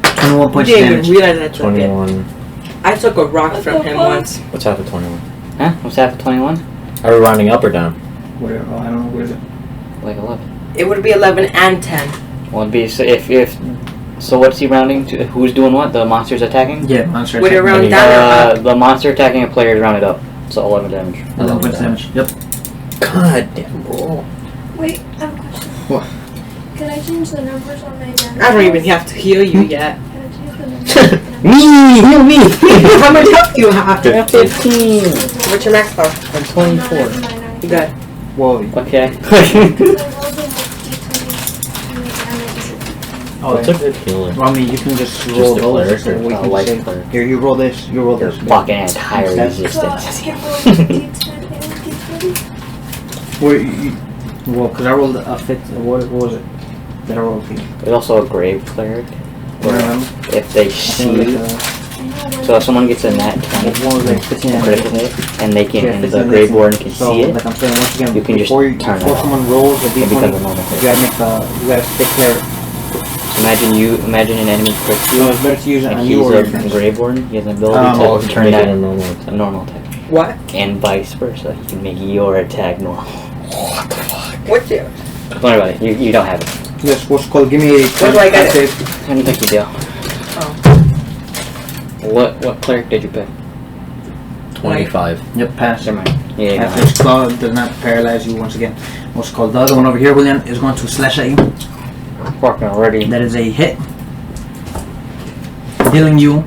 21 points of Didn't damage. even realize I took it. 21. I took a rock from him once. What's half of 21? Huh? What's that for 21? Are we rounding up or down? Whatever. Oh, I don't know. Where is it? Like 11. It would be 11 and 10. Well, it'd be so if so. What's he rounding to? Who's doing what? The monster's attacking. Yeah, monster Would it attack. round down or up? The monster attacking a player is rounded up. So 11 damage. 11 points of damage. Yep. God damn, bro. Wait, I have a question. What? Can I change the numbers on my damage? I don't even have to heal you yet. Can I change the numbers? Heal me! How much health do you have? I got 15. What's your max health? I'm 24. You good. Whoa. Okay. Oh, What's a good healer? Well, I mean, you can just Just roll a those. cleric or or we a can light say, cleric? here, you roll this. You roll There's this. fucking entire Okay. resistance. Where well, because I rolled a fit. What was it? That I rolled for you. There's also a grave cleric. What remember? If they I think it see, was, so if someone gets a nat 20 one was like 15 and critical hit, and they can, yeah, and 15 the and grave 18. warden can So, see it, like I'm saying, once again, you can just before, turn it before off. someone rolls a it becomes a d20, normal you hit. gotta make you gotta stick cleric. Imagine an enemy crits So you, it's better to use it and on he's you or your a friends. grave warden. He has an ability Oh, to Turn turn it that a normal. a normal attack, What? and vice versa. He can make your attack normal. What do? Don't worry about it. You don't have it. Yes, what's called? Give me a. Where do I get it? I don't think you do. Oh. What cleric did you pick? 25. Yep, pass. Never mind. Yeah, you don't After have his claw does not paralyze you once again. What's called? The other one over here, William, is going to slash at you. it. Fucking already. That is a hit. Healing you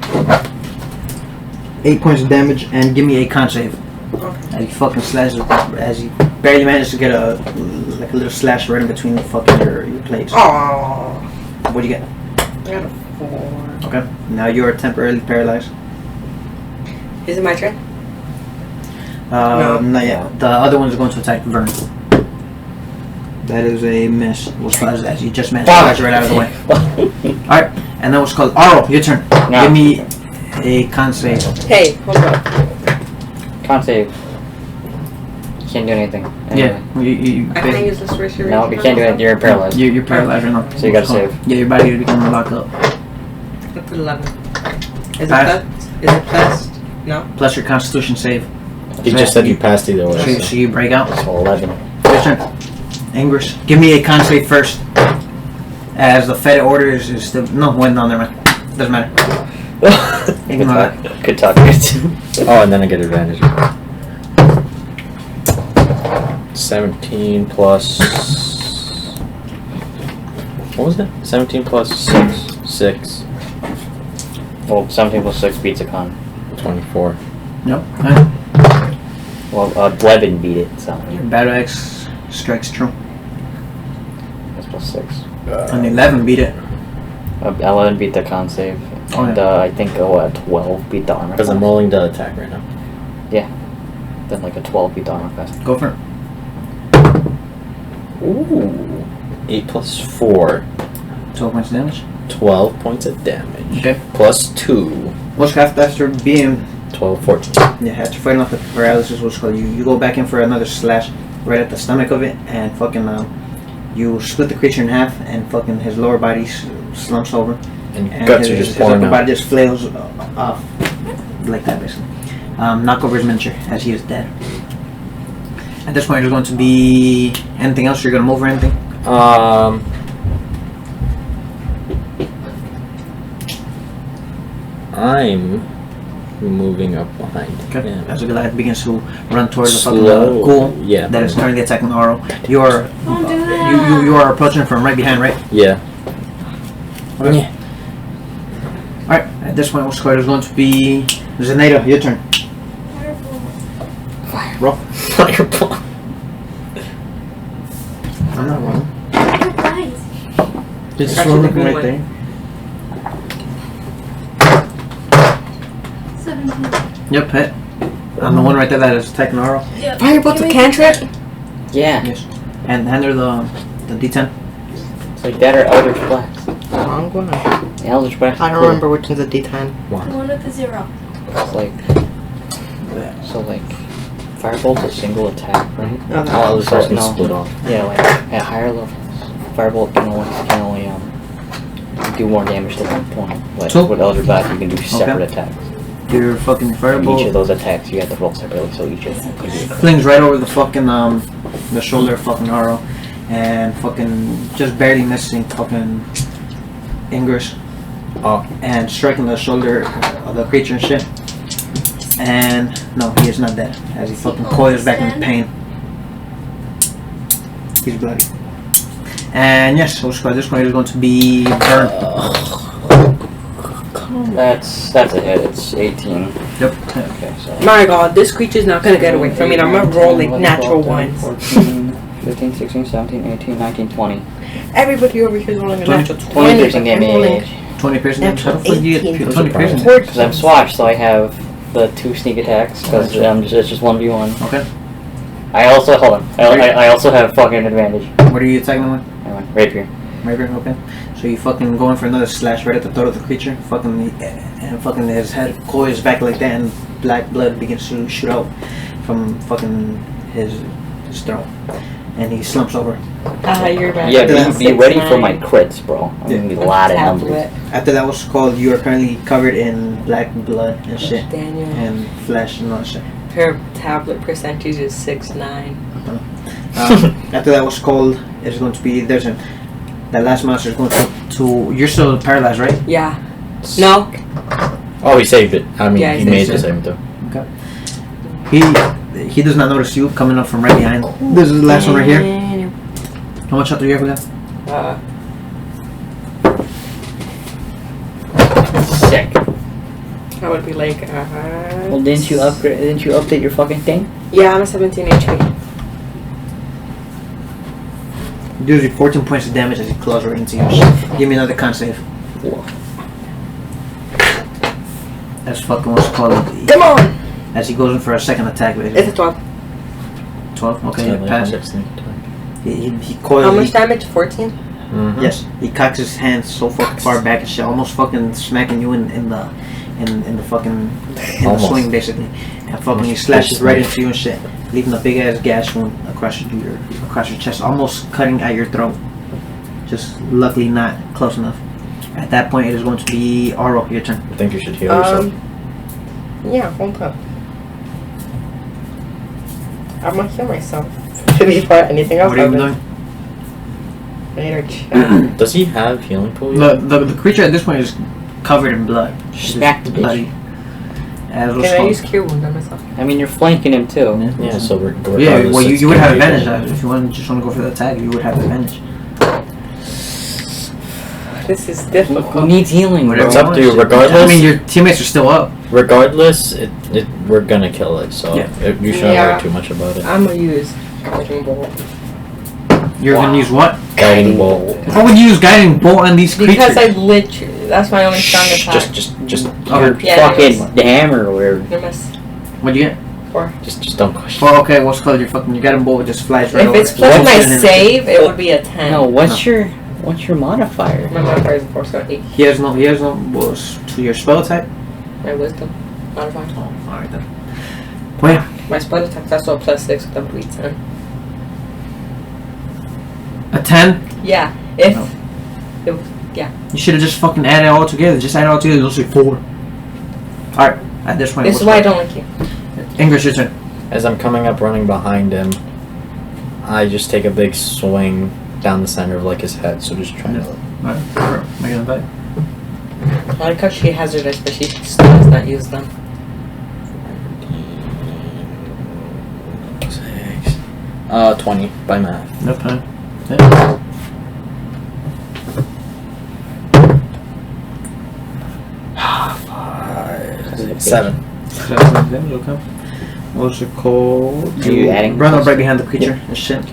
8 points of damage and give me a con save. Okay. As he fucking slashes as he barely managed to get a little slash right in between the fucking your plates. Oh. What'd you get? I got a 4. Okay. Now you are temporarily paralyzed. Is it my turn? No. Not No. yet. The other one's going to attack Vern. That is a miss. What's called as you just managed to dodge right out of the way. Alright, and then what's called Aro, your turn. No. Give me a con save. Hey, hold on. Can't save. You can't do anything. Yeah, you I can't use this restoration. No, you can't do it. You're paralyzed. You're paralyzed right now. So you gotta What's called- save. Yeah, your body is becoming locked up. That's 11. Is Pass. it plus? Is it plus? No. Plus your constitution save. He just said you passed either way. So you break out. So 11. Your turn. Ingress. Give me a con save first. As the Fed order is still. No, wait, no, never mind. Doesn't matter. Good talk. Good talk, guys. Oh, and then I get advantage. 17 plus. What was it? 17 plus 6. 6. Well, 17 plus 6 beats a con. 24. Nope. Alright. Well, 11 beat it, so Your battle axe strikes true. that's plus 6. And 11 beat it. 11 beat the con save. Oh, And yeah. I think 12 beat the armor Because I'm class. rolling the attack right now. Then like a 12 beat the armor class. Go for it. Ooh. 8 plus 4. 12 points of damage. 12 points of damage. Okay. Plus 2. What's after being 12, 14. yeah, after fighting off the paralysis, what's called you go back in for another slash right at the stomach of it, and fucking you split the creature in half, and fucking his lower body slumps over, And and guts his, are just his upper pouring body out. just flails off like that basically. Knock over his miniature as he is dead. At this point, there's going to be anything else you're gonna move or anything. I'm moving up behind. Okay. Yeah. As the Goliath begins to run towards the fucking Slow. ghoul Yeah. that is currently attacking Aro, you are Don't do that. you are approaching it from right behind, right? Yeah. Okay. Alright, at this point, what's called is going to be Zenaida, your turn. Roll. Fireball. I'm not rolling. You're Nice. There's Actually, one the looking good right one. there. 17. Yep, hit. And the one right there that is Tech Naro. Yep. Firebolt to cantrip? Yeah. Yes. And hand her the D10. It's like that or Eldritch Blast. I'm gonna. The Eldritch Blast. I don't remember which one's a D10. The one with the 0. It's like so like Firebolt is a single attack, right? Okay. Oh, this has been No. split off. Yeah, like at higher levels, Firebolt can only do more damage to one point. But So- with Eldritch Blast, you can do separate attacks. Your fucking And each of Firebolt those attacks, you have to roll separately, so each of them could be. flings right over the fucking the shoulder of fucking Naro, and fucking just barely missing fucking Ingress. Oh. And striking the shoulder of the creature and shit. And no, he is not dead. As he fucking coils back in pain. He's bloody. And yes, so this one is going to be burn. That's a hit. It's 18. Yep. Okay, so. My god, this creature's not gonna get away from me. I'm gonna roll like natural 11, ones. 14, 15, 16, 17, 18, 19, 20. Everybody over here is rolling a 20. natural 20 20. piercing I'm rolling damage. 20 piercing damage. How the fuck do you get 18. 20 piercing damage? Because I'm swatched, so I have the 2 sneak attacks. Because it's just 1v1. Okay. I also hold on. I also have fucking advantage. What are you attacking him with? Hang on, rapier. Maybe, okay. So you fucking going for another slash right at the throat of the creature, and fucking his head coils back like that, and black blood begins to shoot out from fucking his throat, and he slumps over. You're bad. Yeah, That's be ready for my crits, bro. I'm gonna need a lot of numbers. Tablet. After that was called, you are currently covered in black blood and shit, Daniel. and flesh and all that shit. Her tablet percentage is 6'9". After that was called, it's going to be that last monster is going to you're still paralyzed, right? Yeah. No. Oh, he saved it. I mean, Yeah, he he made saved the it. same though. He does not notice you coming up from right behind. This is the last one right here. How much health do you have with that? Sick. That would be like. Well, didn't you upgrade? Didn't you update your fucking thing? Yeah, I'm a 17 HP. Deals you 14 points of damage as he claws right into you. Give me another con save. That's fucking what's called. Come on! As he goes in for a second attack, It's a basically. 12. 12. Okay, Yeah, you pass. like sneak attack. He coils. How much damage? 14? Mhm. Yes, he cocks his hands so fucking far back and shit, almost fucking smacking you in the fucking the Almost. swing basically, and fucking he slashes right into you and shit, leaving a big ass gash wound across your chest, almost cutting at your throat. Just luckily not close enough. At that point, it is going to be Aro, your turn. I think you should heal yourself. Yeah, hold up. I'm gonna heal myself. Before anything else What are you happens. doing? Later, chat. Does he have healing pool? The creature at this point is covered in blood. Smack the bitch. Bloody. As was Can I called. use Cure Wound on myself? I mean, you're flanking him too. Yeah, so we're Yeah, regardless, well, it's you would have gonna be advantage if you just want to go for the attack. You would have advantage. This is Who difficult. needs healing, bro? It's up to you, I regardless. mean, your teammates are still up. Regardless, we're gonna kill it. So Yeah. you shouldn't Yeah. worry too much about it. I'm gonna use Guiding Bolt. You're gonna use what? Guiding bolt. How would you use guiding bolt on these creatures? Because I literally, that's my only strong Shh, attack. just Your Yeah, fucking hammer, or You miss What'd you get? 4. just don't question. Oh, okay. What's called your fucking? You got him bolt. Just flies right If over. it's plus What's my in him? save, it would be a 10. no? What's your modifier? My modifier is a 4, so 8. He has no. Was to your spell attack. My wisdom modifier. Oh, all right then. Wait. My spell attack is also a plus 6, so that would be 10. A 10. Yeah, if. No. Yeah. You should have just fucking added it all together. Just add it all together. It'll say 4. All right. At this point. This is why I don't like you. English, your turn. As I'm coming up, running behind him, I just take a big swing down the center of like his head. So just trying to. Alright. Make an attack. I like how she hazardous, but she still does not use them. 20 by math. No time. Seven. Okay. What's it called? Are you adding run up plus? right behind the creature and shit,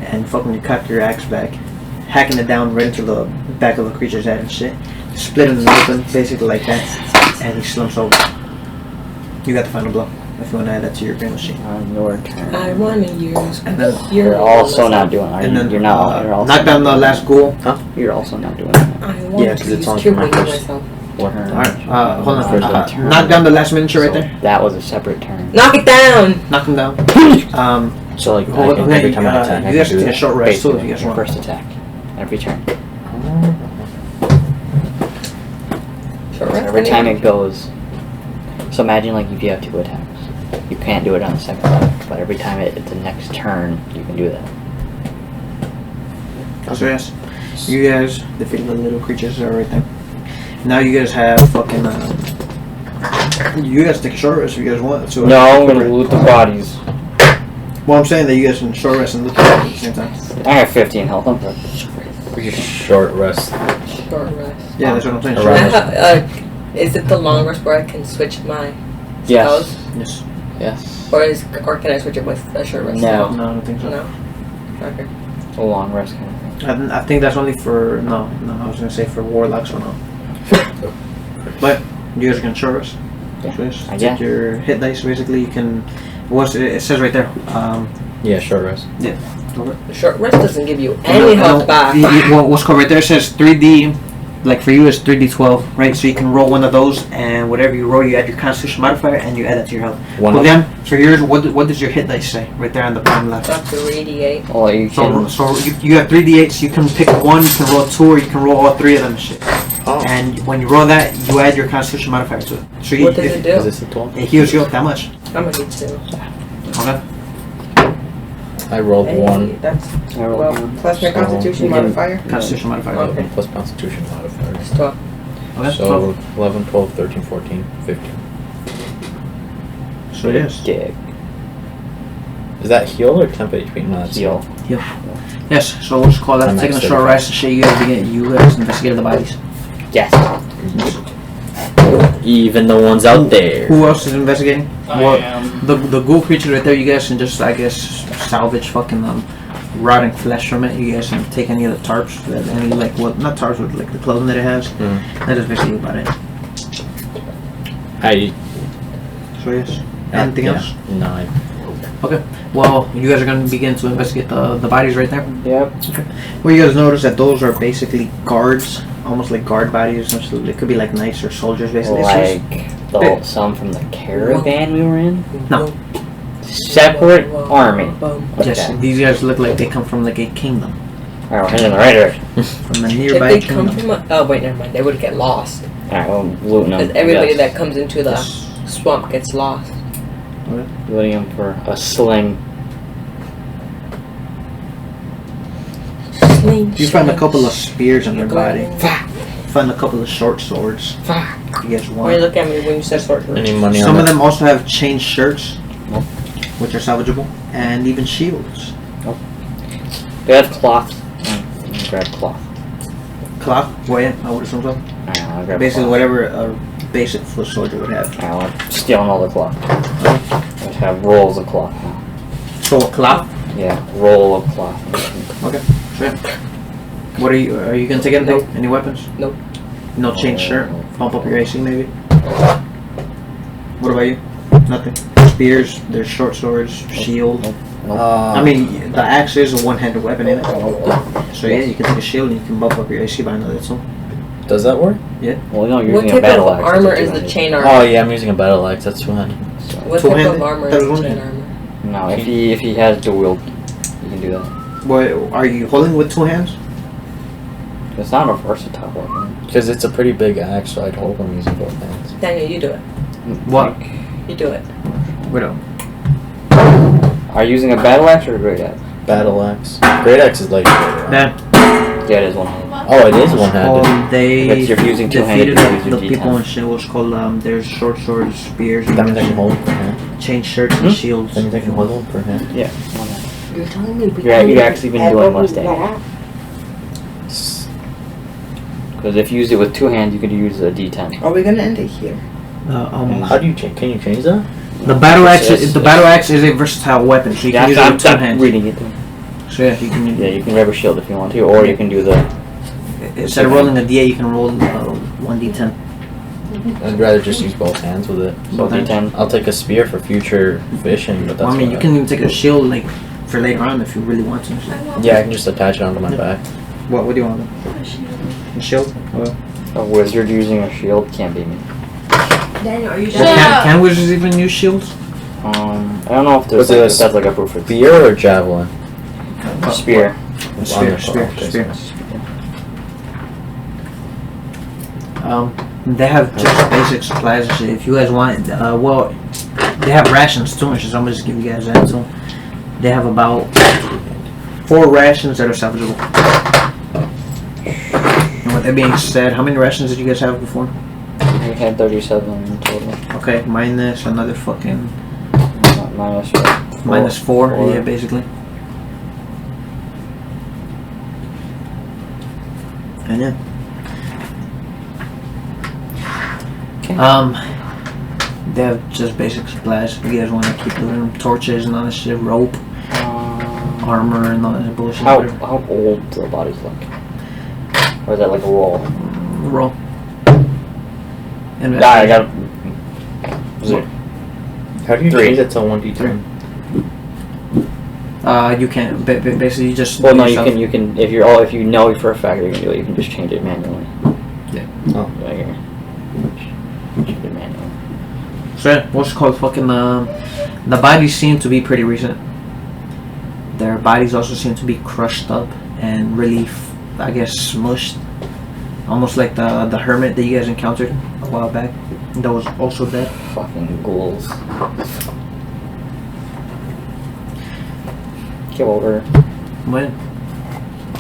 and fucking you cock your axe back, hacking it down right into the back of the creature's head and shit. Splitting it open, basically like that, and he slumps over. You got the final blow. If you want to add that to your green machine. On your turn. I want to use. And then You're also not doing. Are and you? then You're not. You're also knock down the last ghoul. You're also not doing that. I want Yeah, to 'cause it's use on two for my wings first. myself. Alright, hold on. First my turn. Knock down the last miniature right So there. that was a separate turn. Knock it down. Knock him down. So like Hold on, every time I attack, I you guys can can do take a that. short rest too if Basically, you guys your want. first attack every turn. Short rest. Every time it goes. So imagine like if you have 2 attacks, you can't do it on the second attack, but every time it's the next turn, you can do that. So yes, you guys defeated the little creatures that are right there. Now you guys have fucking. You guys take a short rest if you guys want. So No, I'm gonna loot the bodies. Well, I'm saying that you guys can short rest and look at it at the same time. I have 15 health. I'm good. Short rest. Short rest. Yeah, that's what I'm saying. Around Short I rest. ha- is it the long rest where I can switch my Yes. spells? Yes. Yes. Or can I switch it with a short rest? No. No, I don't think so. No. Okay. A long rest kind of thing. I think that's only for no. I was gonna say for warlocks or no. But you guys can short rest. Yeah. So just I take guess. your hit dice. Basically, you can. It says right there. Yeah, short rest. The short rest doesn't give you any health back. What's called right there says 3D. Like for you, it's 3D12, right? So you can roll one of those, and whatever you roll, you add your Constitution modifier, and you add that to your health. One Well, of then for yours, what does your hit dice say? Right there on the bottom left. Up to 3d8. Oh, you can. So you have 3d8s. You can pick one. You can roll 2, or you can roll all 3 of them. Shit. Oh. And when you roll that, you add your Constitution modifier to it. So you, What does it do? Is this a 12? it heals you up that much. I'm gonna need 2. Okay. I rolled Hey, 1 That's I rolled well, one. plus my So Constitution you can- modifier. Constitution modifier. Okay. plus Constitution modifier. It's 12. Okay. So 11, 12, 13, 14, 15. So yes. Dig. Is that heal or temp HP? No, that's Heal. Yes. So we'll just call that I'm taking a next short to rest and shit. You guys investigated the bodies. Yes. Even the ones out there. Who else is investigating? I Well, am. The ghoul creature right there. You guys can just salvage fucking rotting flesh from it. You guys can take any of the tarps, any like not tarps, but like the clothing that it has. That is basically about it. I. So yes. Anything else? 9. Okay. Well, you guys are gonna begin to investigate the bodies right there. Yep. Well, you guys notice that those are basically guards, almost like guard bodies. Essentially, they could be like knights or soldiers, basically. Like some from the caravan we were in. No. Separate army. Yes, these guys look like they come from like a kingdom, Alright, we're heading in the right direction. from a If nearby they come kingdom. from oh wait, never mind. They would get lost. Alright, well, looting them. Because everybody yes. that comes into the Yes. swamp gets lost. Looting them for a sling. You find a couple of spears on their body. Fuck. Find a couple of short swords. Fuck. You guys Why you want. look at me when you said short? Any money Some on of it? them also have chain shirts, Nope. which are salvageable, and even shields. They have cloth. Grab cloth. Cloth? Well, yeah, I would assume so. Alright, I'll grab Basically, cloth. whatever a basic foot soldier would have. Alright, I'm stealing all the cloth. I have rolls of cloth now. So a cloth? Yeah, roll of cloth. Okay, sure. What are you gonna take anything? Nope. Any weapons? Nope. No chain shirt? Pump up your AC maybe? What about you? Nothing. Spears, there's short swords, shield. I mean, the axe is a one-handed weapon, ain't it? So yeah, you can take a shield and you can bump up your AC by another two. Does that work? Well, no, you're What using a type battle of axe. armor that's is the two-handed. chain armor? Oh yeah, I'm using a battle axe. That's 200. What type Two-handed? of armor That is was the chain one-handed. armor? No, if he has dual wield, you can do that. What, are you holding with 2 hands? It's not a versatile weapon. Because it's a pretty big axe, so I'd hope I'm using both hands. Daniel, you do it. What? You do it. Widow. Are you using a battle axe or a great axe? Battle axe. Great axe is like. Man, Yeah, it is one hand. Oh, it is one-handed. they If you're using two-handed, defeated you use your the people D10. in shit was called, there's short swords, spears, That means I can hold one per hand. chain shirts, and shields. That means I can hold one per hand. Yeah, one hand. You're telling me You're actually been doing less damage. Because if you use it with 2 hands, you could use a D10. Are we gonna end it here? How do you change? Can you change that? The battle axe, Yes, the battle axe is a versatile weapon, so you can use it I'm with 2 hands. reading it. So yeah, you can. Yeah, you can grab a shield if you want to, or you can do the. Instead of rolling a D8, you can roll 1D10. I'd rather just use both hands with it. So D10. I'll take a spear for future fishing, but that's. Well, I mean, you what can even take a shield like for later on if you really want to. Yeah, I can just attach it onto my back. What do you want? A shield? A wizard using a shield can't be me. Daniel, are you Can wizards even use shields? I don't know if there's Was it a if that's like a proof for Spear or javelin? spear. Spear. They have just basic supplies and shit. If you guys want, well, they have rations too. So I'm just give you guys that too. They have about 4 rations that are salvageable. And with that being said, how many rations did you guys have before? We had 37 total. Okay, minus another fucking Minus 4. -4. Yeah, basically. And yeah. Okay. They have just basic supplies. If you guys want to keep doing them, torches and all that shit, rope, armor, and all that bullshit. How old do the bodies look? Or is that like a roll? Roll. Yeah, I got. Was it? How do you 3. change it to 1d10? You can't. Basically, you just. Well, do no, yourself. you can. If you know for a fact you're gonna do it, you can just change it manually. Yeah. Oh. Yeah, here. Change it manually. So yeah, what's it called? Fucking the bodies seem to be pretty recent. Their bodies also seem to be crushed up and really, I guess, smushed. Almost like the hermit that you guys encountered a while back. That was also dead. Fucking ghouls. Okay, well, we're When?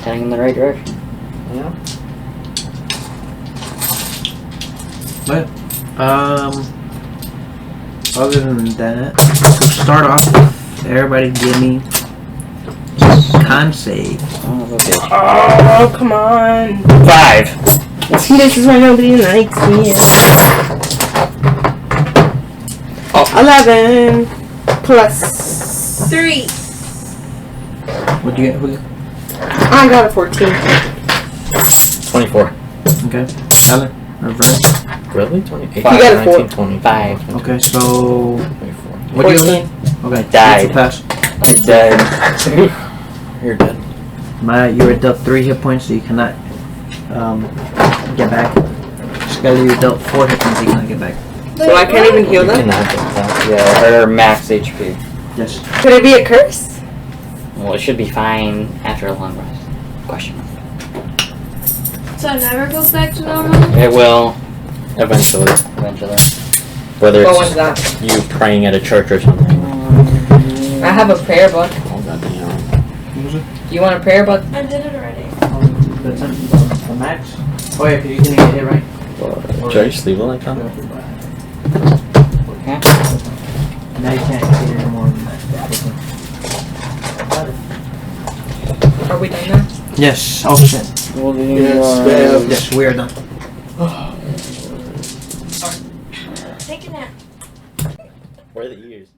heading in the right direction. Yeah. But other than that, to start off, everybody give me con save. Oh, okay. Oh, come on. 5. This is why nobody likes me. 11 plus 3. What'd you get? I got a 14. 24. Okay. Tyler? Or Vern? Really? 28? You got a 4. 19, 20. 5. Okay, so 24. what do you get? Okay, Died. Pass. I died. You're dead. You're dealt 3 hit points, so you cannot get back. Skelly, you're dealt 4 hit points, so you cannot get back. So I can't even heal You them? cannot get that. Yeah, her max HP. Yes. Could it be a curse? Well, it should be fine after a long rest. Question mark. So it never goes back to normal? It will Eventually. eventually. Whether What it's was that? you praying at a church or something. I have a prayer book. Oh, goddamn. What was it? Do you want a prayer book? I did it already. The max? Oh yeah, because you didn't get hit, right? Should I just leave it like that? Okay. Now you can't hit it anymore than that. Are we done now? Yes. Oh shit. Well, Yes, we are done. Take a nap. Where are the ears?